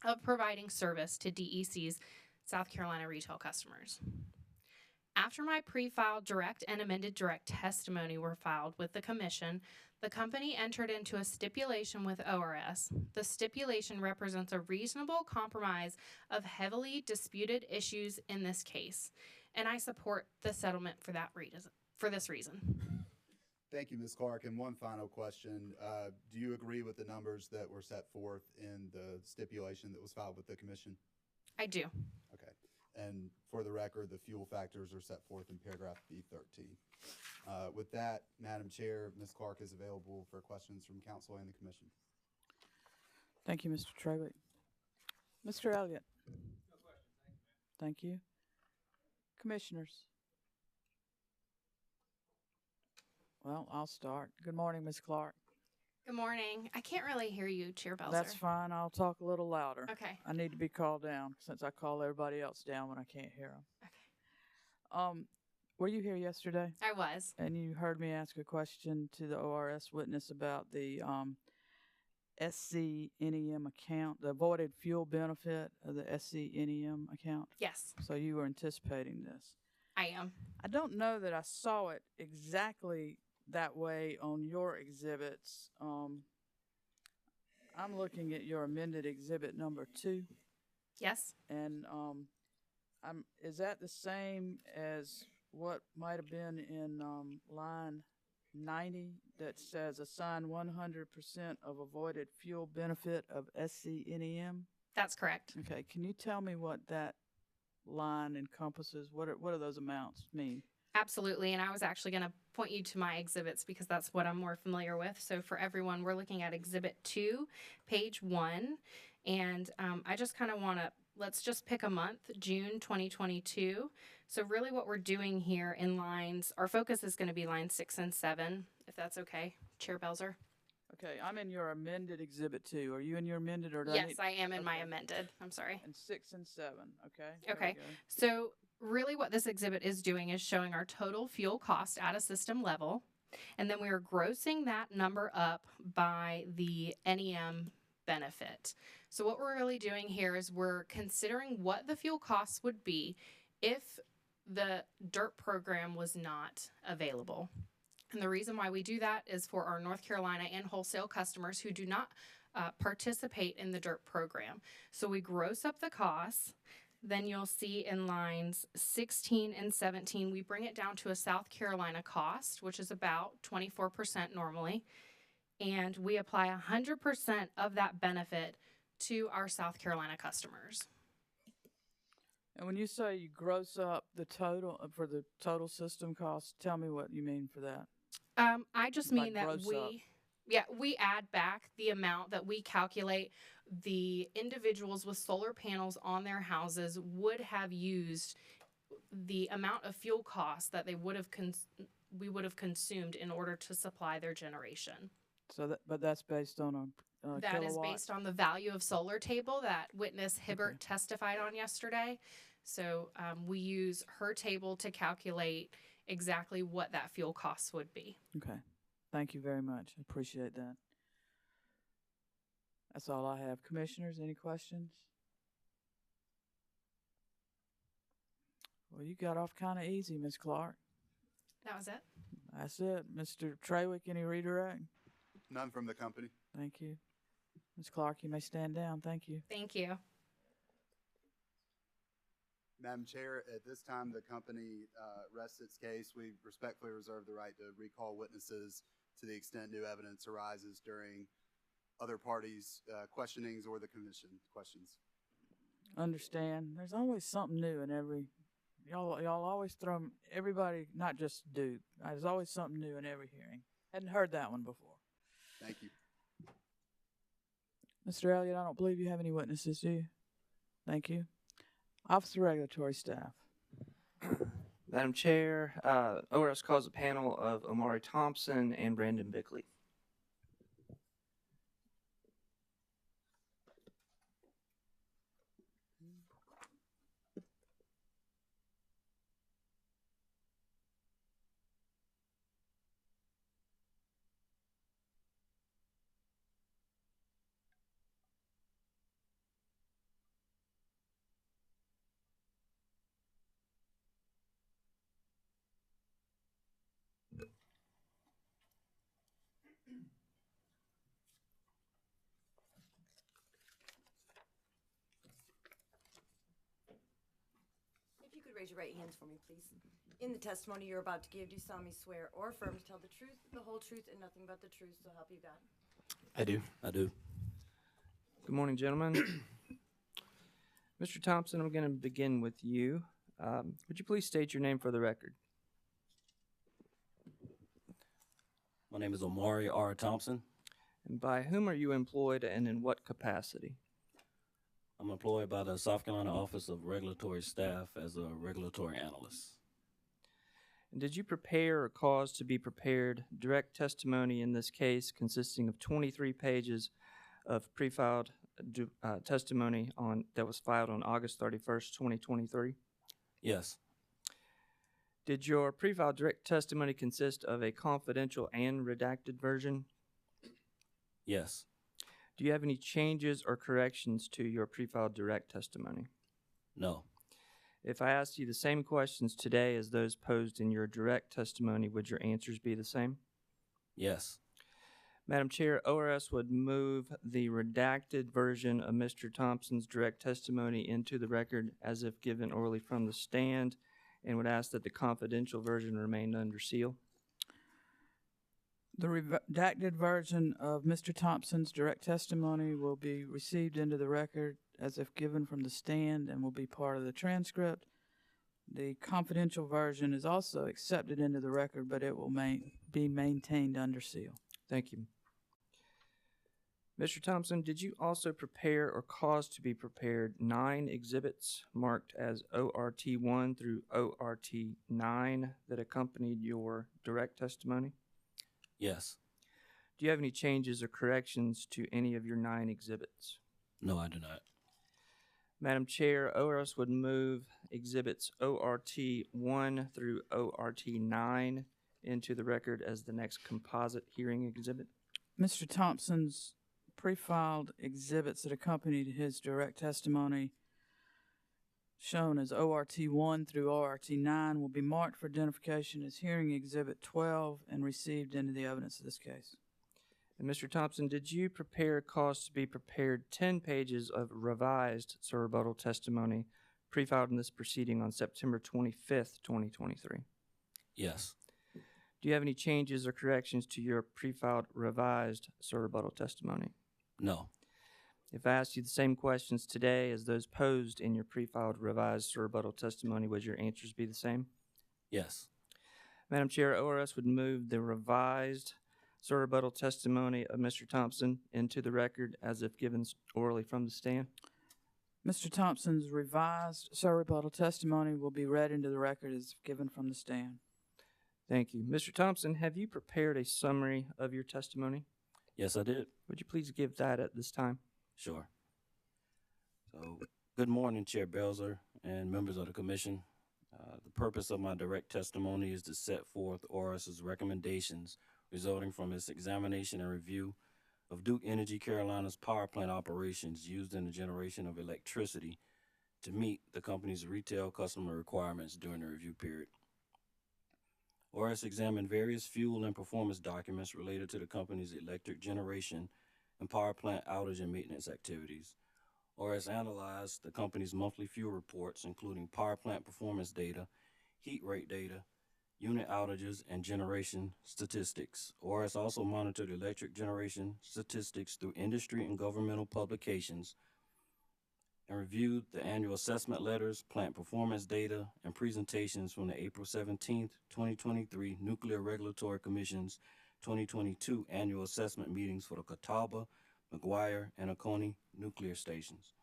of providing service to DEC's South Carolina retail customers. After my pre-filed direct and amended direct testimony were filed with the Commission, the company entered into a stipulation with ORS. The stipulation represents a reasonable compromise of heavily disputed issues in this case, and I support the settlement for this reason. Thank you, Ms. Clark. And one final question. Do you agree with the numbers that were set forth in the stipulation that was filed with the Commission? I do. Okay. And for the record, the fuel factors are set forth in paragraph B13. With that, Madam Chair, Ms. Clark is available for questions from Council and the Commission. Thank you, Mr. Trewick. Mr. Elliott. No question. Thank you, ma'am. Thank you. Commissioners. Well, I'll start. Good morning, Ms. Clark. Good morning. I can't really hear you, Chair Belzer. That's fine. I'll talk a little louder. Okay. I need to be called down since I call everybody else down when I can't hear them. Okay. Were you here yesterday? I was. And you heard me ask a question to the ORS witness about the SC NEM account, the avoided fuel benefit of the SC NEM account? Yes. So you were anticipating this. I am. I don't know that I saw it exactly that way on your exhibits. I'm looking at your amended exhibit number 2. Yes. And is that the same as what might have been in line 90 that says assign 100% of avoided fuel benefit of SC NEM? That's correct. Okay. Can you tell me what that line encompasses? What do those amounts mean? Absolutely, and I was actually going to point you to my exhibits because that's what I'm more familiar with. So for everyone, we're looking at Exhibit 2, page 1, and I just kind of want to, let's just pick a month, June 2022. So really what we're doing here in lines, our focus is going to be lines 6 and 7, if that's okay, Chair Belzer. Okay, I'm in your amended Exhibit 2. Are you in your amended or do Yes, I am in my amended. I'm sorry. And 6 and 7, okay? Okay, so really what this exhibit is doing is showing our total fuel cost at a system level, and then we are grossing that number up by the NEM benefit. So what we're really doing here is we're considering what the fuel costs would be if the DERP program was not available. And the reason why we do that is for our North Carolina and wholesale customers who do not participate in the DERP program. So we gross up the costs. Then you'll see in lines 16 and 17, we bring it down to a South Carolina cost, which is about 24% normally. And we apply 100% of that benefit to our South Carolina customers. And when you say you gross up the total for the total system cost, tell me what you mean for that. I just By mean that gross up. we add back the amount that we calculate the individuals with solar panels on their houses would have used, the amount of fuel costs that they would have we would have consumed in order to supply their generation. So that, but that's based on a That is kilowatt? based on the value of solar table that witness Hibbert testified on yesterday. So we use her table to calculate exactly what that fuel cost would be. Okay. Thank you very much. I appreciate that. That's all I have. Commissioners, any questions? Well, you got off kind of easy, Ms. Clark. That was it. That's it. Mr. Trawick, any redirect? None from the company. Thank you. Ms. Clark, you may stand down. Thank you. Thank you. Madam Chair, at this time, the company rests its case. We respectfully reserve the right to recall witnesses to the extent new evidence arises during other parties' questionings or the commission questions. Understand. There's always something new in every. Y'all always throw everybody, not just Duke. There's always something new in every hearing. Hadn't heard that one before. Thank you. Mr. Elliott, I don't believe you have any witnesses, do you? Thank you. Office of Regulatory Staff. Madam Chair, ORS calls a panel of Omari Thompson and Brandon Bickley. If you could raise your right hands for me, please. In the testimony you're about to give, do you solemnly swear or affirm to tell the truth, the whole truth, and nothing but the truth, so help you God? I do. Good morning, gentlemen. Mr. Thompson, I'm going to begin with you. Would you please state your name for the record? My name is Omari R. Thompson. And by whom are you employed and in what capacity? I'm employed by the South Carolina Office of Regulatory Staff as a regulatory analyst. And did you prepare or cause to be prepared direct testimony in this case consisting of 23 pages of pre-filed testimony that was filed on August 31st, 2023? Yes. Did your pre-filed direct testimony consist of a confidential and redacted version? Yes. Do you have any changes or corrections to your pre-filed direct testimony? No. If I asked you the same questions today as those posed in your direct testimony, would your answers be the same? Yes. Madam Chair, ORS would move the redacted version of Mr. Thompson's direct testimony into the record as if given orally from the stand and would ask that the confidential version remain under seal. The redacted version of Mr. Thompson's direct testimony will be received into the record as if given from the stand and will be part of the transcript. The confidential version is also accepted into the record, but it will be maintained under seal. Thank you. Mr. Thompson, did you also prepare or cause to be prepared 9 exhibits marked as ORT1 through ORT9 that accompanied your direct testimony? Yes. Do you have any changes or corrections to any of your 9 exhibits? No, I do not. Madam Chair, ORS would move exhibits ORT1 through ORT9 into the record as the next composite hearing exhibit. Mr. Thompson's pre-filed exhibits that accompanied his direct testimony, shown as ORT1 through ORT9, will be marked for identification as hearing exhibit 12 and received into the evidence of this case. And Mr. Thompson, did you prepare cause to be prepared 10 pages of revised rebuttal testimony pre-filed in this proceeding on September 25th, 2023? Yes. Do you have any changes or corrections to your pre-filed revised rebuttal testimony? No. If I asked you the same questions today as those posed in your pre-filed revised rebuttal testimony, would your answers be the same? Yes. Madam Chair, ORS would move the revised rebuttal testimony of Mr. Thompson into the record as if given orally from the stand. Mr. Thompson's revised rebuttal testimony will be read into the record as given from the stand. Thank you. Mr. Thompson, have you prepared a summary of your testimony? Yes, I did. Would you please give that at this time? Sure. So, good morning, Chair Belzer and members of the Commission. The purpose of my direct testimony is to set forth ORS's recommendations resulting from its examination and review of Duke Energy Carolina's power plant operations used in the generation of electricity to meet the company's retail customer requirements during the review period. ORS examined various fuel and performance documents related to the company's electric generation and power plant outage and maintenance activities. ORS analyzed the company's monthly fuel reports, including power plant performance data, heat rate data, unit outages, and generation statistics. ORS also monitored electric generation statistics through industry and governmental publications and reviewed the annual assessment letters, plant performance data, and presentations from the April 17, 2023 Nuclear Regulatory Commission's 2022 annual assessment meetings for the Catawba, McGuire, and Oconee nuclear stations.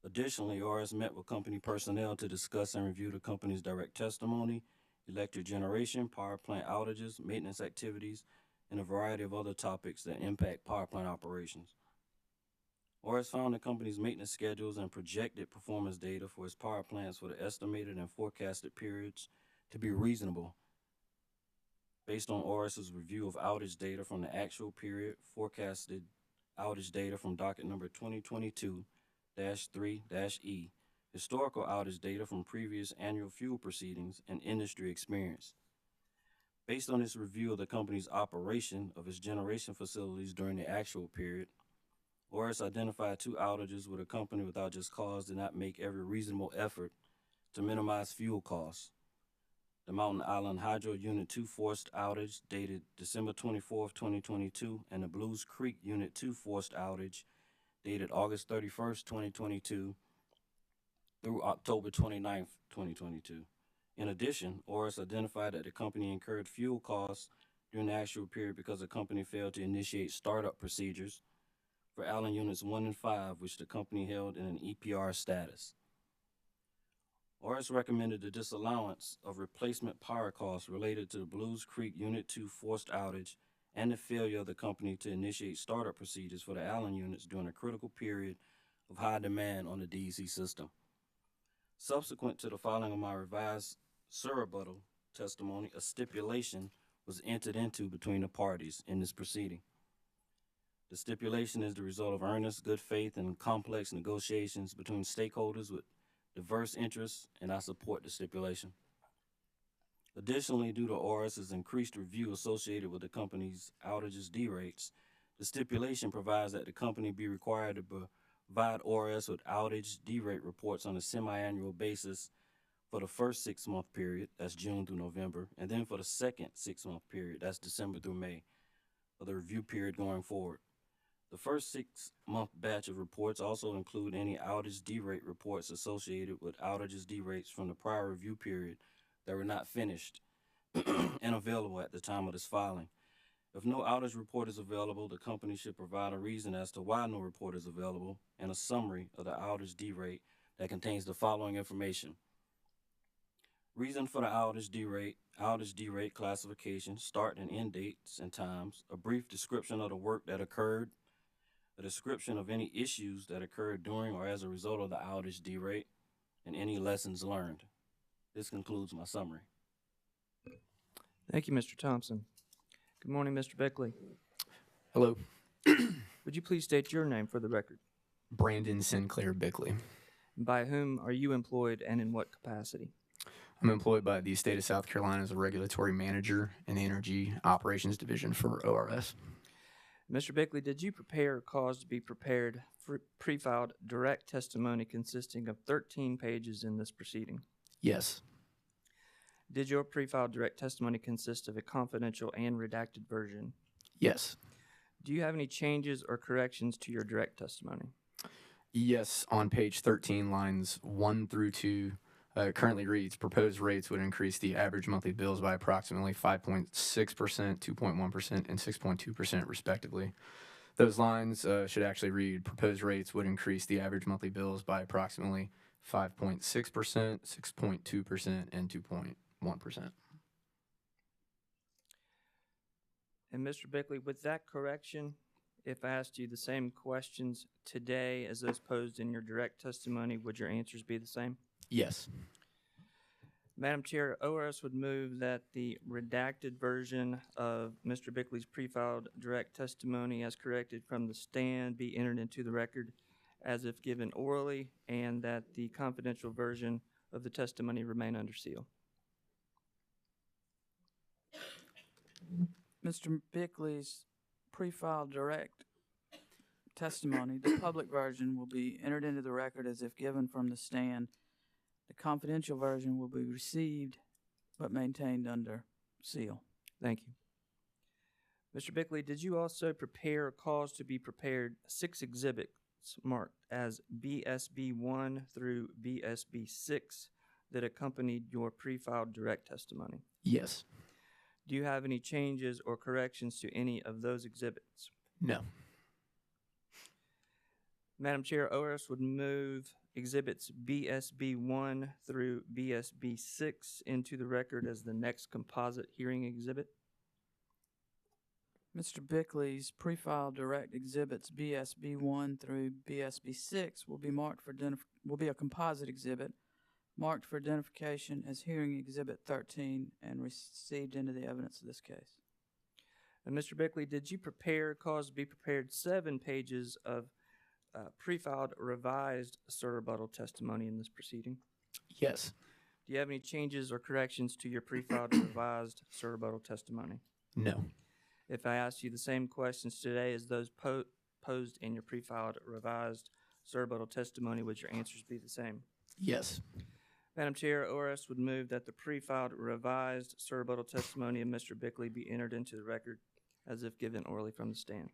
Additionally, ORS met with company personnel to discuss and review the company's direct testimony, electric generation, power plant outages, maintenance activities, and a variety of other topics that impact power plant operations. ORS found the company's maintenance schedules and projected performance data for its power plants for the estimated and forecasted periods to be reasonable based on ORS's review of outage data from the actual period, forecasted outage data from docket number 2022-3-E, historical outage data from previous annual fuel proceedings, and industry experience. Based on its review of the company's operation of its generation facilities during the actual period, ORS identified 2 outages where the company without just cause did not make every reasonable effort to minimize fuel costs. The Mountain Island Hydro Unit 2 forced outage dated December 24, 2022, and the Blues Creek Unit 2 forced outage dated August 31, 2022 through October 29, 2022. In addition, ORS identified that the company incurred fuel costs during the actual period because the company failed to initiate startup procedures for Allen Units 1 and 5, which the company held in an EPR status. ORS recommended the disallowance of replacement power costs related to the Blues Creek Unit 2 forced outage and the failure of the company to initiate startup procedures for the Allen units during a critical period of high demand on the DEC system. Subsequent to the filing of my revised rebuttal testimony, a stipulation was entered into between the parties in this proceeding. The stipulation is the result of earnest, good faith, and complex negotiations between stakeholders with diverse interests, and I support the stipulation. Additionally, due to ORS's increased review associated with the company's outages D-rates, the stipulation provides that the company be required to provide ORS with outage D-rate reports on a semi-annual basis for the first 6-month period, that's June through November, and then for the second 6-month period, that's December through May, of the review period going forward. The first 6-month batch of reports also include any outage D-rate reports associated with outages D-rates from the prior review period that were not finished and available at the time of this filing. If no outage report is available, the company should provide a reason as to why no report is available and a summary of the outage D-rate that contains the following information: reason for the outage D-rate classification, start and end dates and times, a brief description of the work that occurred, a description of any issues that occurred during or as a result of the outage D-rate, and any lessons learned. This concludes my summary. Thank you, Mr. Thompson. Good morning, Mr. Beckley. Hello. Would you please state your name for the record? Brandon Sinclair Bickley. By whom are you employed and in what capacity? I'm employed by the state of South Carolina as a regulatory manager in the Energy Operations Division for ORS. Mr. Bickley, did you prepare or cause to be prepared for pre-filed direct testimony consisting of 13 pages in this proceeding? Yes. Did your pre-filed direct testimony consist of a confidential and redacted version? Yes. Do you have any changes or corrections to your direct testimony? Yes, on page 13, lines 1 through 2, currently reads, proposed rates would increase the average monthly bills by approximately 5.6%, 2.1%, and 6.2% respectively. Those lines should actually read, proposed rates would increase the average monthly bills by approximately 5.6%, 6.2%, and 2.1%. And Mr. Bickley, with that correction, if I asked you the same questions today as those posed in your direct testimony, would your answers be the same? Yes. Madam Chair, ORS would move that the redacted version of Mr. Bickley's pre-filed direct testimony as corrected from the stand be entered into the record as if given orally, and that the confidential version of the testimony remain under seal. Mr. Bickley's pre-filed direct testimony, the public version will be entered into the record as if given from the stand. The confidential version will be received but maintained under seal. Thank you. Mr. Bickley, did you also prepare or cause to be prepared 6 exhibits marked as BSB 1 through BSB 6 that accompanied your pre-filed direct testimony? Yes. Do you have any changes or corrections to any of those exhibits? No. Madam Chair, ORS would move exhibits BSB 1 through BSB 6 into the record as the next composite hearing exhibit. Mr. Bickley's pre-filed direct exhibits BSB 1 through BSB 6 will be marked for will be a composite exhibit marked for identification as hearing exhibit 13 and received into the evidence of this case. And Mr. Bickley, did you prepare, cause to be prepared 7 pages of pre-filed revised rebuttal testimony in this proceeding? Yes. Do you have any changes or corrections to your pre-filed revised rebuttal testimony? No. If I asked you the same questions today as those posed in your pre-filed revised rebuttal testimony, would your answers be the same? Yes. Madam Chair, ORS would move that the pre-filed revised rebuttal testimony of Mr. Bickley be entered into the record as if given orally from the stand.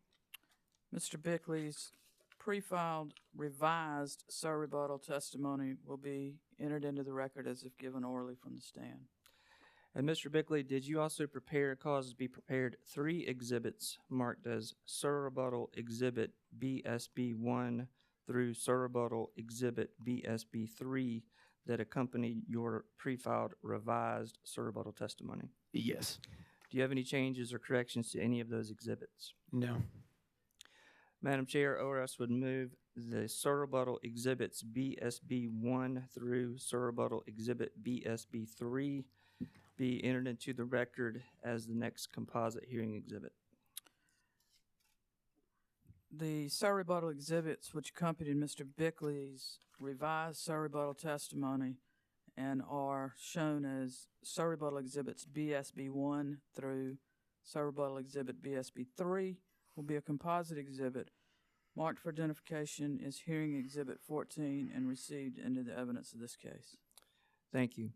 Mr. Bickley's pre-filed revised rebuttal testimony will be entered into the record as if given orally from the stand. And Mr. Bickley, did you also prepare, cause to be prepared 3 exhibits marked as rebuttal exhibit BSB 1 through rebuttal exhibit BSB 3 that accompanied your pre-filed revised rebuttal testimony? Yes. Do you have any changes or corrections to any of those exhibits? No. Madam Chair, ORS would move the rebuttal exhibits BSB 1 through rebuttal exhibit BSB 3 be entered into the record as the next composite hearing exhibit. The rebuttal exhibits which accompanied Mr. Bickley's revised rebuttal testimony and are shown as rebuttal exhibits BSB 1 through rebuttal exhibit BSB 3 will be a composite exhibit marked for identification as hearing exhibit 14 and received into the evidence of this case. Thank you.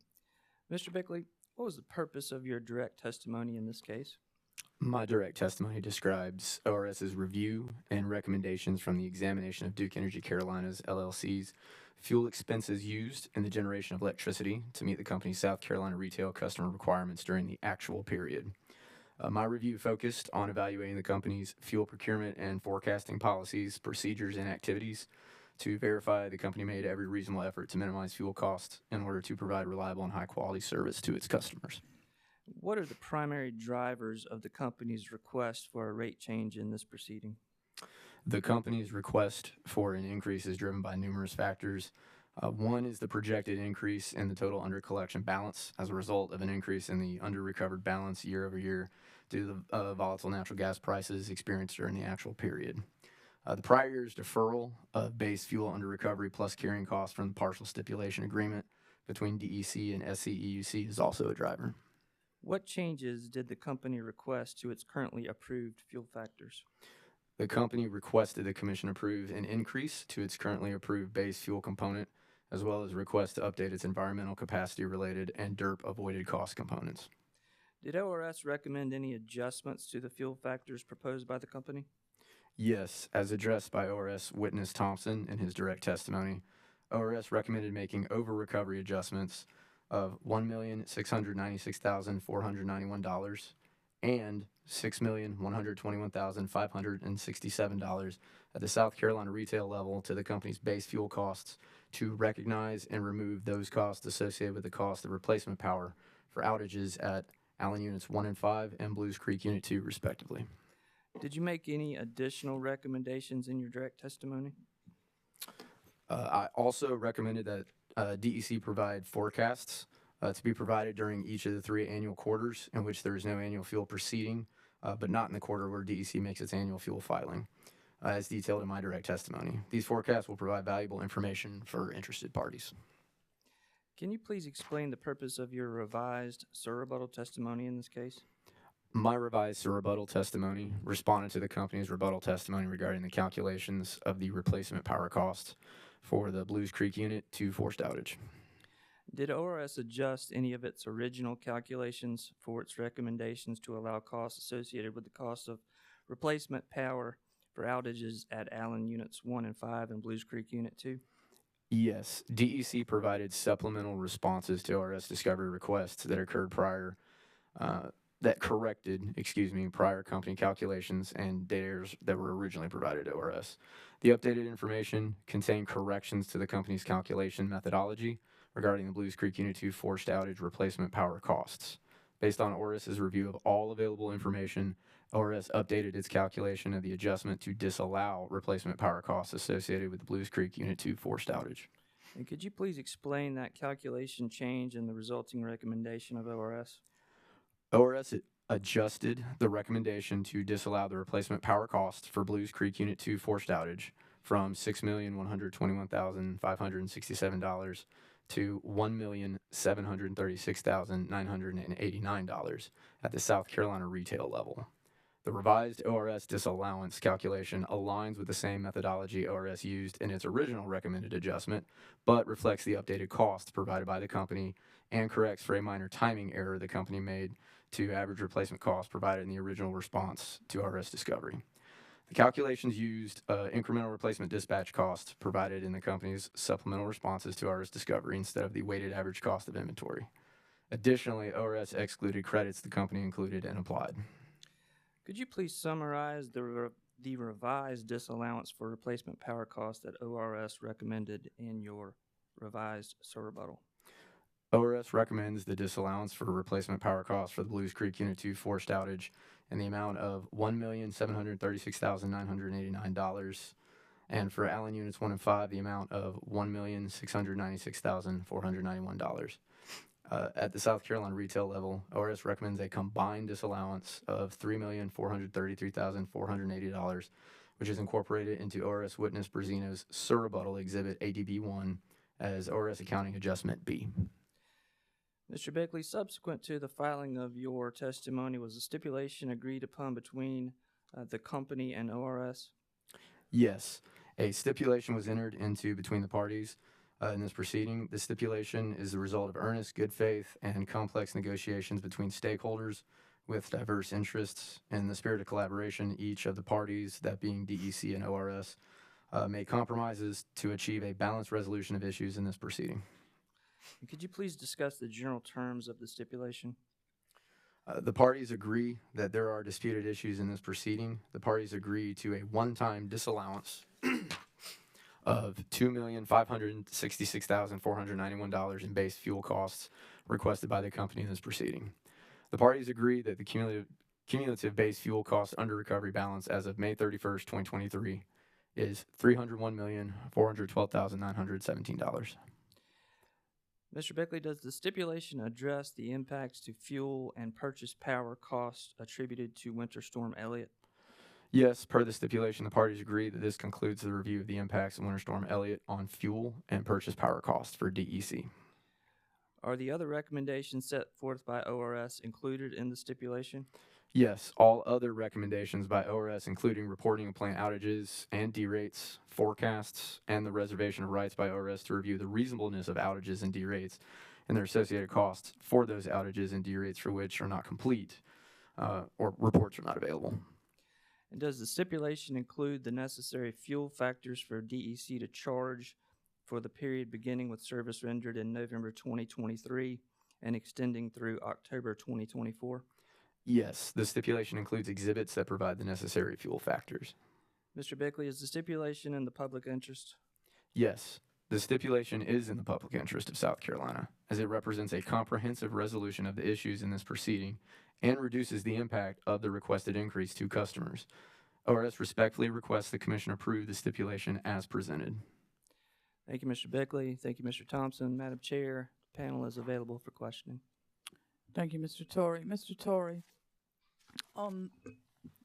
Mr. Bickley, what was the purpose of your direct testimony in this case? My direct testimony describes ORS's review and recommendations from the examination of Duke Energy Carolinas LLC's fuel expenses used in the generation of electricity to meet the company's South Carolina retail customer requirements during the actual period. My review focused on evaluating the company's fuel procurement and forecasting policies, procedures, and activities to verify the company made every reasonable effort to minimize fuel costs in order to provide reliable and high-quality service to its customers. What are the primary drivers of the company's request for a rate change in this proceeding? The company's request for an increase is driven by numerous factors. One is the projected increase in the total under-collection balance as a result of an increase in the under-recovered balance year over year due to the volatile natural gas prices experienced during the actual period. The prior year's deferral of base fuel under-recovery plus carrying costs from the partial stipulation agreement between DEC and SCEUC is also a driver. What changes did the company request to its currently approved fuel factors? The company requested the Commission approve an increase to its currently approved base fuel component, as well as request to update its environmental capacity-related and DERP avoided cost components. Did ORS recommend any adjustments to the fuel factors proposed by the company? Yes, as addressed by ORS witness Thompson in his direct testimony, ORS recommended making over-recovery adjustments of $1,696,491 and $6,121,567 at the South Carolina retail level to the company's base fuel costs to recognize and remove those costs associated with the cost of replacement power for outages at Allen Units 1 and 5 and Blues Creek Unit 2, respectively. Did you make any additional recommendations in your direct testimony? I also recommended that DEC provide forecasts to be provided during each of the 3 annual quarters in which there is no annual fuel proceeding, but not in the quarter where DEC makes its annual fuel filing, as detailed in my direct testimony. These forecasts will provide valuable information for interested parties. Can you please explain the purpose of your revised surrebuttal testimony in this case? My revised rebuttal testimony responded to the company's rebuttal testimony regarding the calculations of the replacement power costs for the Blues Creek Unit 2 forced outage. Did ORS adjust any of its original calculations for its recommendations to allow costs associated with the cost of replacement power for outages at Allen Units 1 and 5 and Blues Creek Unit 2? Yes, DEC provided supplemental responses to ORS discovery requests that occurred prior, that corrected, prior company calculations and data errors that were originally provided to ORS. The updated information contained corrections to the company's calculation methodology regarding the Blues Creek Unit 2 forced outage replacement power costs. Based on ORS's review of all available information, ORS updated its calculation of the adjustment to disallow replacement power costs associated with the Blues Creek Unit 2 forced outage. And could you please explain that calculation change and the resulting recommendation of ORS? ORS adjusted the recommendation to disallow the replacement power cost for Blues Creek Unit 2 forced outage from $6,121,567 to $1,736,989 at the South Carolina retail level. The revised ORS disallowance calculation aligns with the same methodology ORS used in its original recommended adjustment, but reflects the updated cost provided by the company and corrects for a minor timing error the company made to average replacement cost provided in the original response to ORS discovery. The calculations used incremental replacement dispatch cost provided in the company's supplemental responses to ORS discovery instead of the weighted average cost of inventory. Additionally, ORS excluded credits the company included and applied. Could you please summarize the revised disallowance for replacement power cost that ORS recommended in your revised surrebuttal? ORS recommends the disallowance for replacement power costs for the Blues Creek Unit 2 forced outage in the amount of $1,736,989, and for Allen Units 1 and 5, the amount of $1,696,491. At the South Carolina retail level, ORS recommends a combined disallowance of $3,433,480, which is incorporated into ORS witness Brazino's surrebuttal exhibit ADB1 as ORS accounting adjustment B. Mr. Beckley, subsequent to the filing of your testimony, was a stipulation agreed upon between the company and ORS? Yes, a stipulation was entered into between the parties in this proceeding. The stipulation is the result of earnest, good faith, and complex negotiations between stakeholders with diverse interests. In the spirit of collaboration, each of the parties, that being DEC and ORS, made compromises to achieve a balanced resolution of issues in this proceeding. Could you please discuss the general terms of the stipulation? The parties agree that there are disputed issues in this proceeding. The parties agree to a one-time disallowance of $2,566,491 in base fuel costs requested by the company in this proceeding. The parties agree that the cumulative base fuel cost under recovery balance as of May 31st, 2023 is $301,412,917. Mr. Beckley, does the stipulation address the impacts to fuel and purchase power costs attributed to Winter Storm Elliott? Yes, per the stipulation, the parties agree that this concludes the review of the impacts of Winter Storm Elliott on fuel and purchase power costs for DEC. Are the other recommendations set forth by ORS included in the stipulation? Yes, all other recommendations by ORS, including reporting of plant outages and derates, forecasts, and the reservation of rights by ORS to review the reasonableness of outages and derates and their associated costs for those outages and derates for which are not complete or reports are not available. And does the stipulation include the necessary fuel factors for DEC to charge for the period beginning with service rendered in November 2023 and extending through October 2024? Yes, the stipulation includes exhibits that provide the necessary fuel factors. Mr. Bickley, is the stipulation in the public interest? Yes, the stipulation is in the public interest of South Carolina, as it represents a comprehensive resolution of the issues in this proceeding and reduces the impact of the requested increase to customers. ORS respectfully requests the Commission approve the stipulation as presented. Thank you, Mr. Bickley. Thank you, Mr. Thompson. Madam Chair, the panel is available for questioning. Thank you, Mr. Torrey. Mr. Torrey, on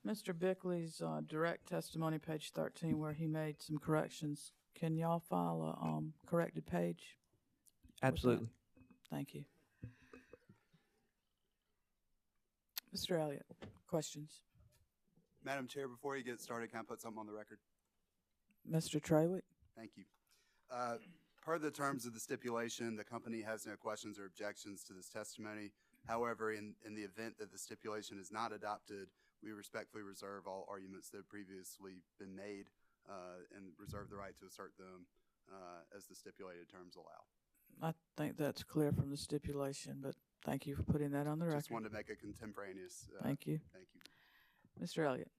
Mr. Bickley's direct testimony, page 13, where he made some corrections, can y'all file a corrected page? Absolutely. Thank you. Mr. Elliott, questions? Madam Chair, before you get started, can I put something on the record? Mr. Trawick? Thank you. Per the terms of the stipulation, the company has no questions or objections to this testimony. However, in the event that the stipulation is not adopted, we respectfully reserve all arguments that have previously been made and reserve the right to assert them as the stipulated terms allow. I think that's clear from the stipulation, but thank you for putting that on the record. Just wanted to make a contemporaneous. Thank you. Thank you. Mr. Elliott.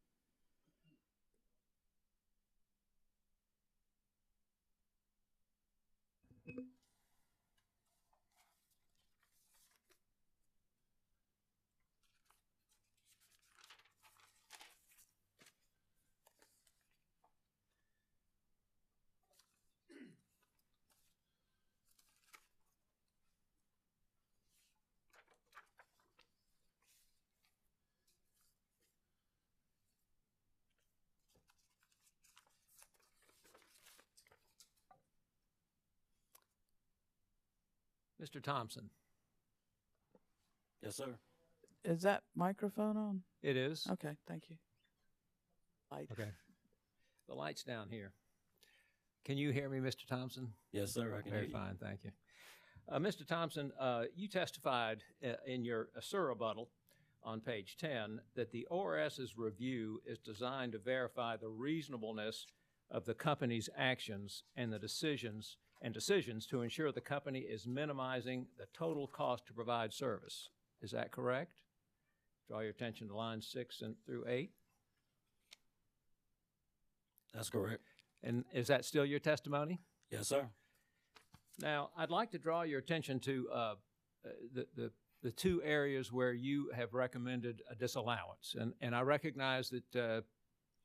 Mr. Thompson. Yes, sir. Is that microphone on? It is. Okay, thank you. Light. Okay. The light's down here. Can you hear me, Mr. Thompson? Yes, sir. I can hear Very you. fine, thank you. Mr. Thompson, you testified in your surrebuttal on page 10 that the ORS's review is designed to verify the reasonableness of the company's actions and the decisions to ensure the company is minimizing the total cost to provide service. Is that correct? Draw your attention to lines 6 through 8. That's correct. And is that still your testimony? Yes, sir. Now, I'd like to draw your attention to the two areas where you have recommended a disallowance. And I recognize that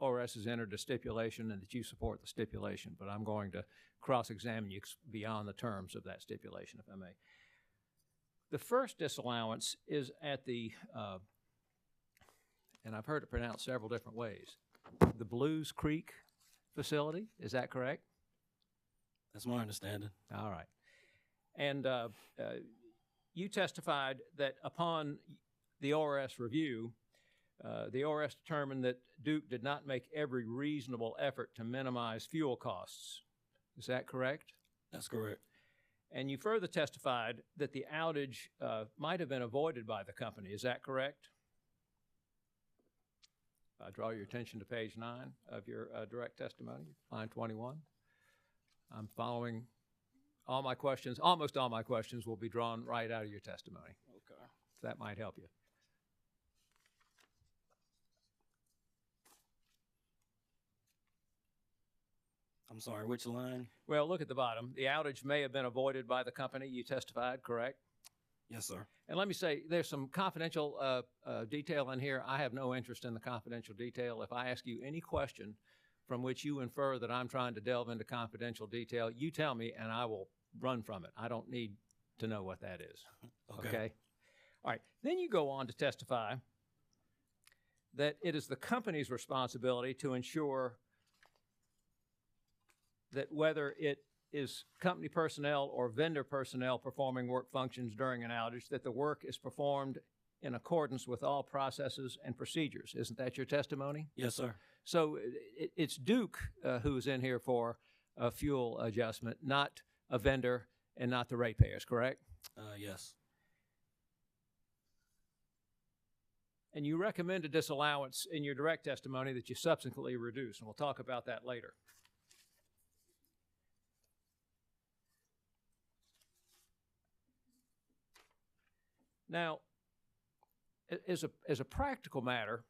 ORS has entered a stipulation and that you support the stipulation, but I'm going to cross-examine you beyond the terms of that stipulation, if I may. The first disallowance is at the, and I've heard it pronounced several different ways, the Blues Creek facility. Is that correct? That's my understanding. All right. And you testified that upon the ORS review, the ORS determined that Duke did not make every reasonable effort to minimize fuel costs. Is that correct? That's correct. And you further testified that the outage might have been avoided by the company. Is that correct? I draw your attention to page 9 of your direct testimony, line 21. I'm following all my questions. Almost all my questions will be drawn right out of your testimony. Okay. If that might help you. I'm sorry, which line? Well, look at the bottom. The outage may have been avoided by the company. You testified, correct? Yes, sir. And let me say, there's some confidential detail in here. I have no interest in the confidential detail. If I ask you any question from which you infer that I'm trying to delve into confidential detail, you tell me and I will run from it. I don't need to know what that is. Okay? All right. Then you go on to testify that it is the company's responsibility to ensure that whether it is company personnel or vendor personnel performing work functions during an outage, that the work is performed in accordance with all processes and procedures. Isn't that your testimony? Yes, sir. So it's Duke who is in here for a fuel adjustment, not a vendor and not the ratepayers, correct? Yes. And you recommended disallowance in your direct testimony that you subsequently reduced, and we'll talk about that later. Now, as a practical matter,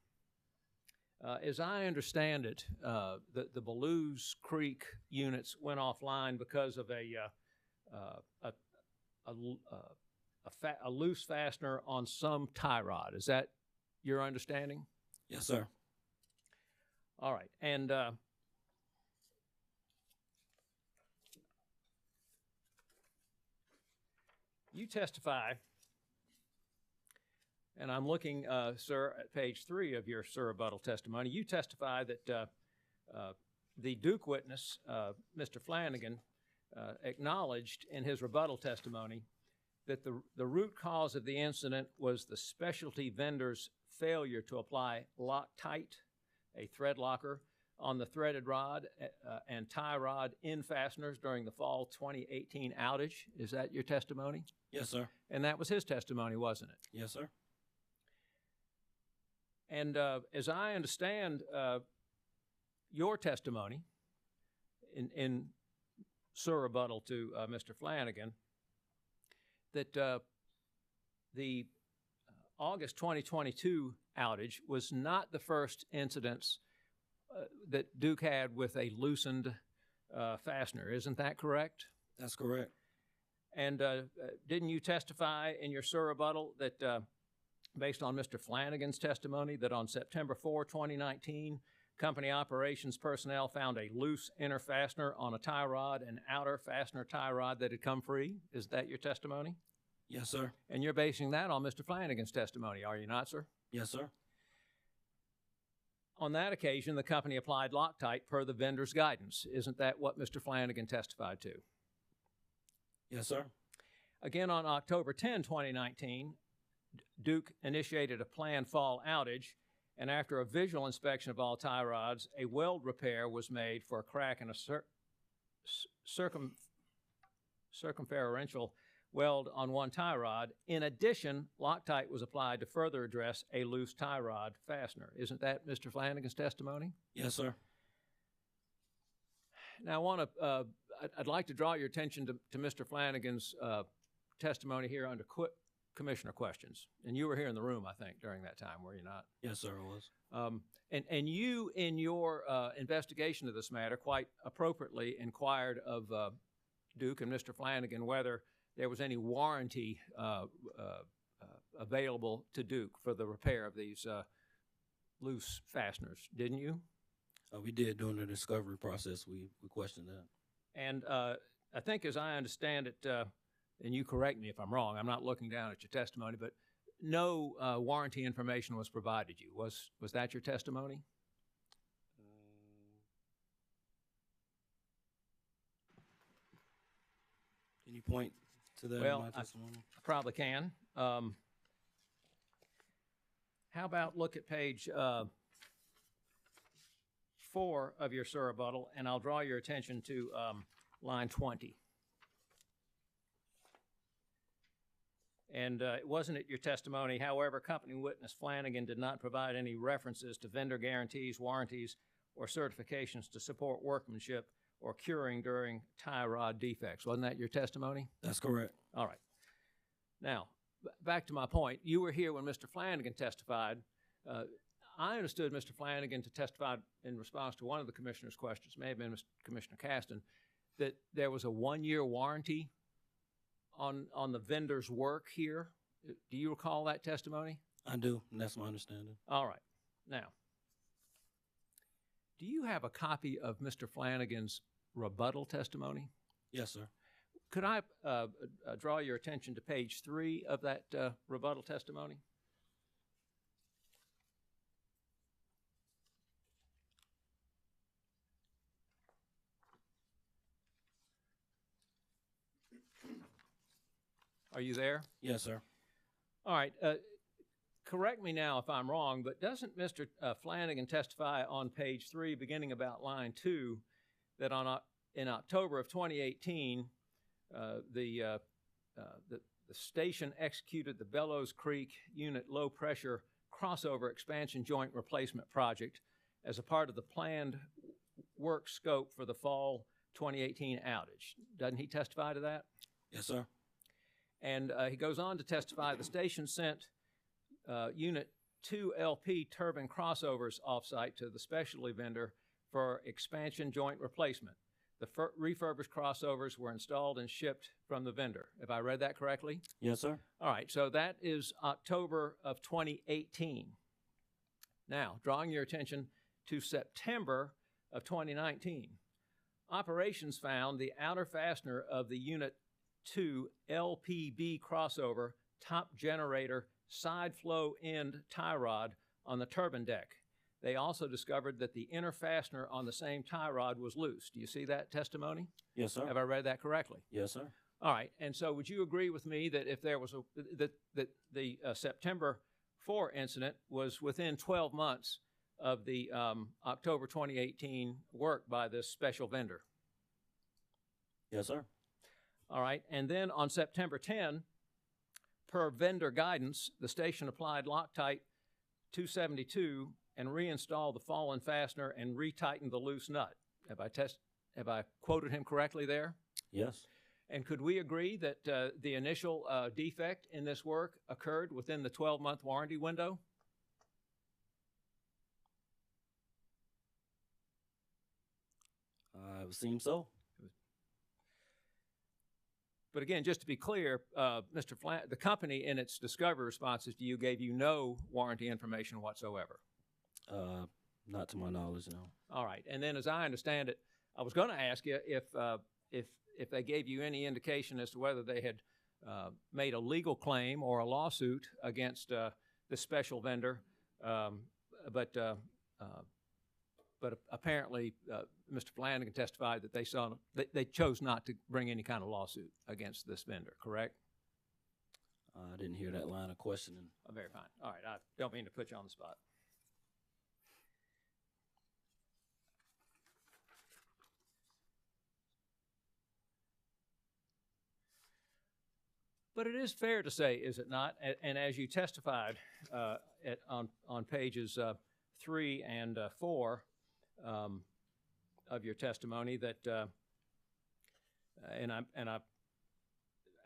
as I understand it, the Belews Creek units went offline because of a loose fastener on some tie rod. Is that your understanding? Yes, sir. All right. And you testify, and I'm looking, sir, at page 3 of your rebuttal testimony. You testify that the Duke witness, Mr. Flanagan, acknowledged in his rebuttal testimony that the root cause of the incident was the specialty vendor's failure to apply Loctite, a thread locker, on the threaded rod and tie rod end fasteners during the fall 2018 outage. Is that your testimony? Yes, sir. And that was his testimony, wasn't it? Yes, sir. And as I understand your testimony in rebuttal to Mr. Flanagan, that the August 2022 outage was not the first incidents that Duke had with a loosened fastener. Isn't that correct? That's correct. And didn't you testify in your rebuttal that based on Mr. Flanagan's testimony that on September 4, 2019, company operations personnel found a loose inner fastener on a tie rod and outer fastener tie rod that had come free? Is that your testimony? Yes, sir. And you're basing that on Mr. Flanagan's testimony, are you not, sir? Yes, sir. On that occasion, the company applied Loctite per the vendor's guidance. Isn't that what Mr. Flanagan testified to? Yes, sir. Again, on October 10, 2019, Duke initiated a planned fall outage, and after a visual inspection of all tie rods, a weld repair was made for a crack in a circumferential weld on one tie rod. In addition, Loctite was applied to further address a loose tie rod fastener. Isn't that Mr. Flanagan's testimony? Yes, sir. Now, I'd like to draw your attention to Mr. Flanagan's testimony here under commissioner questions. And you were here in the room, I think, during that time, were you not? Yes, sir, I was. And you, in your investigation of this matter, quite appropriately inquired of Duke and Mr. Flanagan whether there was any warranty available to Duke for the repair of these loose fasteners, didn't you? We did during the discovery process. We questioned that. And I think, as I understand it, and you correct me if I'm wrong, I'm not looking down at your testimony, but no warranty information was provided you. Was that your testimony? Can you point to that Well, in my testimony? I probably can. How about look at page 4 of your rebuttal, and I'll draw your attention to line 20. And it wasn't at your testimony. However, company witness Flanagan did not provide any references to vendor guarantees, warranties, or certifications to support workmanship or curing during tie rod defects. Wasn't that your testimony? That's correct. All right. Now, back to my point. You were here when Mr. Flanagan testified. I understood Mr. Flanagan to testify in response to one of the commissioner's questions, may have been Commissioner Caston, that there was a 1-year warranty on the vendor's work here. Do you recall that testimony? I do, and that's my understanding. All right. Now, do you have a copy of Mr. Flanagan's rebuttal testimony? Yes, sir. Could I draw your attention to page 3 of that rebuttal testimony? Are you there? Yes, sir. All right. Correct me now if I'm wrong, but doesn't Mr. Flanagan testify on page 3, beginning about line 2, that in October of 2018, the station executed the Bellows Creek unit low pressure crossover expansion joint replacement project as a part of the planned work scope for the fall 2018 outage. Doesn't he testify to that? Yes, sir. And he goes on to testify the station sent Unit 2 LP turbine crossovers offsite to the specialty vendor for expansion joint replacement. The refurbished crossovers were installed and shipped from the vendor. Have I read that correctly? Yes, sir. All right, so that is October of 2018. Now, drawing your attention to September of 2019, operations found the outer fastener of the Unit 2 LPB crossover top generator side flow end tie rod on the turbine deck. They also discovered that the inner fastener on the same tie rod was loose. Do you see that testimony? Yes, sir. Have I read that correctly? Yes, sir. All right, and so would you agree with me that if there was that the September 4 incident was within 12 months of the October 2018 work by this special vendor? Yes, sir. All right, and then on September 10, per vendor guidance, the station applied Loctite 272 and reinstalled the fallen fastener and retightened the loose nut. Have I quoted him correctly there? Yes. And could we agree that the initial defect in this work occurred within the 12-month warranty window? It would seem so. But again, just to be clear, Mr. The company in its discovery responses to you gave you no warranty information whatsoever. Not to my knowledge, no. All right. And then as I understand it, I was going to ask you if they gave you any indication as to whether they had made a legal claim or a lawsuit against this special vendor, but apparently Mr. Flanagan testified that they chose not to bring any kind of lawsuit against this vendor, correct? I didn't hear that line of questioning. Oh, very fine. All right. I don't mean to put you on the spot. But it is fair to say, is it not? And as you testified on pages 3 and 4 of your testimony, that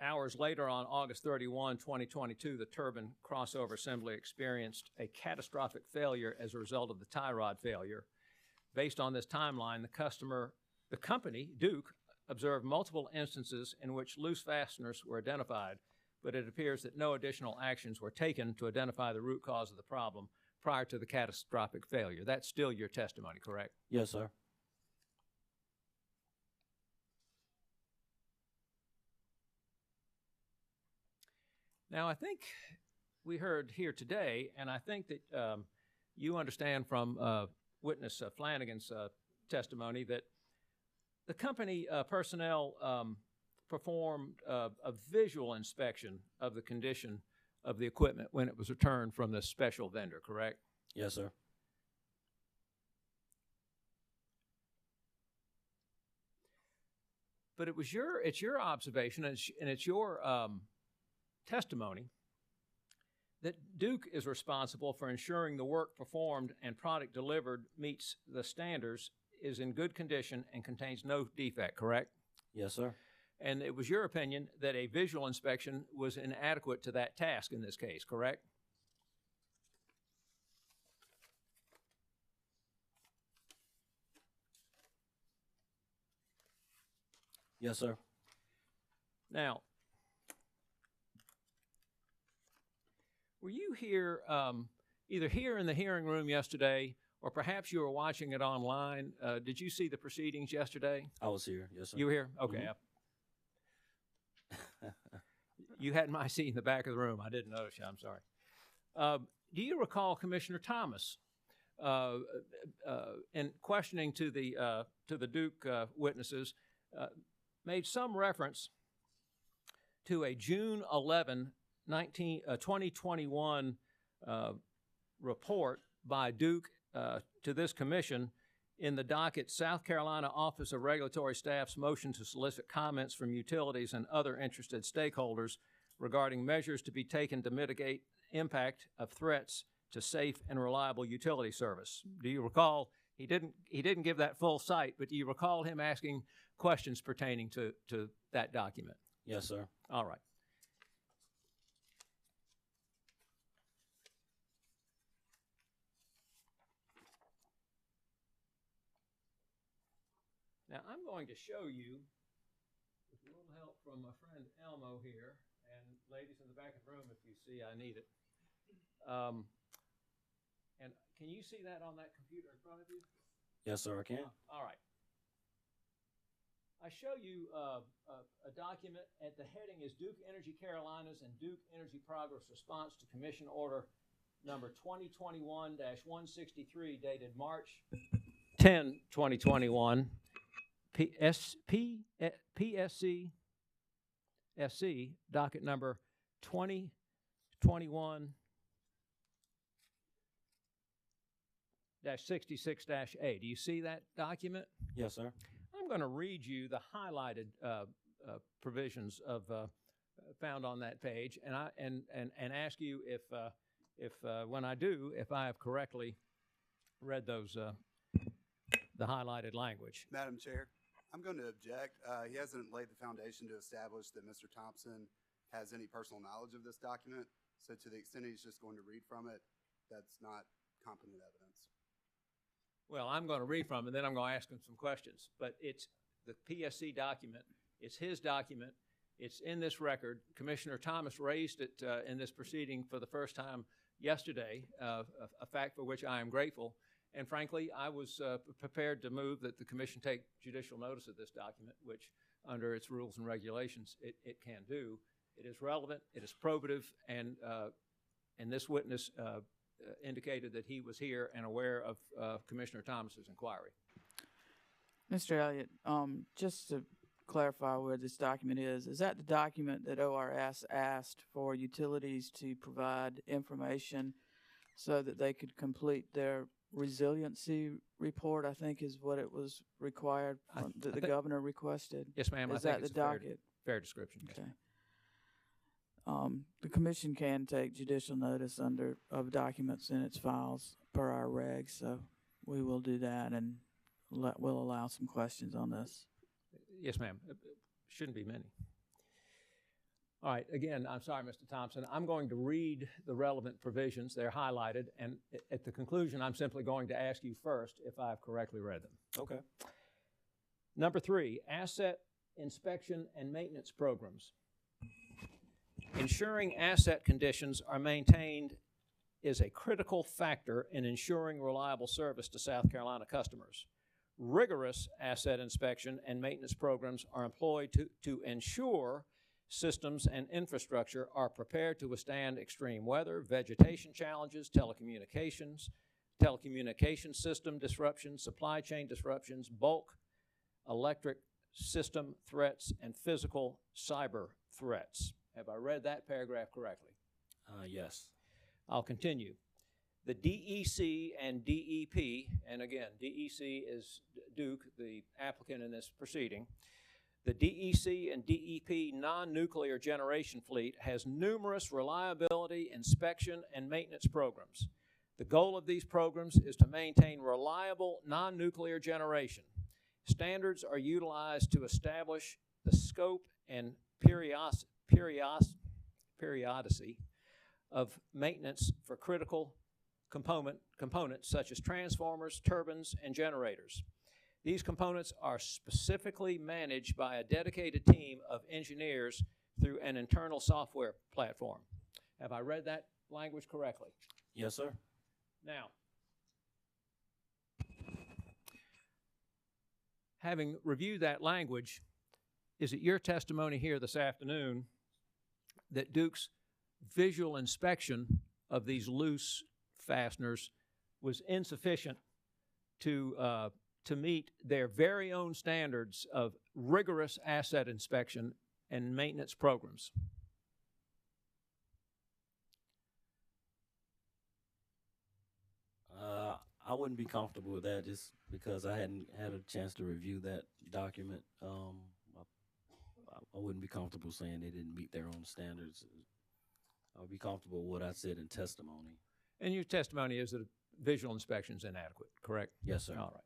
hours later on August 31, 2022, the turbine crossover assembly experienced a catastrophic failure as a result of the tie rod failure. Based on this timeline, the company, Duke, observed multiple instances in which loose fasteners were identified, but it appears that no additional actions were taken to identify the root cause of the problem prior to the catastrophic failure. That's still your testimony, correct? Yes, sir. Now, I think we heard here today, and I think that you understand from witness Flanagan's testimony that the company personnel performed a visual inspection of the condition of the equipment when it was returned from the special vendor, correct? Yes, sir. But it's your observation and it's your testimony that Duke is responsible for ensuring the work performed and product delivered meets the standards, is in good condition, and contains no defect, correct? Yes, sir. And it was your opinion that a visual inspection was inadequate to that task in this case, correct? Yes, sir. Now, were you here, either here in the hearing room yesterday, or perhaps you were watching it online? Did you see the proceedings yesterday? I was here, yes, sir. You were here? Okay. You had my seat in the back of the room. I didn't notice you. I'm sorry. Do you recall Commissioner Thomas in questioning to the Duke witnesses made some reference to a June 11, 2021 report by Duke to this commission in the docket South Carolina Office of Regulatory Staff's motion to solicit comments from utilities and other interested stakeholders regarding measures to be taken to mitigate impact of threats to safe and reliable utility service. Do you recall, he didn't give that full cite, but do you recall him asking questions pertaining to that document? Yes, sir. All right. Now, I'm going to show you, with a little help from my friend Elmo here, and ladies in the back of the room, if you see I need it. And can you see that on that computer in front of you? Yes, sir, I can. All right. I show you a document, at the heading is Duke Energy Carolinas and Duke Energy Progress Response to Commission Order number 2021-163, dated March 10, 2021. PSC SC docket number 2021-66-A. Do you see that document? Yes, sir. I'm going to read you the highlighted provisions of found on that page, and ask you if when I do, if I have correctly read those the highlighted language. Madam Chair, I'm going to object. He hasn't laid the foundation to establish that Mr. Thompson has any personal knowledge of this document. So to the extent he's just going to read from it, that's not competent evidence. Well, I'm going to read from it, and then I'm going to ask him some questions. But it's the PSC document. It's his document. It's in this record. Commissioner Thomas raised it in this proceeding for the first time yesterday, a fact for which I am grateful. And frankly, I was prepared to move that the commission take judicial notice of this document, which under its rules and regulations it can do. It is relevant, it is probative, and this witness indicated that he was here and aware of Commissioner Thomas's inquiry. Mr. Elliott, just to clarify where this document is that the document that ORS asked for utilities to provide information so that they could complete their resiliency report, I think is what it was required, that the governor requested? Yes, ma'am. Is that the docket? Fair description. Okay. The commission can take judicial notice of documents in its files per our regs, so we will do that, and we'll allow some questions on this. Yes, ma'am. Shouldn't be many. All right, again, I'm sorry, Mr. Thompson. I'm going to read the relevant provisions. They're highlighted, and at the conclusion, I'm simply going to ask you first if I've correctly read them. Okay. Number 3, asset inspection and maintenance programs. Ensuring asset conditions are maintained is a critical factor in ensuring reliable service to South Carolina customers. Rigorous asset inspection and maintenance programs are employed to ensure systems and infrastructure are prepared to withstand extreme weather, vegetation challenges, telecommunication system disruptions, supply chain disruptions, bulk electric system threats, and physical cyber threats. Have I read that paragraph correctly? Yes. I'll continue. The DEC and DEP, and again, DEC is Duke, the applicant in this proceeding. The DEC and DEP non-nuclear generation fleet has numerous reliability, inspection, and maintenance programs. The goal of these programs is to maintain reliable non-nuclear generation. Standards are utilized to establish the scope and periodicity of maintenance for critical components such as transformers, turbines, and generators. These components are specifically managed by a dedicated team of engineers through an internal software platform. Have I read that language correctly? Yes, sir. Now, having reviewed that language, is it your testimony here this afternoon that Duke's visual inspection of these loose fasteners was insufficient to meet their very own standards of rigorous asset inspection and maintenance programs? I wouldn't be comfortable with that just because I hadn't had a chance to review that document. I wouldn't be comfortable saying they didn't meet their own standards. I would be comfortable with what I said in testimony. And your testimony is that visual inspection is inadequate, correct? Yes, sir. All right.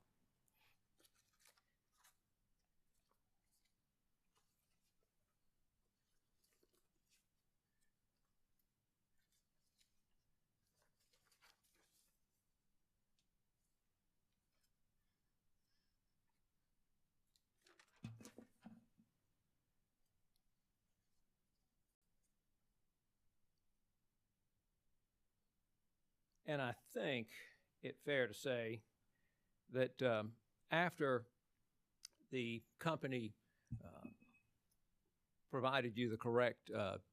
And I think it's fair to say that after the company provided you the correct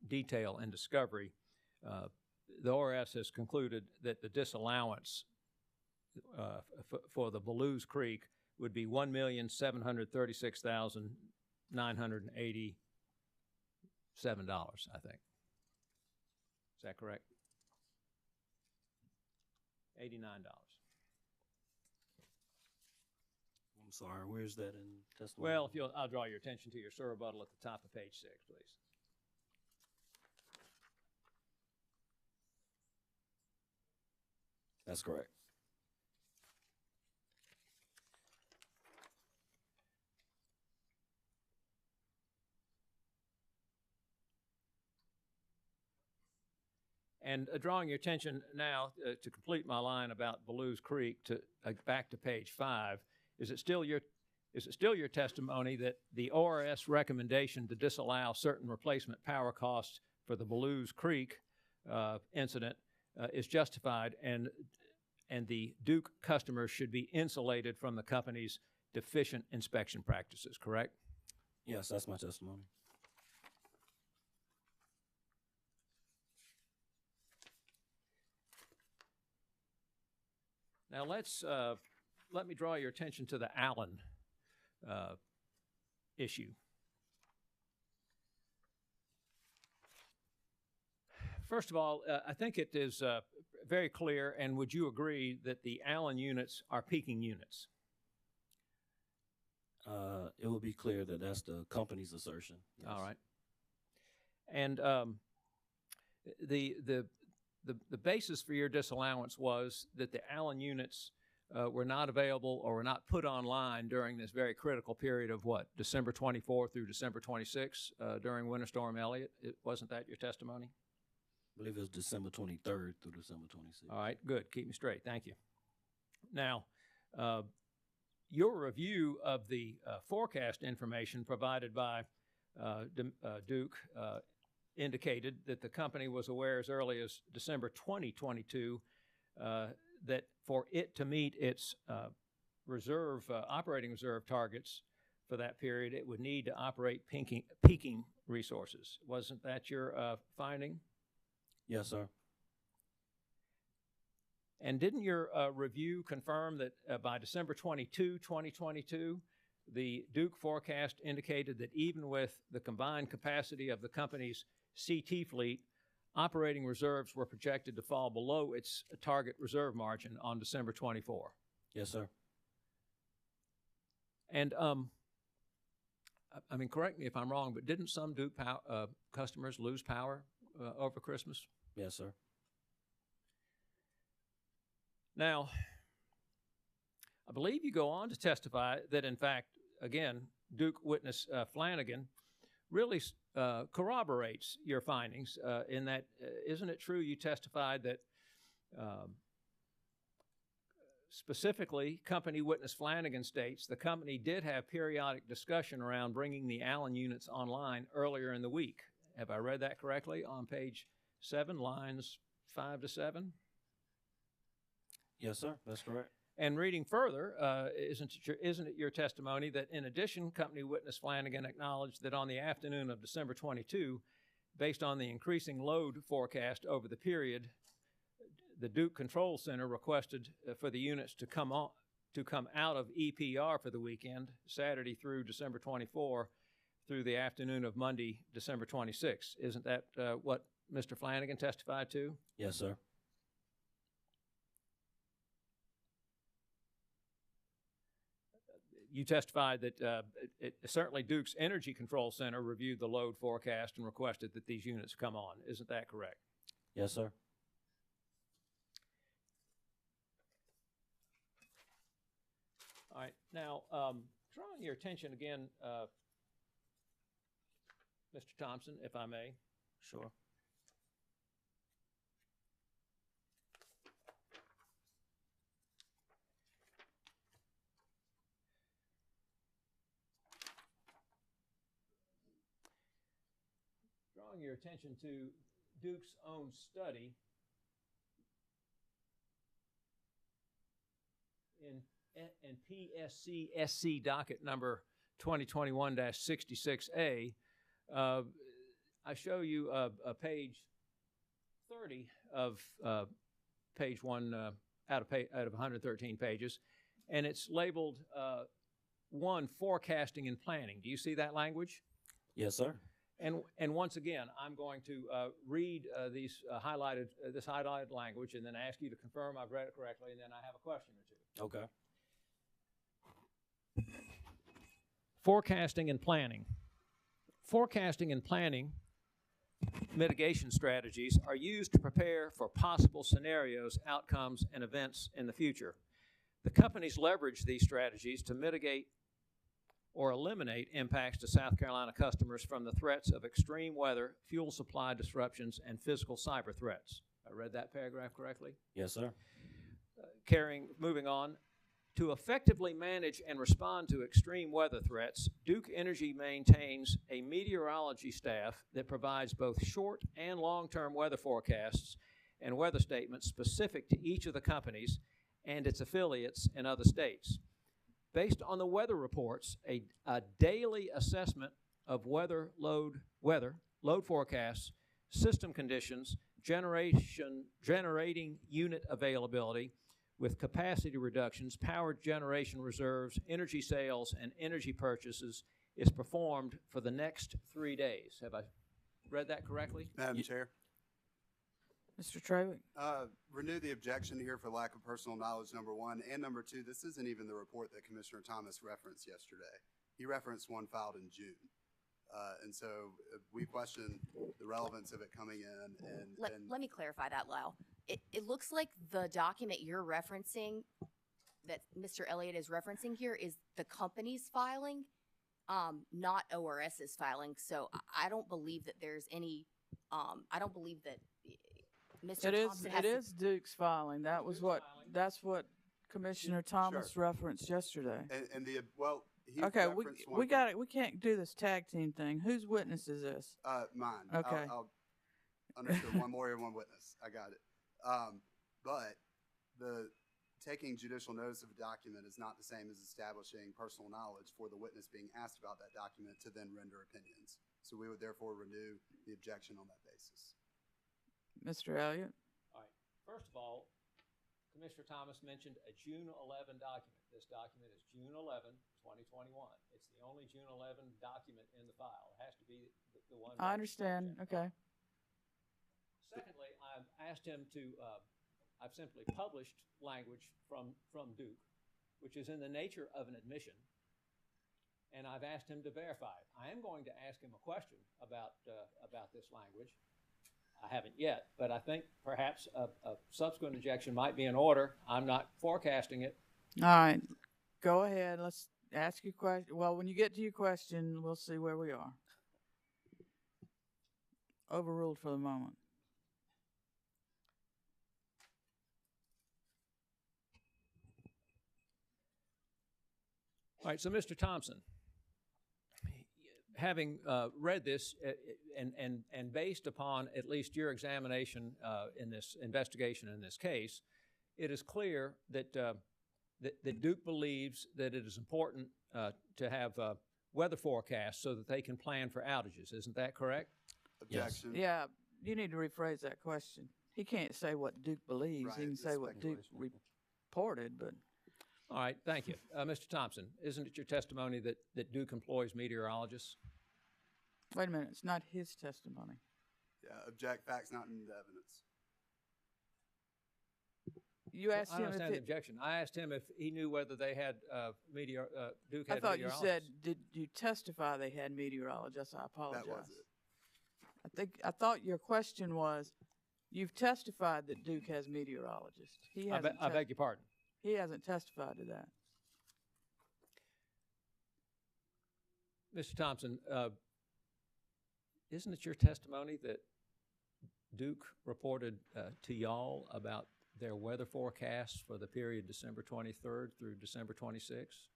detail and discovery, the ORS has concluded that the disallowance for the Belews Creek would be $1,736,987, I think. Is that correct? $89. I'm sorry, where's that in testimony? Well, if I'll draw your attention to your SIR rebuttal at the top of page 6, please. That's correct. And drawing your attention now to complete my line about Belews Creek to back to page 5, is it still your testimony that the ORS recommendation to disallow certain replacement power costs for the Belews Creek incident is justified, and the Duke customers should be insulated from the company's deficient inspection practices, correct? Yes, that's my testimony. Now let me draw your attention to the Allen issue. First of all, I think it is very clear, and would you agree that the Allen units are peaking units? It will be clear that that's the company's assertion. Yes. All right. And the basis for your disallowance was that the Allen units were not available or were not put online during this very critical period of what, December 24 through December 26 during Winter Storm Elliott. Wasn't that your testimony? I believe it was December 23rd through December 26th. All right, good. Keep me straight. Thank you. Now, your review of the forecast information provided by Duke indicated that the company was aware as early as December 2022 that for it to meet its operating reserve targets for that period, it would need to operate peaking resources. Wasn't that your finding? Yes, sir. And didn't your review confirm that by December 22, 2022, the Duke forecast indicated that even with the combined capacity of the company's CT fleet, operating reserves were projected to fall below its target reserve margin on December 24? Yes, sir. And I mean, correct me if I'm wrong, but didn't some Duke customers lose power over Christmas? Yes, sir. Now, I believe you go on to testify that, in fact, again, Duke witness Flanagan really corroborates your findings in that, isn't it true you testified that specifically company witness Flanagan states the company did have periodic discussion around bringing the Allen units online earlier in the week. Have I read that correctly on page 7, lines 5 to 7? Yes, sir. That's correct. And reading further, isn't it your testimony that in addition, company witness Flanagan acknowledged that on the afternoon of December 22, based on the increasing load forecast over the period, the Duke Control Center requested for the units to come out of EPR for the weekend, Saturday through December 24, through the afternoon of Monday, December 26. Isn't that what Mr. Flanagan testified to? Yes, sir. You testified that certainly Duke's Energy Control Center reviewed the load forecast and requested that these units come on. Isn't that correct? Yes, sir. Now, drawing your attention again, Mr. Thompson, if I may. Sure. Drawing your attention to Duke's own study in PSC SC docket number 2021-66A, I show you a page 30 of page one out of 113 pages, and it's labeled 1, forecasting and planning. Do you see that language? Yes, sir. And once again, I'm going to read this highlighted language, and then ask you to confirm I've read it correctly, and then I have a question or two. Okay. Forecasting and planning. Forecasting and planning mitigation strategies are used to prepare for possible scenarios, outcomes, and events in the future. The companies leverage these strategies to mitigate or eliminate impacts to South Carolina customers from the threats of extreme weather, fuel supply disruptions, and physical cyber threats. I read that paragraph correctly? Yes, sir. Moving on. To effectively manage and respond to extreme weather threats, Duke Energy maintains a meteorology staff that provides both short and long-term weather forecasts and weather statements specific to each of the companies and its affiliates in other states. Based on the weather reports, a daily assessment of load forecasts, system conditions, generating unit availability, with capacity reductions, power generation reserves, energy sales, and energy purchases is performed for the next 3 days. Have I read that correctly? Madam Chair. Mr. Trawick? Renew the objection here for lack of personal knowledge, number one. And number two, this isn't even the report that Commissioner Thomas referenced yesterday. He referenced one filed in June. And so we question the relevance of it coming in. Let me clarify that, Lyle. It looks like the document you're referencing, that Mr. Elliott is referencing here, is the company's filing, not ORS's filing. So I don't believe that there's any, I don't believe that Mr. Thompson has It is Duke's filing. That's what Commissioner Thomas referenced yesterday. And the, well, he okay, referenced we got it. We can't do this tag team thing. Whose witness is this? Mine. Okay. I'll understood. One lawyer, one witness. I got it. But the taking judicial notice of a document is not the same as establishing personal knowledge for the witness being asked about that document to then render opinions. So we would therefore renew the objection on that basis. Mr. Elliott? All right. First of all, Commissioner Thomas mentioned a June 11 document. This document is June 11, 2021. It's the only June 11 document in the file. It has to be the one. I understand. Okay. Secondly, I've asked him to, I've simply published language from Duke, which is in the nature of an admission, and I've asked him to verify it. I am going to ask him a question about this language. I haven't yet, but I think perhaps a subsequent objection might be in order. I'm not forecasting it. All right. Go ahead. Let's ask your question. Well, when you get to your question, we'll see where we are. Overruled for the moment. All right, so Mr. Thompson, having read this and based upon at least your examination in this investigation in this case, it is clear that that Duke believes that it is important to have weather forecasts so that they can plan for outages. Isn't that correct? Objection. Yes. Yeah, you need to rephrase that question. He can't say what Duke believes. Right, he can say what Duke reported, but. All right, thank you. Mr. Thompson, isn't it your testimony that Duke employs meteorologists? Wait a minute, it's not his testimony. Yeah, object, facts not in the evidence. You asked I him understand if the objection. I asked him if he knew whether they had Duke had I thought you meteorologists. said, did you testify they had meteorologists? I apologize. That was it. I thought your question was, you've testified that Duke has meteorologists. He hasn't. I beg your pardon. He hasn't testified to that. Mr. Thompson, isn't it your testimony that Duke reported to y'all about their weather forecasts for the period December 23rd through December 26th?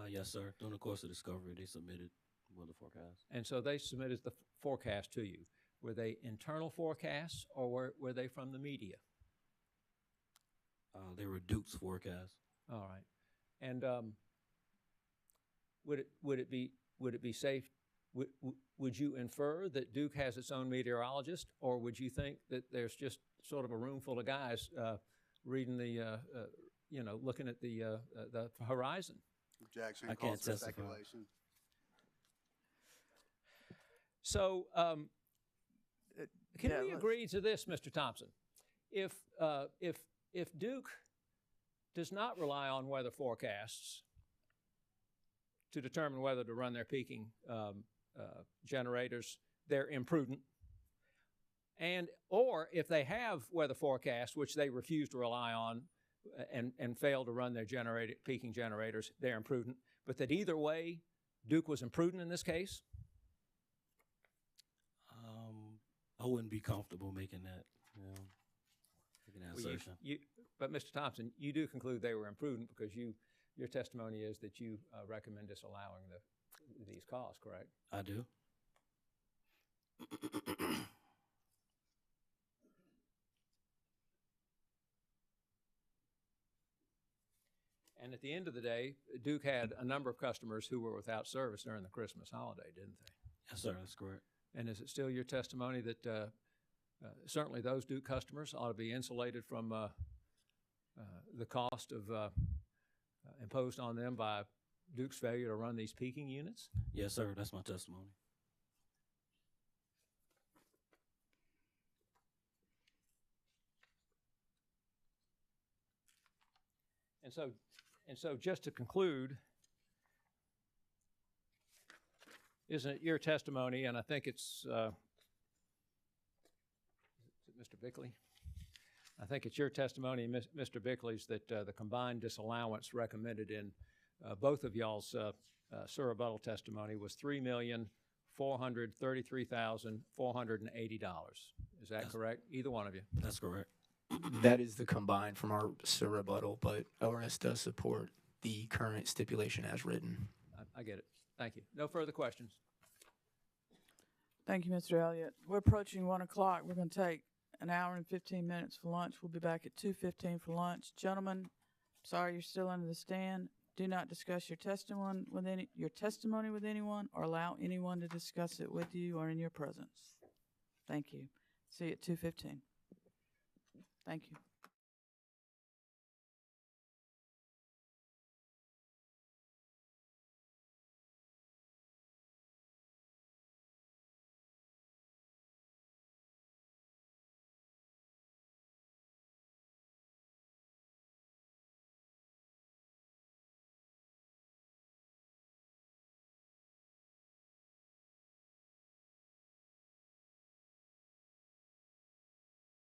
Yes, sir. During the course of discovery, they submitted weather forecasts. And so they submitted the forecast to you. Were they internal forecasts or were they from the media? They were Duke's forecasts. All right. And would it be safe? Would you infer that Duke has its own meteorologist, or would you think that there's just sort of a room full of guys reading the, looking at the horizon? Objection. I can't testify. Speculation. So, can we agree to this, Mr. Thompson? If Duke does not rely on weather forecasts to determine whether to run their peaking generators, they're imprudent. Or if they have weather forecasts, which they refuse to rely on and fail to run their peaking generators, they're imprudent. But that either way, Duke was imprudent in this case? I wouldn't be comfortable making that, assertion. But Mr. Thompson, you do conclude they were imprudent because your testimony is that you recommend disallowing these costs, correct? I do. And at the end of the day, Duke had a number of customers who were without service during the Christmas holiday, didn't they? Yes, sir, that's correct. And is it still your testimony that certainly those Duke customers ought to be insulated from the cost of imposed on them by Duke's failure to run these peaking units? Yes, sir, that's my testimony. And so just to conclude, isn't it your testimony, and I think it's, is it Mr. Bickley? I think it's your testimony, Mr. Bickley's, that the combined disallowance recommended in both of y'all's surrebuttal testimony was $3,433,480. Is that correct? Either one of you? That's correct. That is the combined from our surrebuttal, but ORS does support the current stipulation as written. I get it. Thank you. No further questions. Thank you, Mr. Elliott. We're approaching 1 o'clock. We're going to take an hour and 15 minutes for lunch. We'll be back at 2:15 for lunch. Gentlemen, sorry you're still under the stand. Do not discuss your testimony with anyone or allow anyone to discuss it with you or in your presence. Thank you. See you at 2:15. Thank you.